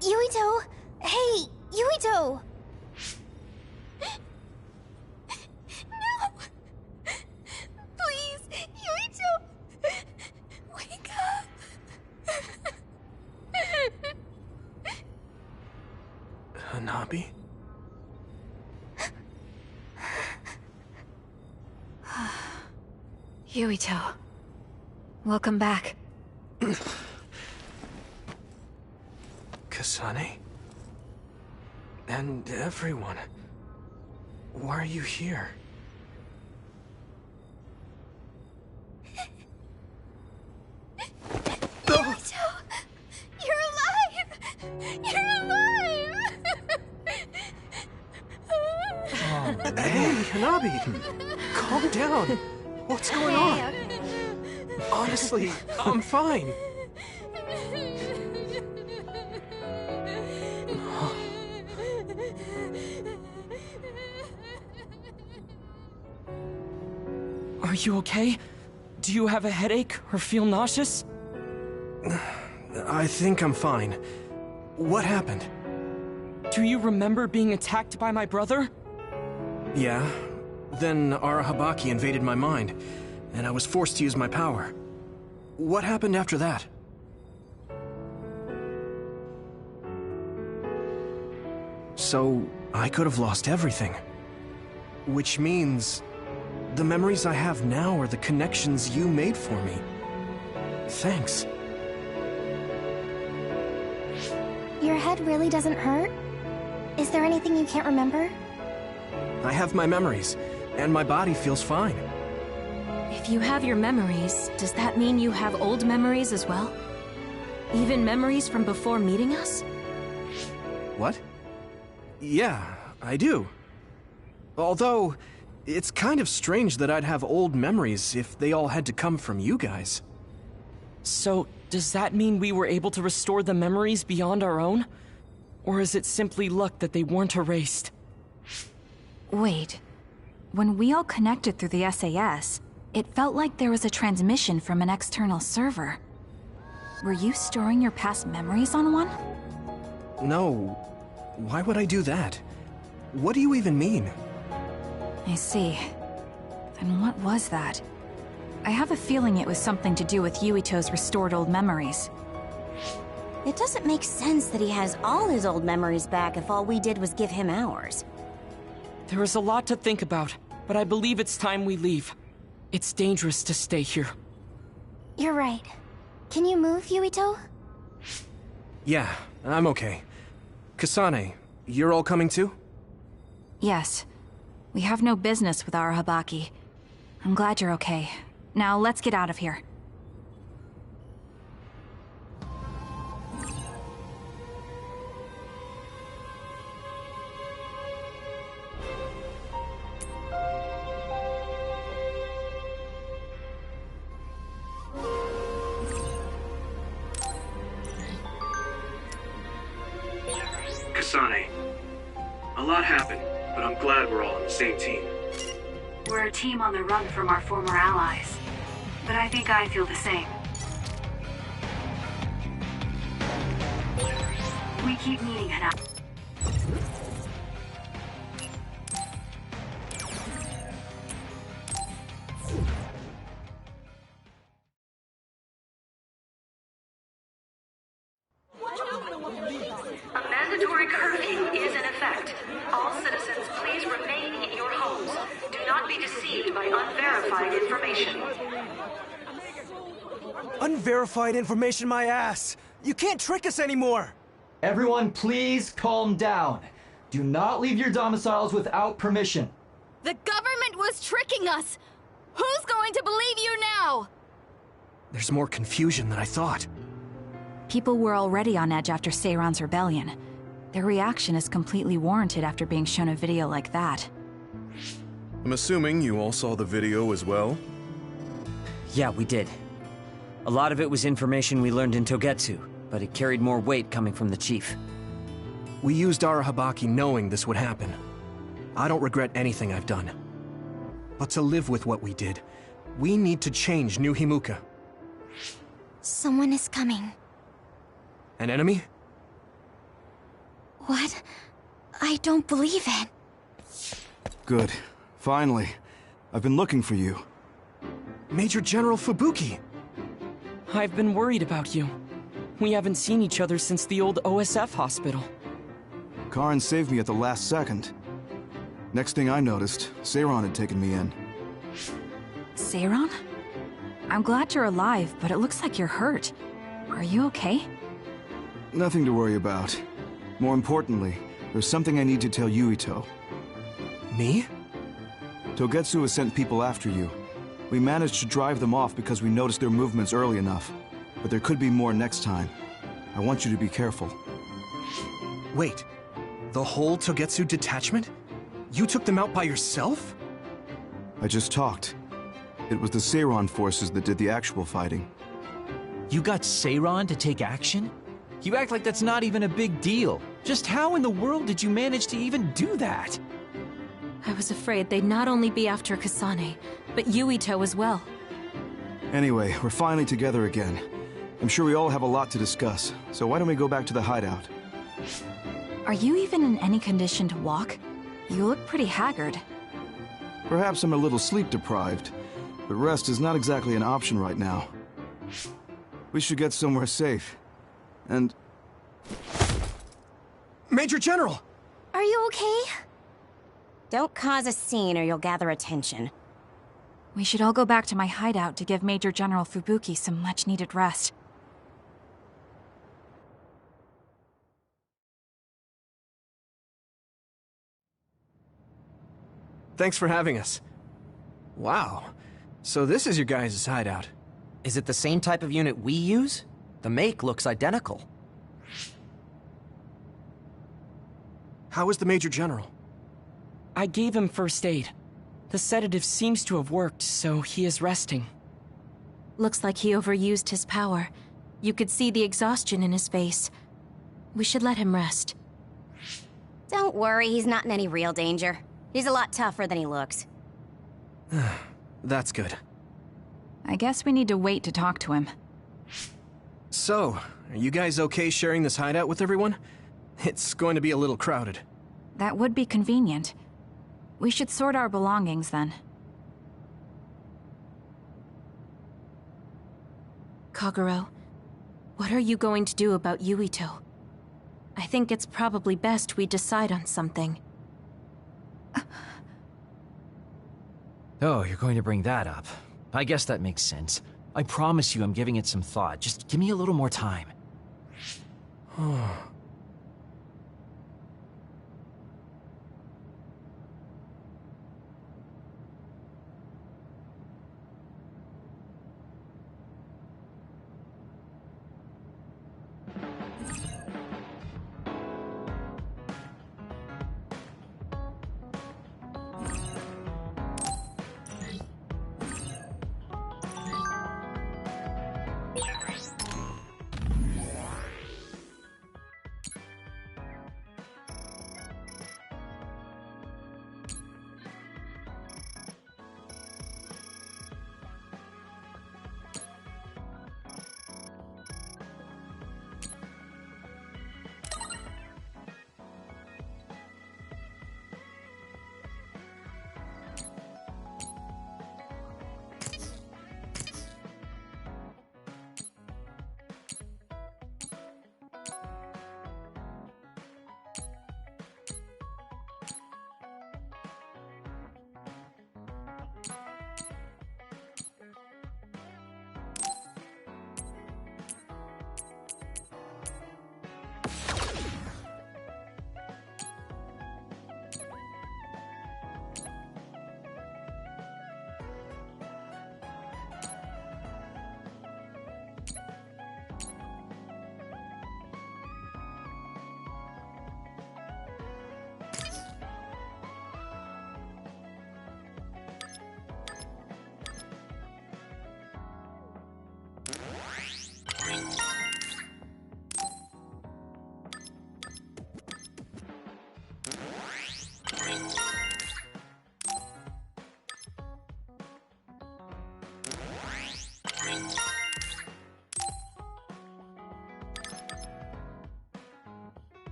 Yuito! Hey, Yuito! No! Please, Yuito! Wake up! Hanabi? Yuito. Welcome back. Kasane? And everyone. Why are you here? Yuito! You're alive! You're alive! Hey, Hanabi! Calm down! What's going on? Honestly, I'm fine. Are you okay? Do you have a headache or feel nauseous? I think I'm fine. What happened? Do you remember being attacked by my brother? Yeah. Then Arahabaki invaded my mind, and I was forced to use my power. What happened after that? So, I could have lost everything. Which means... the memories I have now are the connections you made for me. Thanks. Your head really doesn't hurt? Is there anything you can't remember? I have my memories, and my body feels fine. If you have your memories, does that mean you have old memories as well? Even memories from before meeting us? What? Yeah, I do. Although, it's kind of strange that I'd have old memories if they all had to come from you guys. So, does that mean we were able to restore the memories beyond our own? Or is it simply luck that they weren't erased? Wait. When we all connected through the SAS, it felt like there was a transmission from an external server. Were you storing your past memories on one? No. Why would I do that? What do you even mean? I see. Then what was that? I have a feeling it was something to do with Yuito's restored old memories. It doesn't make sense that he has all his old memories back if all we did was give him ours. There is a lot to think about, but I believe it's time we leave. It's dangerous to stay here. You're right. Can you move, Yuito? Yeah, I'm okay. Kasane, you're all coming too? Yes. We have no business with Arahabaki. I'm glad you're okay. Now let's get out of here. Kasane, a lot happened, but I'm glad we're all on the same team. We're a team on the run from our former allies. But I think I feel the same. We keep needing it out. A mandatory curfew is in effect. All citizens, please remain in your homes. Do not be deceived by unverified information. Unverified information, my ass! You can't trick us anymore! Everyone, please calm down. Do not leave your domiciles without permission. The government was tricking us! Who's going to believe you now? There's more confusion than I thought. People were already on edge after Seiran's rebellion. Their reaction is completely warranted after being shown a video like that. I'm assuming you all saw the video as well? Yeah, we did. A lot of it was information we learned in Togetsu, but it carried more weight coming from the chief. We used Arahabaki knowing this would happen. I don't regret anything I've done. But to live with what we did, we need to change New Himuka. Someone is coming. An enemy? What? I don't believe it. Good. Finally. I've been looking for you. Major General Fubuki! I've been worried about you. We haven't seen each other since the old OSF hospital. Karin saved me at the last second. Next thing I noticed, Seiran had taken me in. Seiran? I'm glad you're alive, but it looks like you're hurt. Are you okay? Nothing to worry about. More importantly, there's something I need to tell Yuito. Me? Togetsu has sent people after you. We managed to drive them off because we noticed their movements early enough. But there could be more next time. I want you to be careful. Wait, the whole Togetsu detachment? You took them out by yourself? I just talked. It was the Seiran forces that did the actual fighting. You got Seiran to take action? You act like that's not even a big deal. Just how in the world did you manage to even do that? I was afraid they'd not only be after Kasane, but Yuito as well. Anyway, we're finally together again. I'm sure we all have a lot to discuss, so why don't we go back to the hideout? Are you even in any condition to walk? You look pretty haggard. Perhaps I'm a little sleep-deprived, but rest is not exactly an option right now. We should get somewhere safe. And... Major General! Are you okay? Don't cause a scene or you'll gather attention. We should all go back to my hideout to give Major General Fubuki some much-needed rest. Thanks for having us. Wow. So this is your guys' hideout. Is it the same type of unit we use? The make looks identical. How is the Major General? I gave him first aid. The sedative seems to have worked, so he is resting. Looks like he overused his power. You could see the exhaustion in his face. We should let him rest. Don't worry, he's not in any real danger. He's a lot tougher than he looks. That's good. I guess we need to wait to talk to him. So, are you guys okay sharing this hideout with everyone? It's going to be a little crowded. That would be convenient. We should sort our belongings then. Kagero, what are you going to do about Yuito? I think it's probably best we decide on something. Oh, you're going to bring that up. I guess that makes sense. I promise you I'm giving it some thought. Just give me a little more time.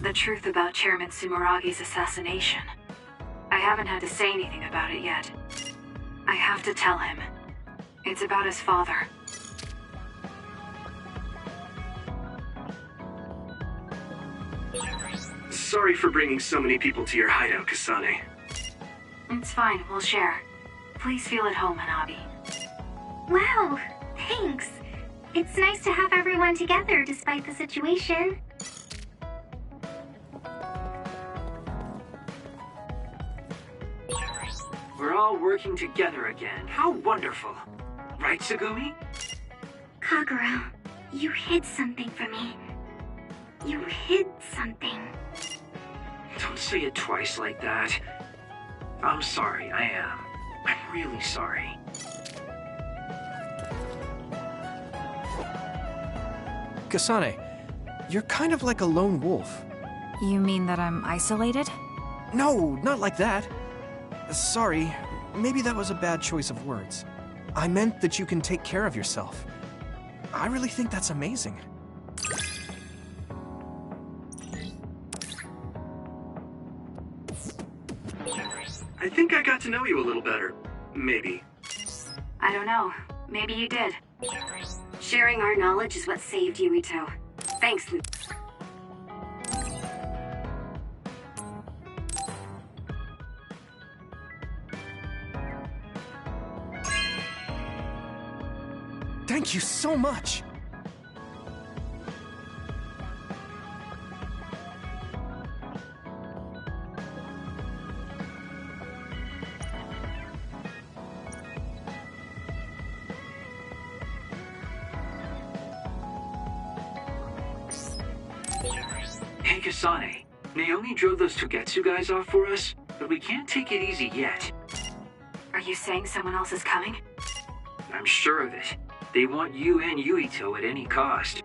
The truth about Chairman Sumeragi's assassination. I haven't had to say anything about it yet. I have to tell him. It's about his father. Sorry for bringing so many people to your hideout, Kasane. It's fine, we'll share. Please feel at home, Hanabi. Wow, thanks. It's nice to have everyone together despite the situation. We're all working together again. How wonderful. Right, Tsugumi? Kagero, you hid something from me. You hid something. Don't say it twice like that. I'm sorry, I am. I'm really sorry. Kasane, you're kind of like a lone wolf. You mean that I'm isolated? No, not like that. Sorry, maybe that was a bad choice of words. I meant that you can take care of yourself. I really think that's amazing. I think I got to know you a little better. Maybe. I don't know. Maybe you did. Sharing our knowledge is what saved Yuito. Thanks, Luke. Thank you so much! Hey, Kasane. Naomi drove those Togetsu guys off for us, but we can't take it easy yet. Are you saying someone else is coming? I'm sure of it. They want you and Yuito at any cost.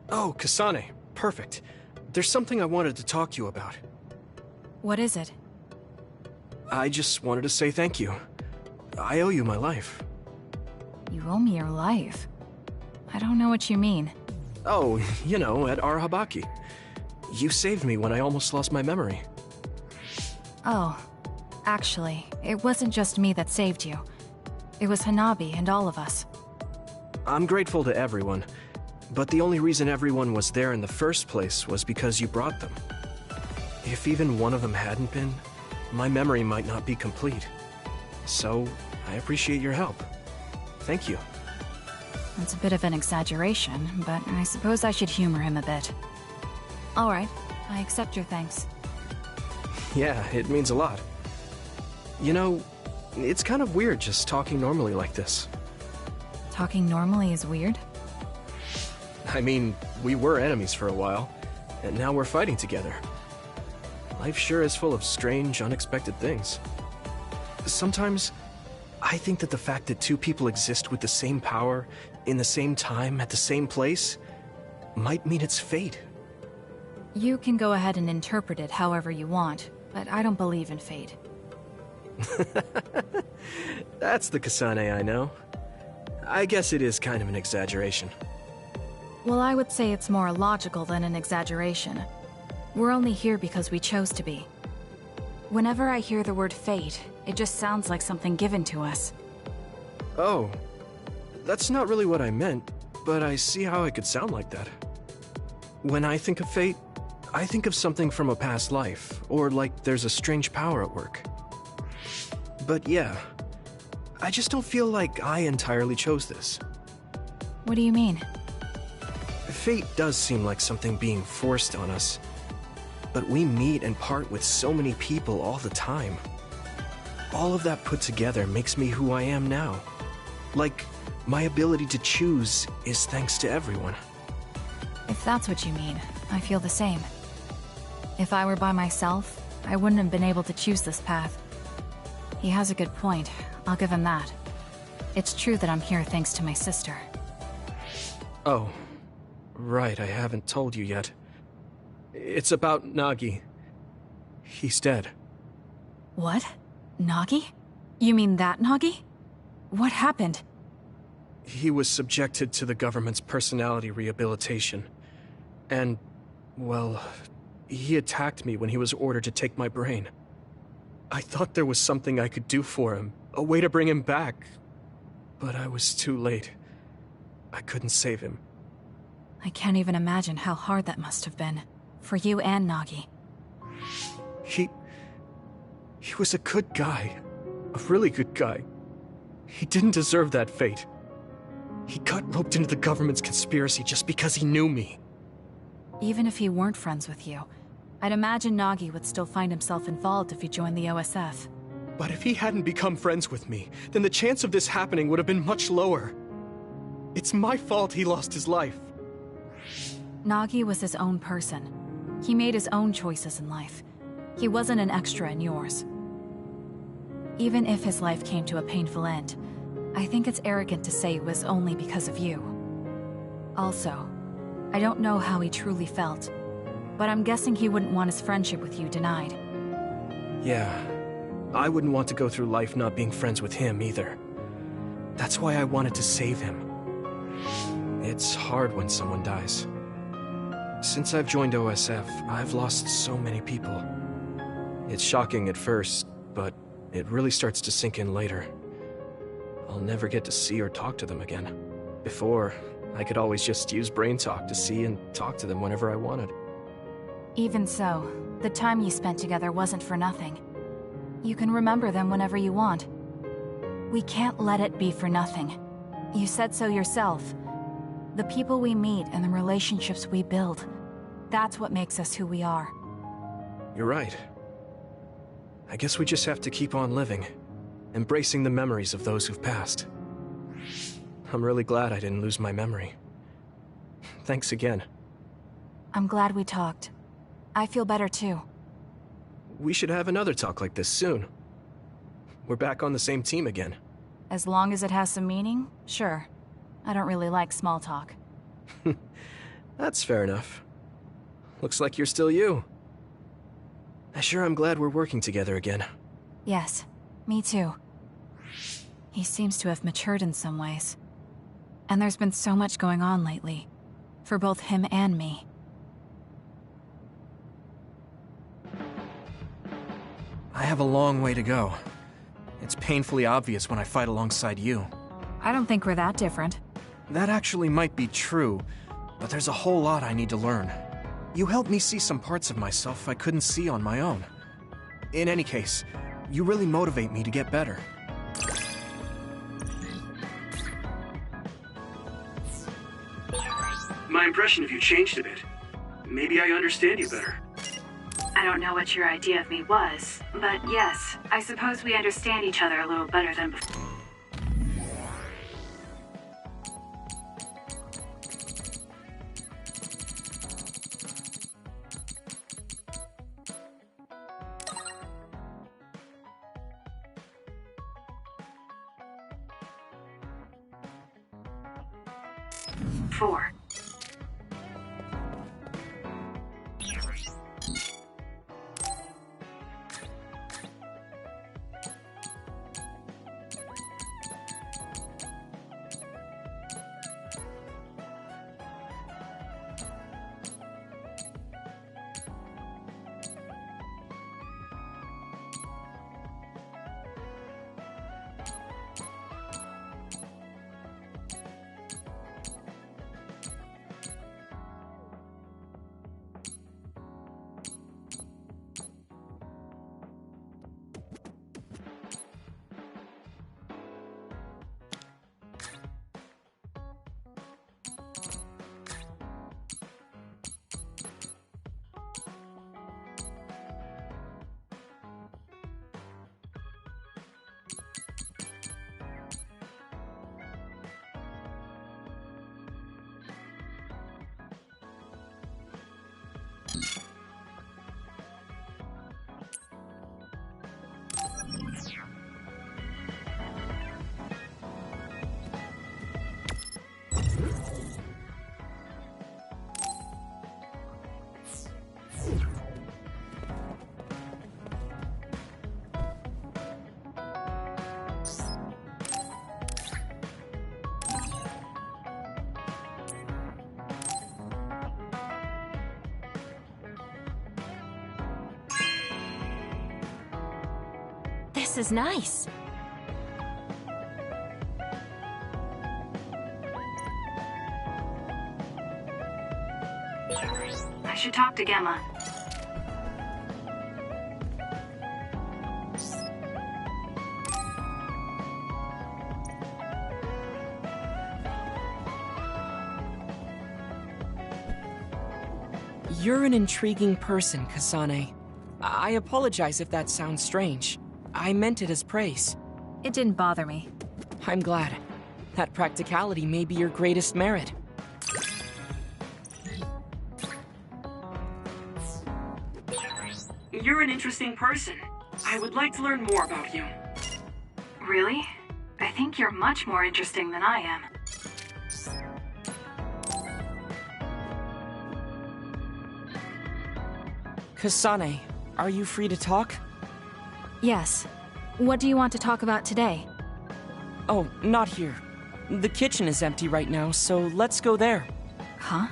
Oh, Kasane. Perfect. There's something I wanted to talk to you about. What is it? I just wanted to say thank you. I owe you my life. You owe me your life? I don't know what you mean. Oh, you know, at Arahabaki. You saved me when I almost lost my memory. Oh, actually, it wasn't just me that saved you. It was Hanabi and all of us. I'm grateful to everyone, but the only reason everyone was there in the first place was because you brought them. If even one of them hadn't been, my memory might not be complete. So, I appreciate your help. Thank you. That's a bit of an exaggeration, but I suppose I should humor him a bit. Alright, I accept your thanks. Yeah, it means a lot. You know, it's kind of weird just talking normally like this. Talking normally is weird? I mean, we were enemies for a while, and now we're fighting together. Life sure is full of strange, unexpected things. Sometimes, I think that the fact that two people exist with the same power, in the same time, at the same place, might mean it's fate. You can go ahead and interpret it however you want, but I don't believe in fate. That's the Kasane I know. I guess it is kind of an exaggeration. Well, I would say it's more logical than an exaggeration. We're only here because we chose to be. Whenever I hear the word fate, it just sounds like something given to us. Oh, that's not really what I meant, but I see how it could sound like that. When I think of fate, I think of something from a past life, or like there's a strange power at work. But yeah, I just don't feel like I entirely chose this. What do you mean? Fate does seem like something being forced on us, but we meet and part with so many people all the time. All of that put together makes me who I am now. Like, my ability to choose is thanks to everyone. If that's what you mean, I feel the same. If I were by myself, I wouldn't have been able to choose this path. He has a good point, I'll give him that. It's true that I'm here thanks to my sister. Oh, right, I haven't told you yet. It's about Nagi. He's dead. What? Nagi? You mean that Nagi? What happened? He was subjected to the government's personality rehabilitation. And, well, he attacked me when he was ordered to take my brain. I thought there was something I could do for him, a way to bring him back. But I was too late. I couldn't save him. I can't even imagine how hard that must have been. For you and Nagi. He was a good guy. A really good guy. He didn't deserve that fate. He got roped into the government's conspiracy just because he knew me. Even if he weren't friends with you, I'd imagine Nagi would still find himself involved if he joined the OSF. But if he hadn't become friends with me, then the chance of this happening would have been much lower. It's my fault he lost his life. Nagi was his own person. He made his own choices in life. He wasn't an extra in yours. Even if his life came to a painful end, I think it's arrogant to say it was only because of you. Also, I don't know how he truly felt, but I'm guessing he wouldn't want his friendship with you denied. Yeah, I wouldn't want to go through life not being friends with him either. That's why I wanted to save him. It's hard when someone dies. Since I've joined OSF, I've lost so many people. It's shocking at first, but it really starts to sink in later. I'll never get to see or talk to them again. Before, I could always just use brain talk to see and talk to them whenever I wanted. Even so, the time you spent together wasn't for nothing. You can remember them whenever you want. We can't let it be for nothing. You said so yourself. The people we meet and the relationships we build, that's what makes us who we are. You're right. I guess we just have to keep on living, embracing the memories of those who've passed. I'm really glad I didn't lose my memory. Thanks again. I'm glad we talked. I feel better too. we should have another talk like this soon. We're back on the same team again. As long as it has some meaning, sure. I don't really like small talk. That's fair enough. Looks like you're still you. I sure am glad we're working together again. Yes, me too. He seems to have matured in some ways. And there's been so much going on lately. For both him and me. I have a long way to go. It's painfully obvious when I fight alongside you. I don't think we're that different. That actually might be true, but there's a whole lot I need to learn. You helped me see some parts of myself I couldn't see on my own. In any case, you really motivate me to get better. My impression of you changed a bit. Maybe I understand you better. I don't know what your idea of me was, but yes, I suppose we understand each other a little better than before. Four. This is nice. I should talk to Gemma. You're an intriguing person, Kasane. I apologize if that sounds strange. I meant it as praise. It didn't bother me. I'm glad. That practicality may be your greatest merit. You're an interesting person. I would like to learn more about you. Really? I think you're much more interesting than I am. Kasane, are you free to talk? Yes. What do you want to talk about today? Oh, not here. The kitchen is empty right now, so let's go there. Huh?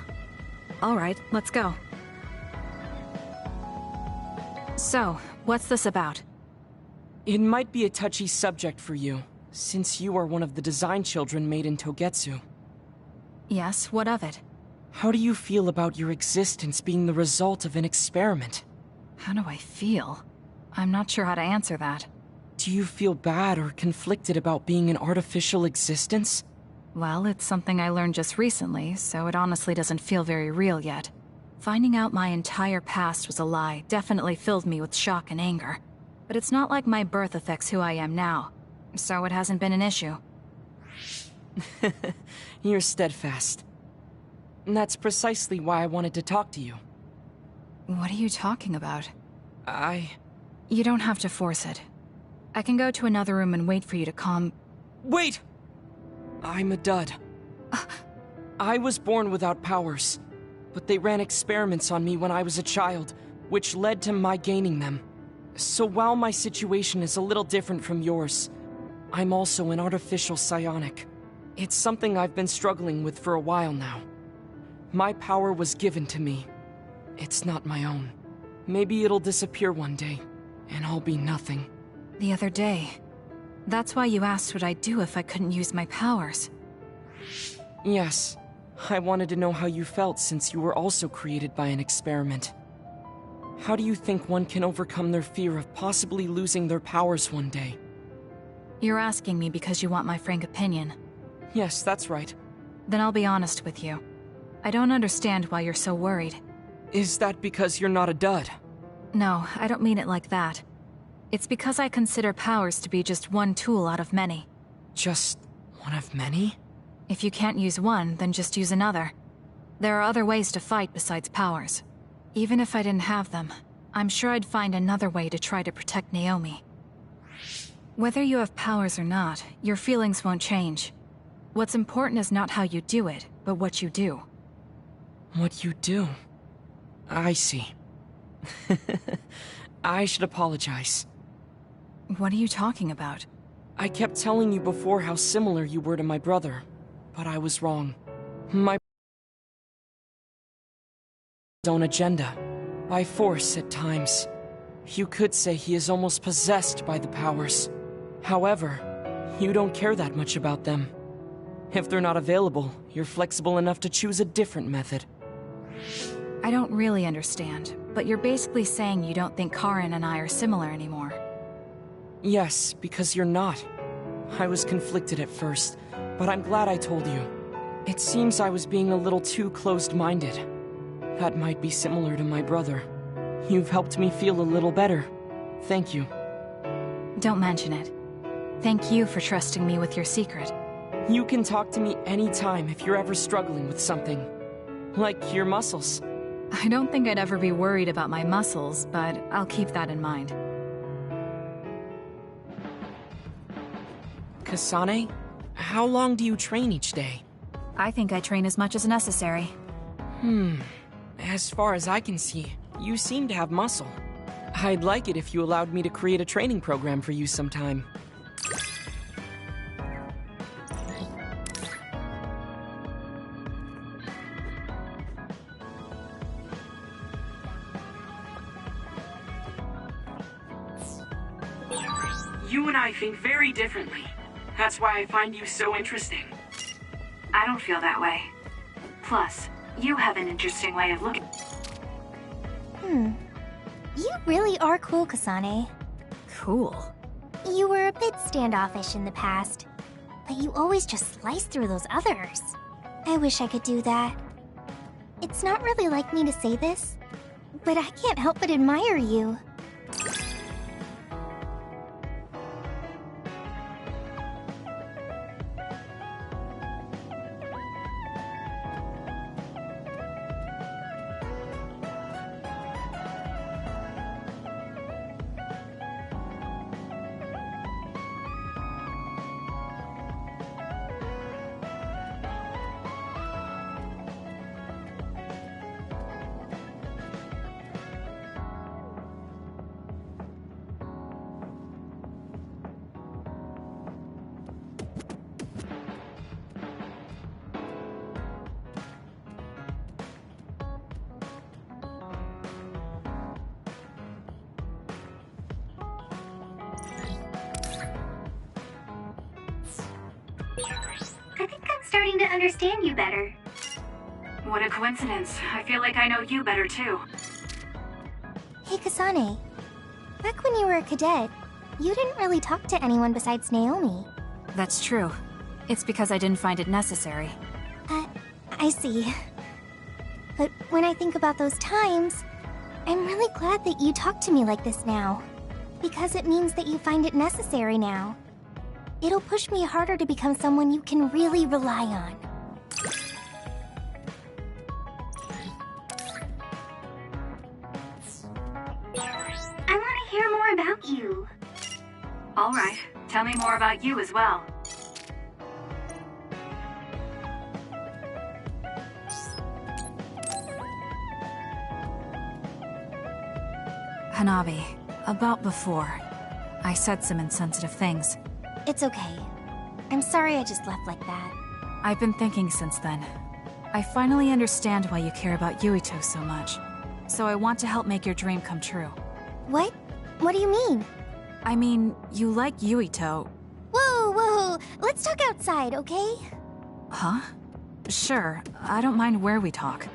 All right, let's go. So, what's this about? It might be a touchy subject for you, since you are one of the design children made in Togetsu. Yes, what of it? How do you feel about your existence being the result of an experiment? How do I feel? I'm not sure how to answer that. Do you feel bad or conflicted about being an artificial existence? Well, it's something I learned just recently, so it honestly doesn't feel very real yet. Finding out my entire past was a lie definitely filled me with shock and anger. But it's not like my birth affects who I am now, so it hasn't been an issue. You're steadfast. And that's precisely why I wanted to talk to you. What are you talking about? You don't have to force it. I can go to another room and wait for you to calm... Wait! I'm a dud. I was born without powers, but they ran experiments on me when I was a child, which led to my gaining them. So while my situation is a little different from yours, I'm also an artificial psionic. It's something I've been struggling with for a while now. My power was given to me. It's not my own. Maybe it'll disappear one day, and I'll be nothing. The other day. That's why you asked what I'd do if I couldn't use my powers. Yes. I wanted to know how you felt since you were also created by an experiment. How do you think one can overcome their fear of possibly losing their powers one day? You're asking me because you want my frank opinion. Yes, that's right. Then I'll be honest with you. I don't understand why you're so worried. Is that because you're not a dud? No, I don't mean it like that. It's because I consider powers to be just one tool out of many. Just one of many? If you can't use one, then just use another. There are other ways to fight besides powers. Even if I didn't have them, I'm sure I'd find another way to try to protect Naomi. Whether you have powers or not, your feelings won't change. What's important is not how you do it, but what you do. What you do? I see. I should apologize. What are you talking about? I kept telling you before how similar you were to my brother, but I was wrong. My own agenda, by force at times. You could say he is almost possessed by the powers. However, you don't care that much about them. If they're not available, you're flexible enough to choose a different method. I don't really understand, but you're basically saying you don't think Karin and I are similar anymore. Yes, because you're not. I was conflicted at first, but I'm glad I told you. It seems I was being a little too closed-minded. That might be similar to my brother. You've helped me feel a little better. Thank you. Don't mention it. Thank you for trusting me with your secret. You can talk to me anytime if you're ever struggling with something. Like your muscles. I don't think I'd ever be worried about my muscles, but I'll keep that in mind. Kasane, how long do you train each day? I think I train as much as necessary. As far as I can see, you seem to have muscle. I'd like it if you allowed me to create a training program for you sometime. You and I think very differently. That's why I find you so interesting. I don't feel that way. Plus, you have an interesting way of looking. You really are cool, Kasane. Cool? You were a bit standoffish in the past, but you always just slice through those others. I wish I could do that. It's not really like me to say this, but I can't help but admire you. I think I'm starting to understand you better. What a coincidence. I feel like I know you better too. Hey, Kasane. Back when you were a cadet, you didn't really talk to anyone besides Naomi. That's true. It's because I didn't find it necessary. I see. But when I think about those times, I'm really glad that you talk to me like this now. Because it means that you find it necessary now. It'll push me harder to become someone you can really rely on. I want to hear more you. All right, tell me more about you as well. Hanabi, about before. I said some insensitive things. It's okay. I'm sorry I just left like that. I've been thinking since then. I finally understand why you care about Yuito so much. So I want to help make your dream come true. What? What do you mean? I mean, you like Yuito. Whoa, whoa! Let's talk outside, okay? Huh? Sure, I don't mind where we talk.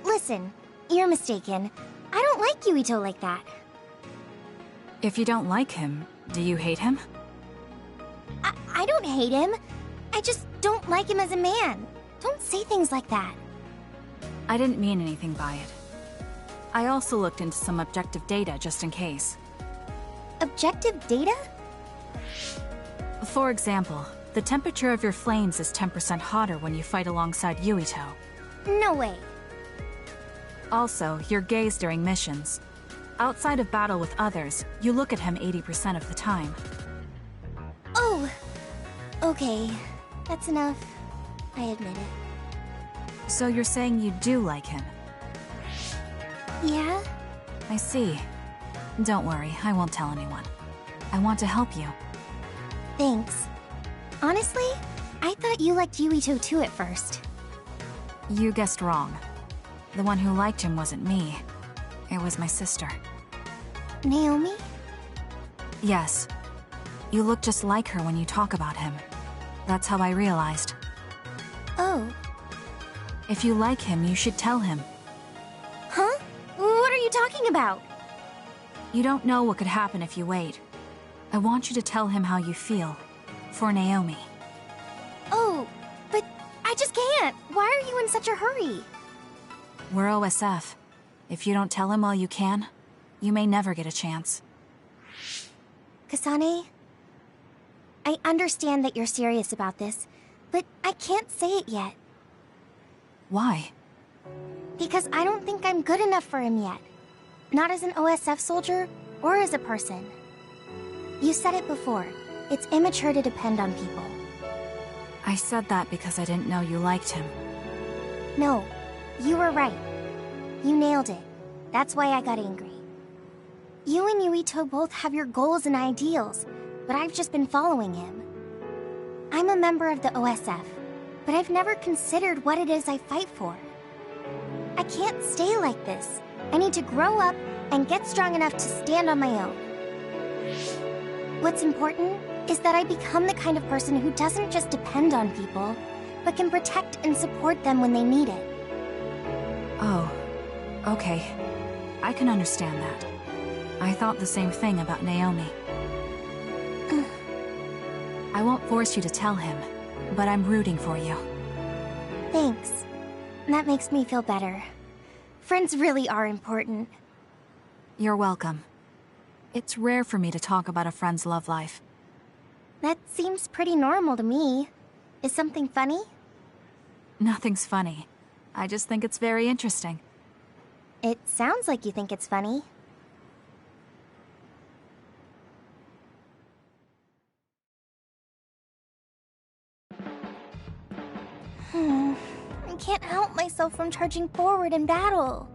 Listen, you're mistaken. I don't like Yuito like that. If you don't like him, do you hate him? I don't hate him. I just don't like him as a man. Don't say things like that. I didn't mean anything by it. I also looked into some objective data just in case. Objective data? For example, the temperature of your flames is 10% hotter when you fight alongside Yuito. No way. Also, your gaze during missions. Outside of battle with others, you look at him 80% of the time. Oh! Okay, that's enough. I admit it. So you're saying you do like him? Yeah? I see. Don't worry, I won't tell anyone. I want to help you. Thanks. Honestly, I thought you liked Yuito too at first. You guessed wrong. The one who liked him wasn't me. It was my sister. Naomi? Yes. You look just like her when you talk about him. That's how I realized. Oh. If you like him, you should tell him. Huh? What are you talking about? You don't know what could happen if you wait. I want you to tell him how you feel. For Naomi. Oh, but I just can't. Why are you in such a hurry? We're OSF. If you don't tell him all you can, you may never get a chance. Kasane, I understand that you're serious about this, but I can't say it yet. Why? Because I don't think I'm good enough for him yet. Not as an OSF soldier, or as a person. You said it before. It's immature to depend on people. I said that because I didn't know you liked him. No, you were right. You nailed it. That's why I got angry. You and Yuito both have your goals and ideals, but I've just been following him. I'm a member of the OSF, but I've never considered what it is I fight for. I can't stay like this. I need to grow up and get strong enough to stand on my own. What's important is that I become the kind of person who doesn't just depend on people, but can protect and support them when they need it. Oh, okay. I can understand that. I thought the same thing about Naomi. I won't force you to tell him, but I'm rooting for you. Thanks. That makes me feel better. Friends really are important. You're welcome. It's rare for me to talk about a friend's love life. That seems pretty normal to me. Is something funny? Nothing's funny. I just think it's very interesting. It sounds like you think it's funny. I can't help myself from charging forward in battle.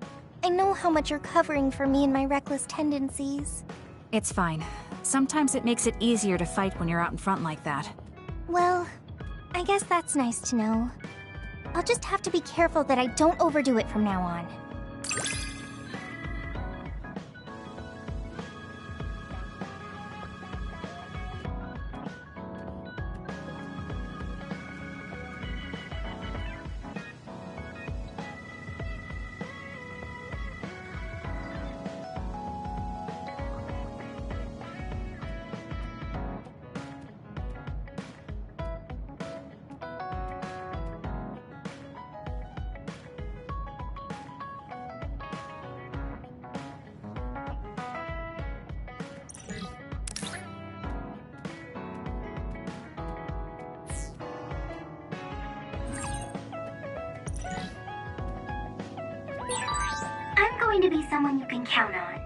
I know how much you're covering for me and my reckless tendencies. It's fine. Sometimes it makes it easier to fight when you're out in front like that. Well, I guess that's nice to know. I'll just have to be careful that I don't overdo it from now on. going to be someone you can count on.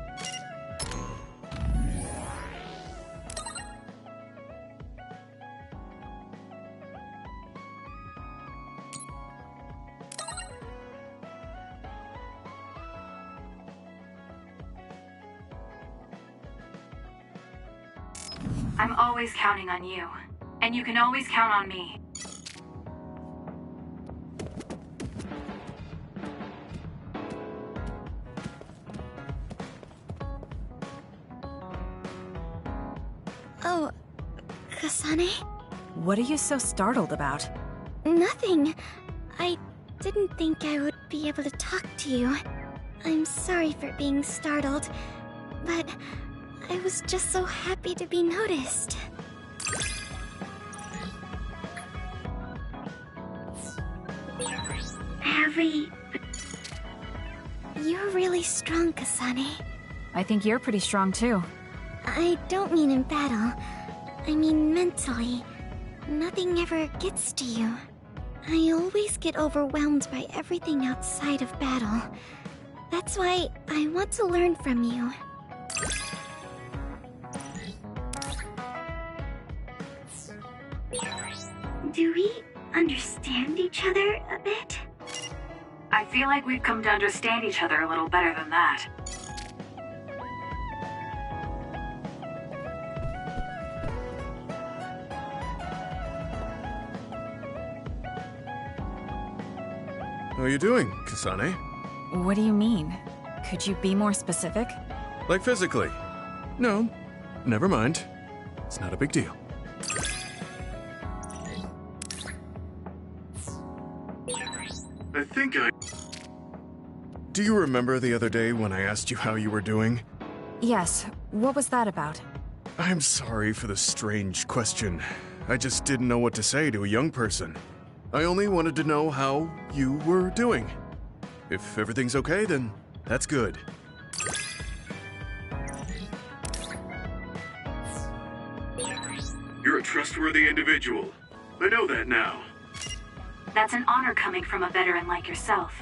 I'm always counting on you. And you can always count on me. Oh, Kasane? What are you so startled about? Nothing. I didn't think I would be able to talk to you. I'm sorry for being startled, but I was just so happy to be noticed. Have we... You're really strong, Kasane. I think you're pretty strong too. I don't mean in battle. I mean mentally. Nothing ever gets to you. I always get overwhelmed by everything outside of battle. That's why I want to learn from you. Do we understand each other a bit? I feel like we've come to understand each other a little better than that. How are you doing, Kasane? What do you mean? Could you be more specific? Like physically? No, never mind. It's not a big deal. I think I... Do you remember the other day when I asked you how you were doing? Yes. What was that about? I'm sorry for the strange question. I just didn't know what to say to a young person. I only wanted to know how you were doing. If everything's okay, then that's good. You're a trustworthy individual. I know that now. That's an honor coming from a veteran like yourself.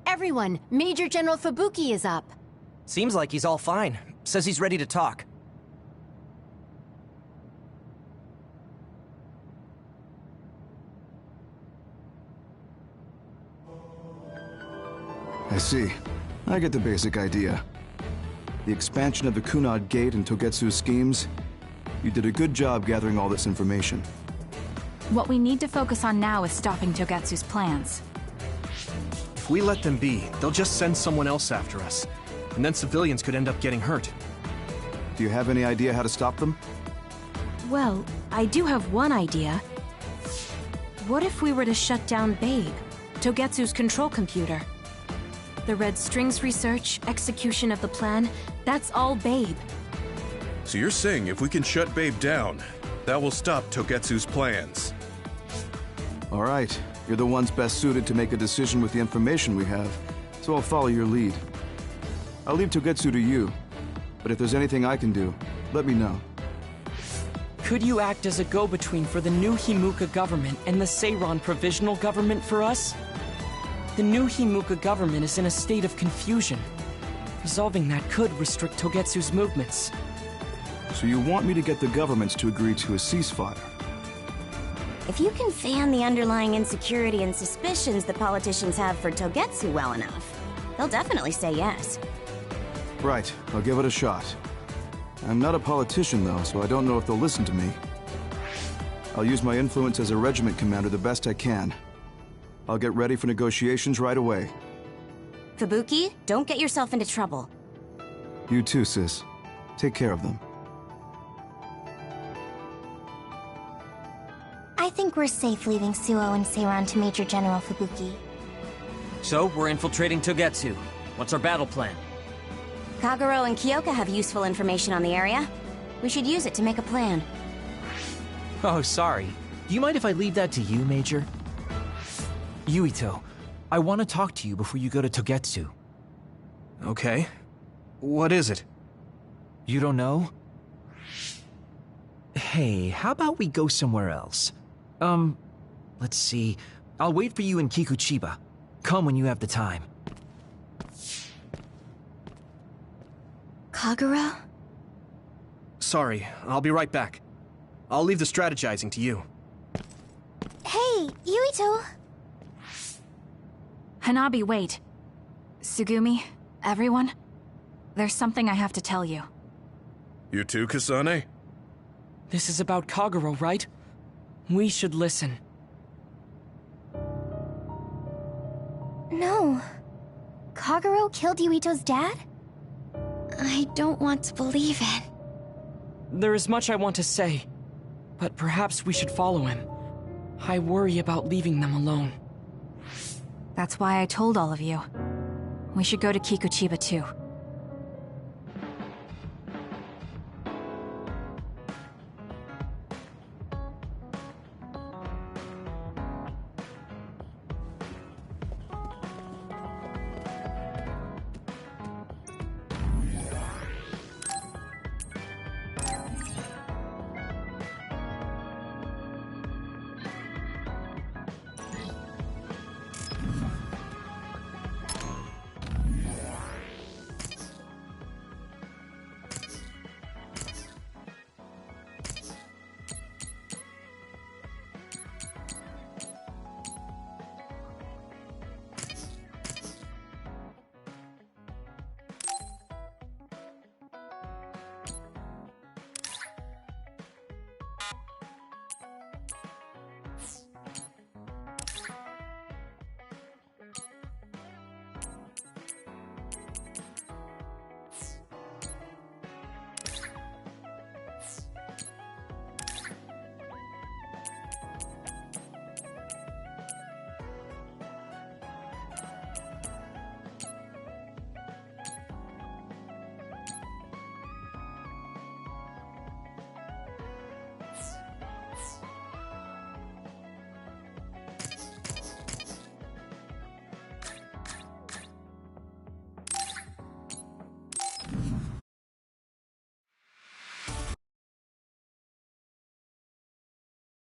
Everyone, Major General Fubuki is up. Seems like he's all fine. Says he's ready to talk. I see. I get the basic idea. The expansion of the Kunad Gate and Togetsu's schemes. You did a good job gathering all this information. What we need to focus on now is stopping Togetsu's plans. If we let them be, they'll just send someone else after us. And then civilians could end up getting hurt. Do you have any idea how to stop them? Well, I do have one idea. What if we were to shut down Babe, Togetsu's control computer? The Red Strings research, execution of the plan, that's all Babe. So you're saying if we can shut Babe down, that will stop Togetsu's plans? All right. You're the ones best suited to make a decision with the information we have, so I'll follow your lead. I'll leave Togetsu to you, but if there's anything I can do, let me know. Could you act as a go-between for the new Himuka government and the Seiran provisional government for us? The new Himuka government is in a state of confusion. Resolving that could restrict Togetsu's movements. So you want me to get the governments to agree to a ceasefire? If you can fan the underlying insecurity and suspicions the politicians have for Togetsu well enough, they'll definitely say yes. Right, I'll give it a shot. I'm not a politician though, so I don't know if they'll listen to me. I'll use my influence as a regiment commander the best I can. I'll get ready for negotiations right away. Fubuki, don't get yourself into trouble. You too, sis. Take care of them. I think we're safe leaving Suo and Seiran to Major General Fubuki. So, we're infiltrating Togetsu. What's our battle plan? Kagero and Kyoka have useful information on the area. We should use it to make a plan. Oh, sorry. Do you mind if I leave that to you, Major? Yuito, I want to talk to you before you go to Togetsu. Okay. What is it? You don't know? Hey, how about we go somewhere else? Let's see. I'll wait for you in Kikuchiba. Come when you have the time. Kagura? Sorry, I'll be right back. I'll leave the strategizing to you. Hey, Yuito! Hanabi, wait. Tsugumi, everyone, there's something I have to tell you. You too, Kasane? This is about Kagero, right? We should listen. No. Kagero killed Yuito's dad? I don't want to believe it. There is much I want to say, but perhaps we should follow him. I worry about leaving them alone. That's why I told all of you. We should go to Kikuchiba too.